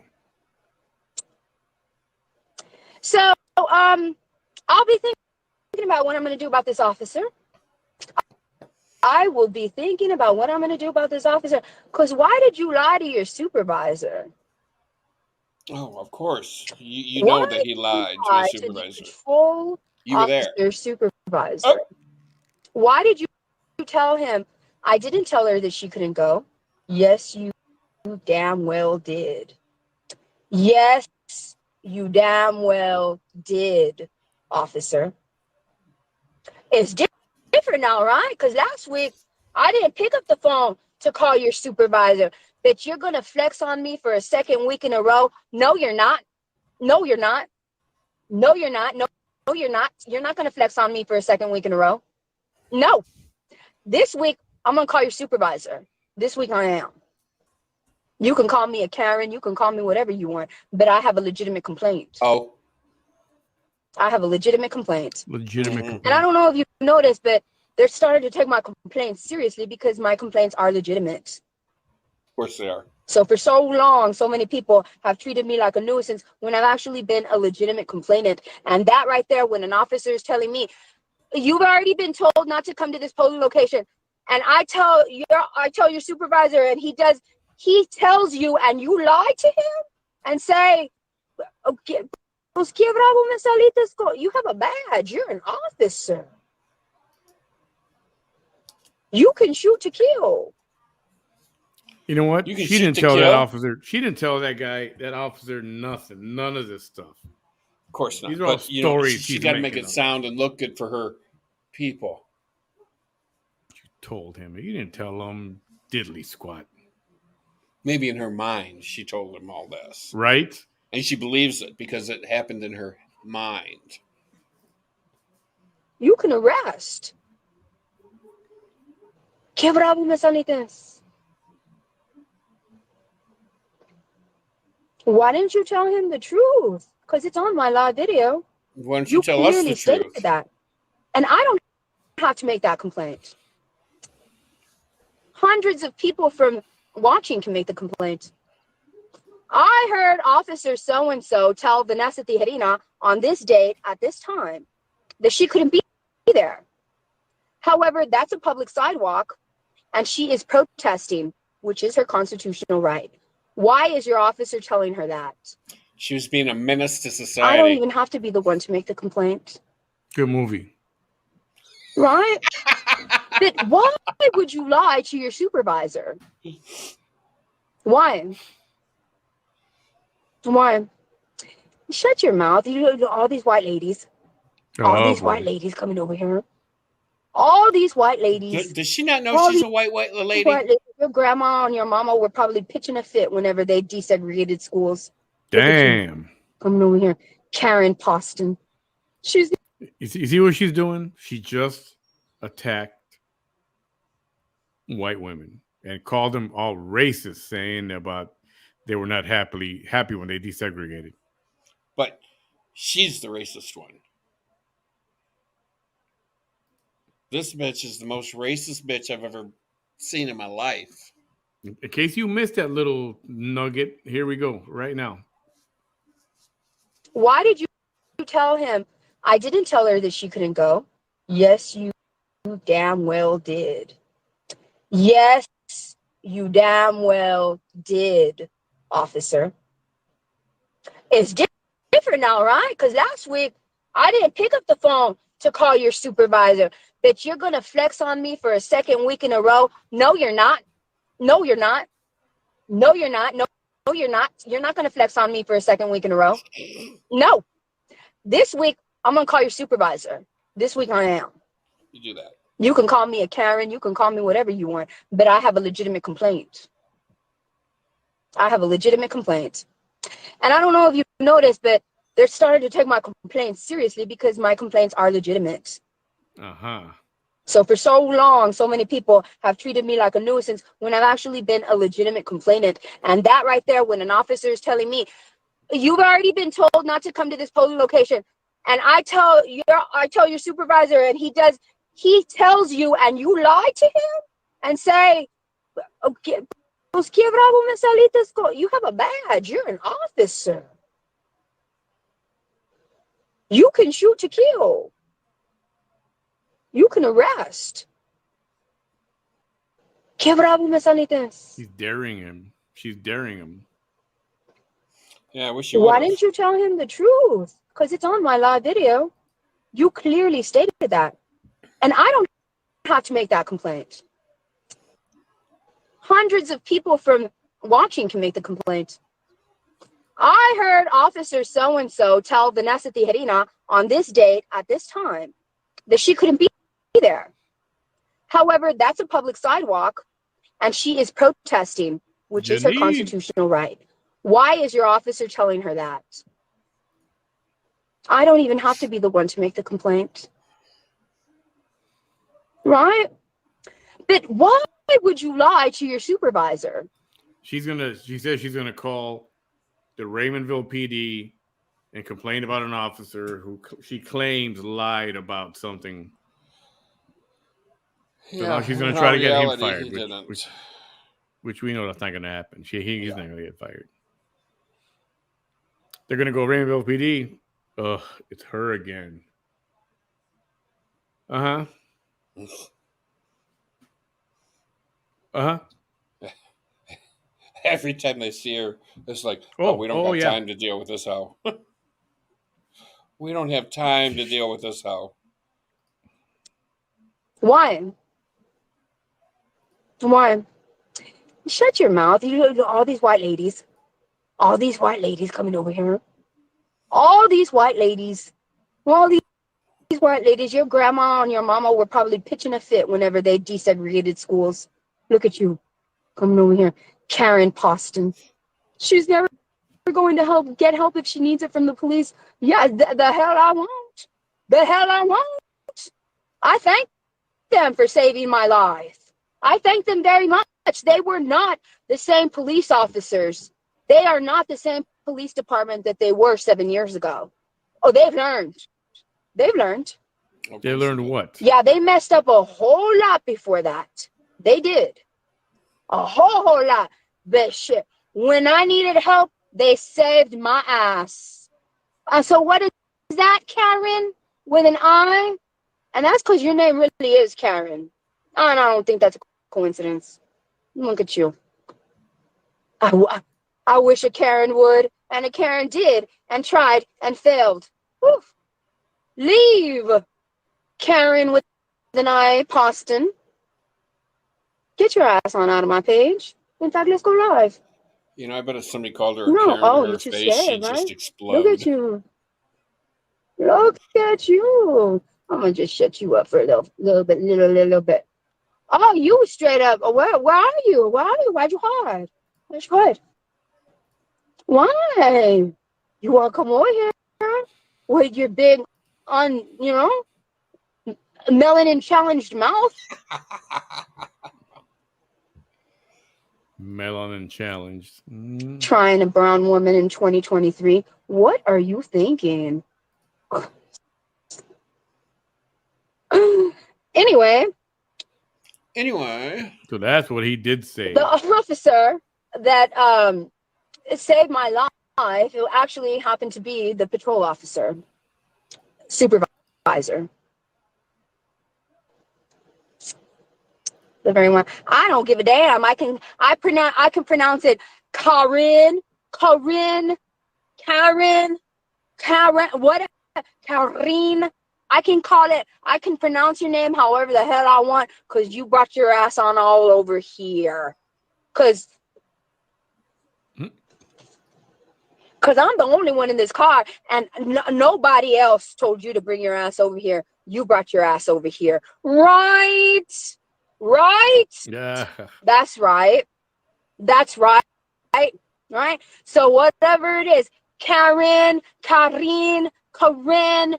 E: So, I'll be thinking about what I'm going to do about this officer. I will be thinking about what I'm going to do about this officer. Because why did you lie to your supervisor?
B: Oh, of course. You know that he lied to his supervisor. You were there.
E: Your supervisor. Oh. Why did you tell him? I didn't tell her that she couldn't go. Yes, you damn well did. Yes, you damn well did, officer. It's different now, right? Because last week, I didn't pick up the phone to call your supervisor. That you're going to flex on me for a second week in a row. No, you're not. No, you're not. No, you're not. No, you're not. You're not going to flex on me for a second week in a row. No. This week, I'm going to call your supervisor. This week, I am. You can call me a Karen. You can call me whatever you want. But I have a legitimate complaint.
B: Oh.
E: I have a legitimate complaint.
A: Legitimate complaint.
E: And I don't know if you've noticed, but they're starting to take my complaints seriously because my complaints are legitimate.
B: Of course they are.
E: So for so long, so many people have treated me like a nuisance when I've actually been a legitimate complainant. And that right there, when an officer is telling me, you've already been told not to come to this polling location. And I tell your supervisor and he tells you and you lie to him and say, okay, you have a badge. You're an officer. You can shoot to kill.
A: You know what? She didn't tell that officer. She didn't tell that officer nothing. None of this stuff.
B: Of course not.
A: These are all stories.
B: She got to make it sound and look good for her people.
A: You told him. You didn't tell him diddly squat.
B: Maybe in her mind, she told him all this.
A: Right?
B: And she believes it because it happened in her mind.
E: You can arrest. ¿Qué bravo me salites? Why didn't you tell him the truth? Because it's on my live video.
B: Why don't you tell us the truth?
E: That. And I don't have to make that complaint. Hundreds of people from watching can make the complaint. I heard Officer so-and-so tell Vanessa Tijerina on this date at this time that she couldn't be there. However, that's a public sidewalk and she is protesting, which is her constitutional right. Why is your officer telling her that?
B: She was being a menace to society.
E: I don't even have to be the one to make the complaint.
A: Good movie.
E: Right? But why would you lie to your supervisor? Why? Why? Shut your mouth. You know, all these white ladies. All these white ladies coming over here. All these white ladies.
B: Does she not know she's a white lady?
E: Your grandma and your mama were probably pitching a fit whenever they desegregated schools.
A: Damn.
E: Coming over here. Karen Poston.
A: You see what she's doing? She just attacked white women and called them all racist, saying about they were not happy when they desegregated.
B: But she's the racist one. This bitch is the most racist bitch I've ever seen in my life.
A: In case you missed that little nugget, here we go right now.
E: Why did you tell him? I didn't tell her that she couldn't go. Yes, you damn well did. Yes, you damn well did, officer. It's different now, right? Because last week, I didn't pick up the phone to call your supervisor. That you're going to flex on me for a second week in a row. No, you're not. No, you're not. No, you're not. No, you're not. You're not going to flex on me for a second week in a row. No. This week, I'm going to call your supervisor. This week, I am.
B: You do that.
E: You can call me a Karen. You can call me whatever you want. But I have a legitimate complaint. I have a legitimate complaint. And I don't know if you noticed, but they're starting to take my complaints seriously because my complaints are legitimate.
A: Uh-huh.
E: So for so long, so many people have treated me like a nuisance when I've actually been a legitimate complainant. And that right there, when an officer is telling me, you've already been told not to come to this polling location, and I tell your supervisor, and he tells you, and you lie to him and say, okay, you have a badge, you're an officer. You can shoot to kill. You can arrest.
A: She's daring him. She's daring him.
B: Yeah, I wish you
E: Why didn't you tell him the truth? Because it's on my live video. You clearly stated that. And I don't have to make that complaint. Hundreds of people from watching can make the complaint. I heard Officer so-and-so tell Vanessa Tijerina on this date at this time that she couldn't be there. However, that's a public sidewalk, and she is protesting, which is her constitutional right. Why is your officer telling her that? I don't even have to be the one to make the complaint. Right? But why would you lie to your supervisor?
A: She says she's gonna call the Raymondville PD and complain about an officer who she claims lied about something. So now she's gonna try to get him fired, which we know that's not gonna happen. He's not gonna get fired. They're gonna go Raymondville PD. Ugh, it's her again. Uh-huh. Uh-huh.
B: Every time they see her, it's like, we don't got time to deal with this hoe. We don't have time to deal with this hoe.
E: Why? Shut your mouth. All these white ladies coming over here. All these white ladies, your grandma and your mama were probably pitching a fit whenever they desegregated schools. Look at you coming over here. Karen Poston. She's never going to get help if she needs it from the police. Yeah, the hell I won't. The hell I won't. I thank them for saving my life. I thank them very much. They were not the same police officers. They are not the same police department that they were 7 years ago. Oh, they've learned. They learned
A: what?
E: Yeah, they messed up a whole lot before that. They did. A whole lot. But shit, when I needed help, they saved my ass. So what is that, Karen? With an I? And that's because your name really is Karen. And I don't think that's a coincidence. Look at you. I wish a Karen would, and a Karen did, and tried, and failed. Oof. Leave, Karen with an I, Poston. Get your ass on out of my page. In fact, let's go live.
B: I bet if somebody called her a Karen to her face, she'd just explode.
E: Look at you. Look at you. I'm going to just shut you up for a little bit. Oh, you straight up. Where are you? Why'd you hide? Why? You want to come over here with your big, melanin challenged mouth?
A: Melanin challenged.
E: Trying a brown woman in 2023. What are you thinking? Anyway.
A: So that's what he did say.
E: The officer that saved my life, who actually happened to be the patrol officer, supervisor. The very one. I don't give a damn. I can pronounce it Karen, what? Karine. I can pronounce your name however the hell I want, because you brought your ass on all over here. Because I'm the only one in this car, and nobody else told you to bring your ass over here. You brought your ass over here. Right?
A: Yeah.
E: That's right. Right? So whatever it is, Karen, whatever,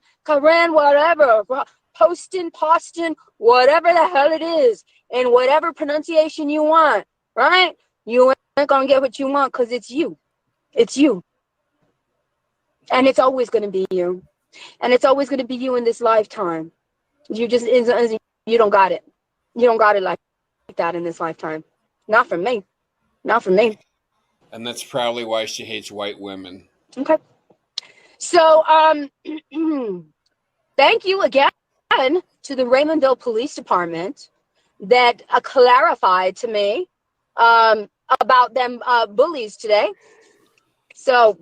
E: Poston, whatever the hell it is, and whatever pronunciation you want, right? You ain't gonna get what you want, because it's you. It's you. And it's always gonna be you. And it's always gonna be you in this lifetime. You don't got it. You don't got it like that in this lifetime. Not from me.
B: And that's probably why she hates white women.
E: Okay. So, thank you again to the Raymondville Police Department that clarified to me about them bullies today. So,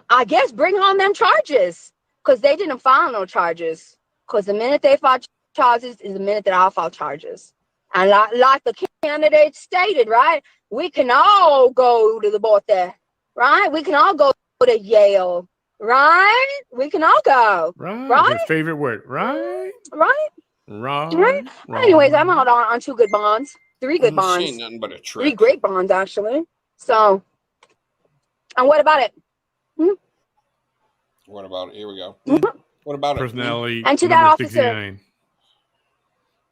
E: I guess bring on them charges, because they didn't file no charges. Because the minute they file charges is the minute that I'll file charges. And like the candidate stated, right? We can all go to the board there, right? We can all go to Yale, right? We can all go.
A: Right? His favorite word. Right?
E: Anyways, I'm out on 2 good bonds. 3 good bonds.
B: She ain't nothing but a trick.
E: 3 great bonds, actually. So, and what about it?
B: What about it? Here we go. What about
A: personality?
E: And to that officer,
A: 69.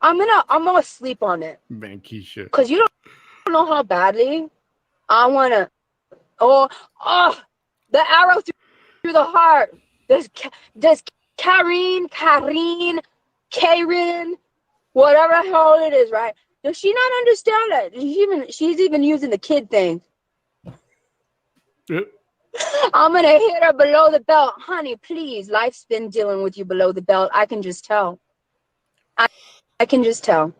E: I'm gonna sleep on it.
A: Bankisha.
E: Because you don't know how badly I wanna. Oh, the arrow through the heart. Does Karen, whatever the hell it is, right? Does she not understand that? She's even using the kid thing.
A: Yep.
E: I'm gonna hit her below the belt. Honey, please. Life's been dealing with you below the belt. I can just tell. I can just tell.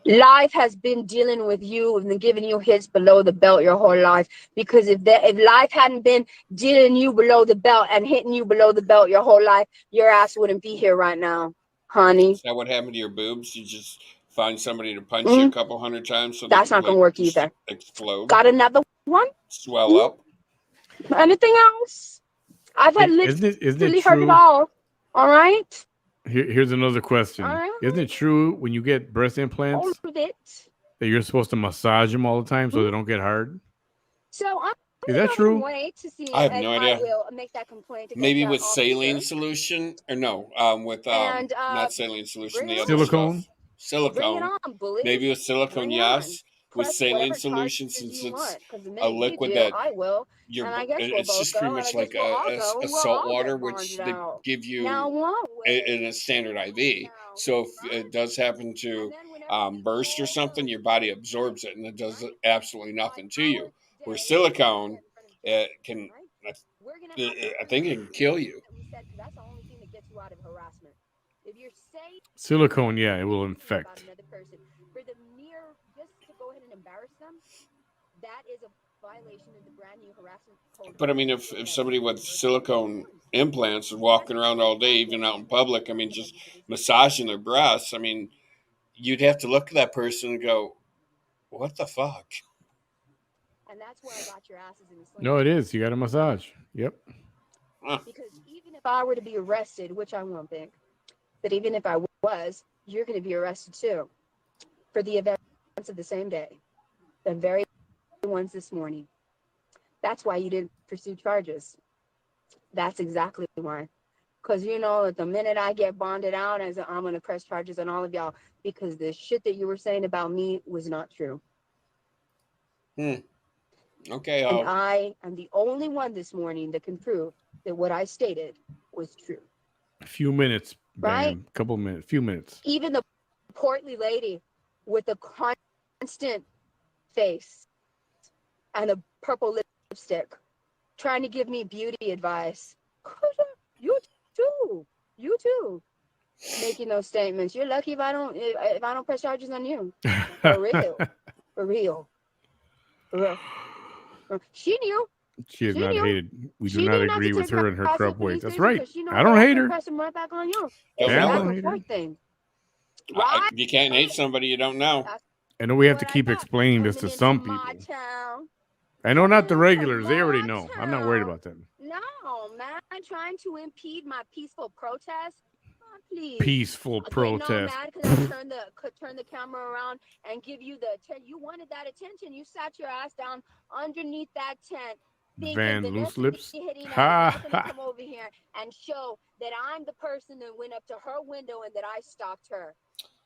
E: Life has been dealing with you and giving you hits below the belt your whole life. Because if life hadn't been dealing you below the belt and hitting you below the belt your whole life, your ass wouldn't be here right now, honey.
B: Is that what happened to your boobs? You just find somebody to punch you a couple hundred times so
E: that's not gonna work either.
B: Explode.
E: Got another one?
B: Swell up.
E: Anything else? I've had literally heard it all. All right.
A: Here's another question. Isn't it true when you get breast implants that you're supposed to massage them all the time so they don't get hard?
E: So
A: is that true?
B: To see I have no idea. I will make that complaint. Maybe with saline solution, or no, with not saline solution, the other stuff. Silicone. Maybe with silicone, yes. With saline solution, since it's a liquid that it's just pretty much like a salt water, which they give you in a standard IV. So if it does happen to burst or something, your body absorbs it and it does absolutely nothing to you. Where silicone, it can, I think it can kill you.
A: Silicone, yeah, it will infect.
B: But I mean, if somebody with silicone implants is walking around all day, even out in public, I mean, just massaging their breasts, I mean, you'd have to look at that person and go, what the fuck?
E: And that's where I got your asses in the sling.
A: No, it is. You got a massage. Yep.
E: Because even if I were to be arrested, which I won't be, but even if I was, you're going to be arrested too for the events of the same day, the very ones this morning. That's why you didn't pursue charges. That's exactly why. Because you know, at the minute I get bonded out, I'm going to press charges on all of y'all because the shit that you were saying about me was not true.
B: Okay.
E: And I am the only one this morning that can prove that what I stated was true.
A: A few minutes,
E: right?
A: Couple minutes, few minutes.
E: Even the portly lady with the constant face and the purple lipstick trying to give me beauty advice. You too. Making those statements. You're lucky if I don't press charges on you. For real. She knew.
A: She is not hated. We do not agree with her and her Trump ways. That's right.
E: I
A: don't hate her.
E: Press them right back on you.
B: Thing. Right? You can't hate somebody you don't know.
A: I know we have to keep explaining this to some people. I know not the regulars. They already know. I'm not worried about them.
E: No, man. Trying to impede my peaceful protest. Oh, please.
A: Peaceful protest.
E: Mad because I turn the camera around and give you the attention. You wanted that attention. You sat your ass down underneath that tent.
A: Van Loose Lips. Ha ha.
E: Come over here and show that I'm the person that went up to her window and that I stopped her.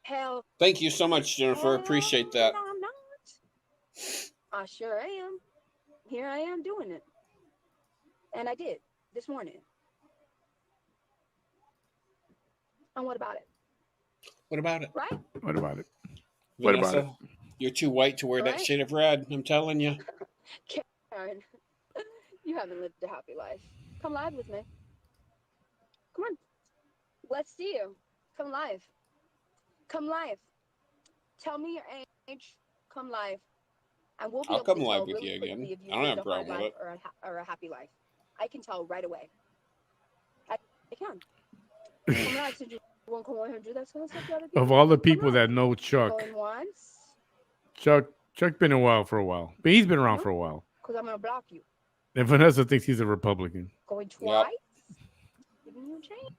E: Hell.
B: Thank you so much, Jennifer. Appreciate that.
E: No, I'm not. I sure am. Here I am doing it. And I did this morning. And what about it?
B: What about it?
E: Right?
A: What about it?
B: Vanessa,
A: what about it?
B: You're too white to wear that shade of red. I'm telling you.
E: Karen, you haven't lived a happy life. Come live with me. Come on. Let's see you. Come live. Come live. Tell me your age. Come live. And we'll be
B: I'll
E: able
B: come
E: to
B: live
E: tell
B: with
E: really
B: you again.
E: If you
B: I don't have a
E: lived
B: problem
E: hard
B: with
E: life or a happy life. I can tell right away. I can. Come live since you won't come over here and do that kind of stuff to other people.
A: Of all the people that know Chuck, Chuck been a while for a while. But he's been around for a while.
E: Because I'm going to block you.
A: And Vanessa thinks he's a Republican.
E: Going twice? Yep. Giving you a chance.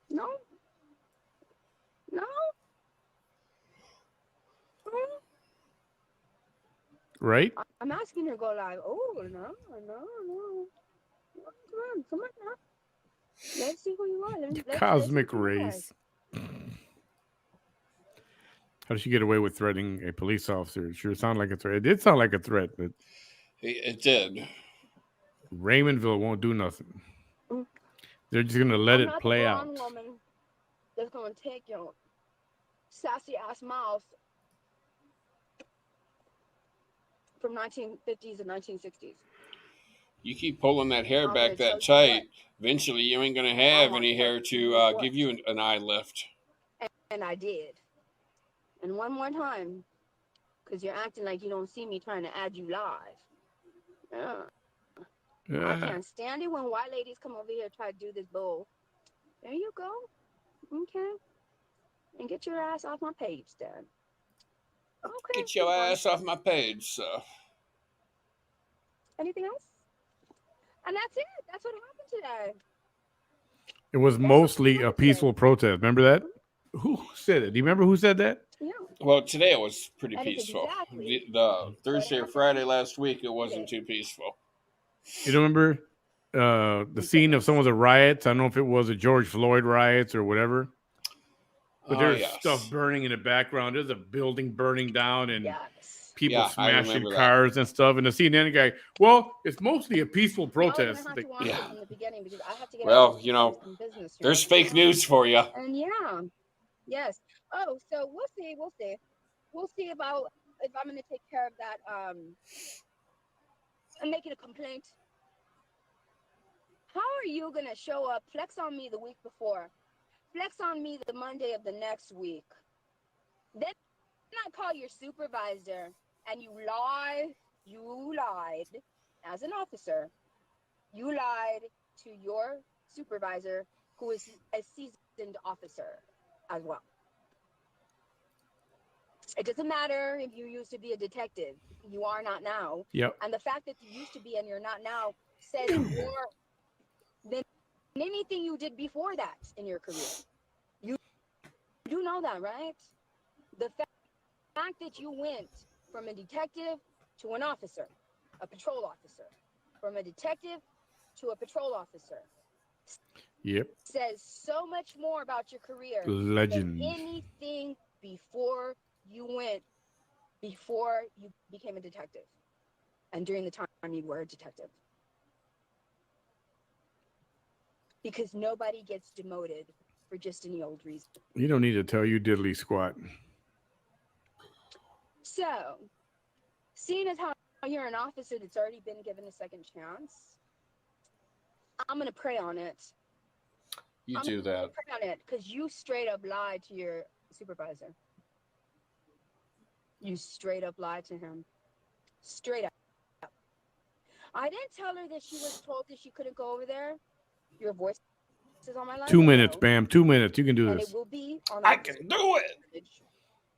E: No?
A: Right?
E: I'm asking her to go live. Oh, no. Come on now. Let's see who you are.
A: Cosmic race. How did she get away with threatening a police officer? It sure sounded like a threat. It did sound like a threat, but
B: it did.
A: Raymondville won't do nothing. They're just gonna let it play out.
E: I'm not the wrong woman that's gonna take your sassy ass mouth from 1950s and 1960s.
B: You keep pulling that hair back that tight. Eventually, you ain't gonna have any hair to give you an eye lift.
E: And I did. And one more time, because you're acting like you don't see me trying to add you live. I can't stand it when white ladies come over here and try to do this bull. There you go. Okay. And get your ass off my page, then. Okay.
B: Get your ass off my page, so.
E: Anything else? And that's it. That's what happened today.
A: It was mostly a peaceful protest. Remember that? Who said it? Do you remember who said that?
E: Yeah.
B: Well, today it was pretty peaceful. Exactly. The Thursday or Friday last week, it wasn't too peaceful.
A: You remember the scene of some of the riots? I don't know if it was the George Floyd riots or whatever. But there's stuff burning in the background. There's a building burning down and people smashing cars and stuff. And the CNN guy, well, it's mostly a peaceful protest.
B: Well, you know, there's fake news for you.
E: And yes. Oh, so we'll see. We'll see if I'm going to take care of that. I'm making a complaint. How are you going to show up, flex on me the week before, flex on me the Monday of the next week, then I call your supervisor and you lied as an officer. You lied to your supervisor, who is a seasoned officer as well. It doesn't matter if you used to be a detective. You are not now.
A: Yep.
E: And the fact that you used to be and you're not now says more than anything you did before that in your career. You do know that, right? The fact that you went from a detective to an officer, a patrol officer, from a detective to a patrol officer.
A: Yep.
E: Says so much more about your career
A: Legend.
E: than anything before you became a detective, and during the time you were a detective. Because nobody gets demoted for just any old reason.
A: You don't need to tell you diddly squat.
E: So, seeing as how you're an officer that's already been given a second chance, I'm going to pray on it.
B: You do that.
E: Pray on it because you straight up lied to your supervisor. You straight up lied to him. Straight up. I didn't tell her that she was told that she couldn't go over there. Your voice is on my line.
A: 2 minutes, Bam. 2 minutes. You can do
E: And
A: this.
E: it will be on
B: I can do it.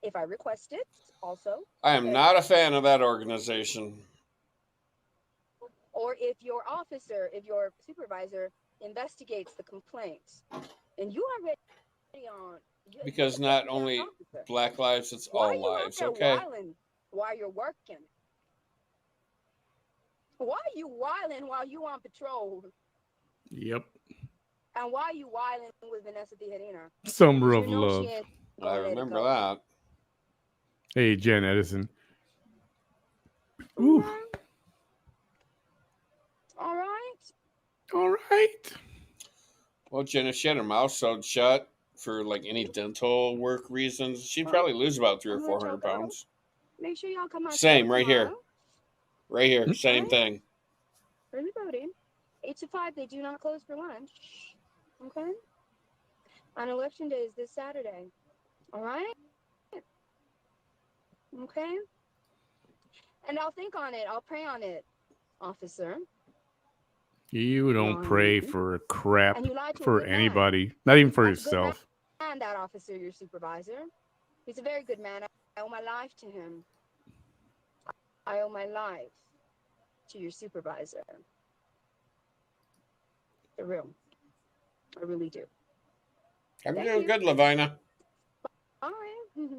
E: If I request it, also.
B: I am not a fan of that organization.
E: Or if your supervisor investigates the complaint, and you are ready on.
B: Because not only Black lives, it's all lives. Okay.
E: While you're working. Why are you whiling while you on patrol?
A: Yep.
E: And why are you whiling with Vanessa Tijerina?
A: Some rough love.
B: I remember that.
A: Hey, Jen Edison. Ooh.
E: All right.
A: All right.
B: Well, Jen, if she had her mouth sewed shut for like any dental work reasons, she'd probably lose about 300 or 400 pounds.
E: Make sure y'all come out.
B: Same right here. Right here. Same thing.
E: Early voting. 8 to 5. They do not close for lunch. Okay. On election day is this Saturday. All right. Okay. And I'll think on it. I'll pray on it, officer.
A: You don't pray for crap for anybody, not even for yourself.
E: And that officer, your supervisor, he's a very good man. I owe my life to him. I owe my life to your supervisor. For real. I really do.
B: I'm doing good, Lavina.
E: All right.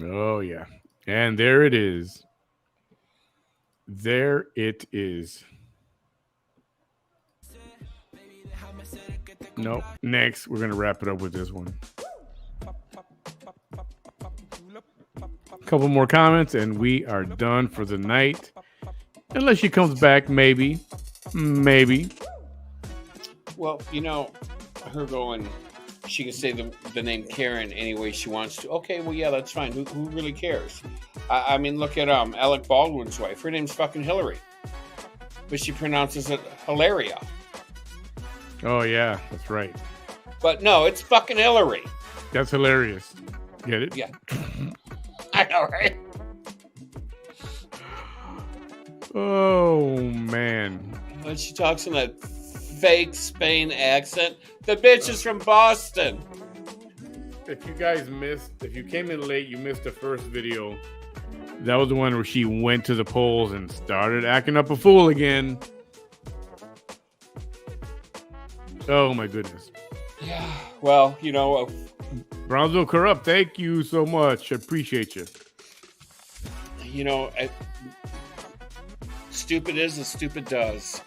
A: Oh, yeah. And there it is. There it is. Nope. Next, we're going to wrap it up with this one. Couple more comments, and we are done for the night. Unless she comes back, maybe. Maybe.
B: Well, you know, her going, she can say the name Karen any way she wants to. Okay, well, yeah, that's fine. Who really cares? I mean, look at Alec Baldwin's wife. Her name's fucking Hillary. But she pronounces it Hilaria.
A: Oh, yeah, that's right.
B: But no, it's fucking Hillary.
A: That's hilarious. Get it?
B: Yeah. I know, right?
A: Oh, man.
B: When she talks in that fake Spain accent, the bitch is from Boston.
A: If you guys if you came in late, you missed the first video. That was the one where she went to the polls and started acting up a fool again. Oh, my goodness.
B: Yeah, well, you know.
A: Brownsville Corrupt, thank you so much. I appreciate you.
B: You know, stupid is as stupid does.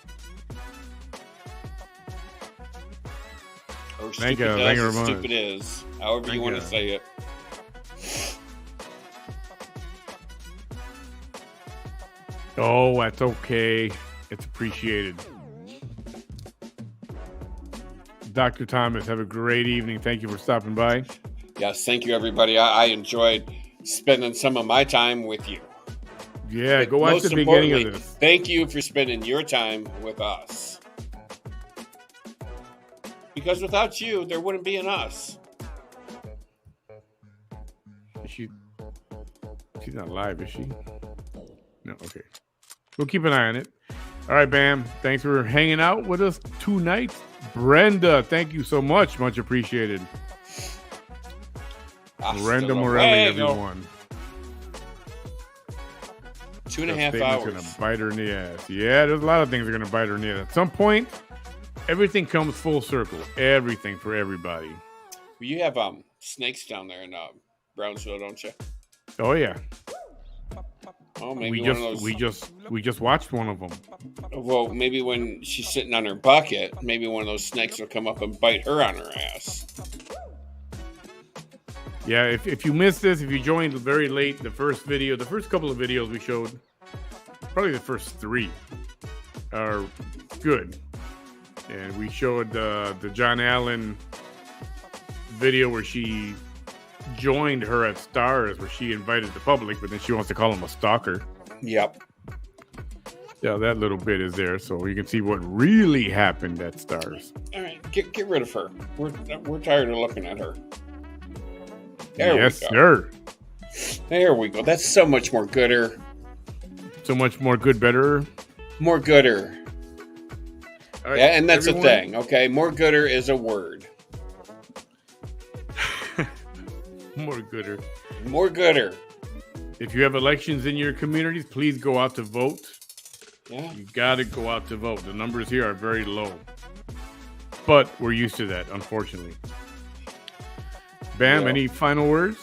B: Or
A: thank
B: stupid
A: you.
B: does
A: Thank
B: as stupid is. However you want to say it.
A: Oh, that's okay. It's appreciated. Dr. Thomas, have a great evening. Thank you for stopping by.
B: Yes, thank you, everybody. I enjoyed spending some of my time with you.
A: Yeah,
B: but
A: go watch the beginning of this.
B: Thank you for spending your time with us. Because without you, there wouldn't be an us.
A: She's not live, is she? No, okay. We'll keep an eye on it. All right, Bam. Thanks for hanging out with us tonight. Brenda, thank you so much. Much appreciated. Brenda Morelli, everyone.
B: 2.5 hours.
A: Going to bite her in the ass. Yeah, there's a lot of things that are going to bite her in the ass. At some point, everything comes full circle. Everything for everybody.
B: Well, you have snakes down there in Brownsville, don't you?
A: Oh, yeah.
B: Oh, maybe
A: we
B: one
A: just
B: of those.
A: we just watched one of them.
B: Well, maybe when she's sitting on her bucket, maybe one of those snakes will come up and bite her on her ass.
A: Yeah, if you missed this, if you joined very late, the first couple of videos we showed, probably the first 3 are good. And we showed the John Allen video where she joined her at Stars, where she invited the public, but then she wants to call him a stalker.
B: Yep.
A: Yeah, that little bit is there, so you can see what really happened at Stars.
B: All right, get rid of her. We're tired of looking at her.
A: Yes, sir.
B: There we go. That's so much more gooder.
A: So much more good, better.
B: More gooder.
A: All right,
B: yeah, and that's
A: everyone.
B: a thing, okay? More gooder is a word.
A: More gooder.
B: More gooder.
A: If you have elections in your communities, please go out to vote.
B: Yeah.
A: You got to go out to vote. The numbers here are very low. But we're used to that, unfortunately. Bam,
B: Yeah.
A: any final words?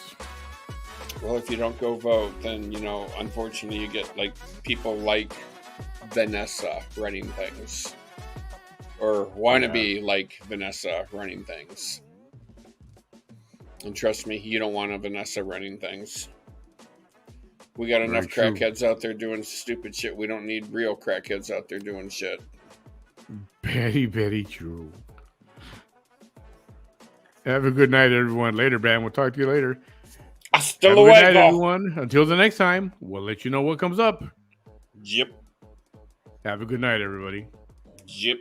B: Well, if you don't go vote, then, unfortunately you get, people like Vanessa running things. Or wannabe like Vanessa running things. And trust me, you don't want a Vanessa running things. We got enough crackheads out there doing stupid shit. We don't need real crackheads out there doing shit.
A: Very, very true. Have a good night, everyone. Later, Bam. We'll talk to you later.
B: Hasta
A: Have a good night,
B: luego.
A: everyone. Until the next time, we'll let you know what comes up.
B: Yep.
A: Have a good night, everybody.
B: Yep.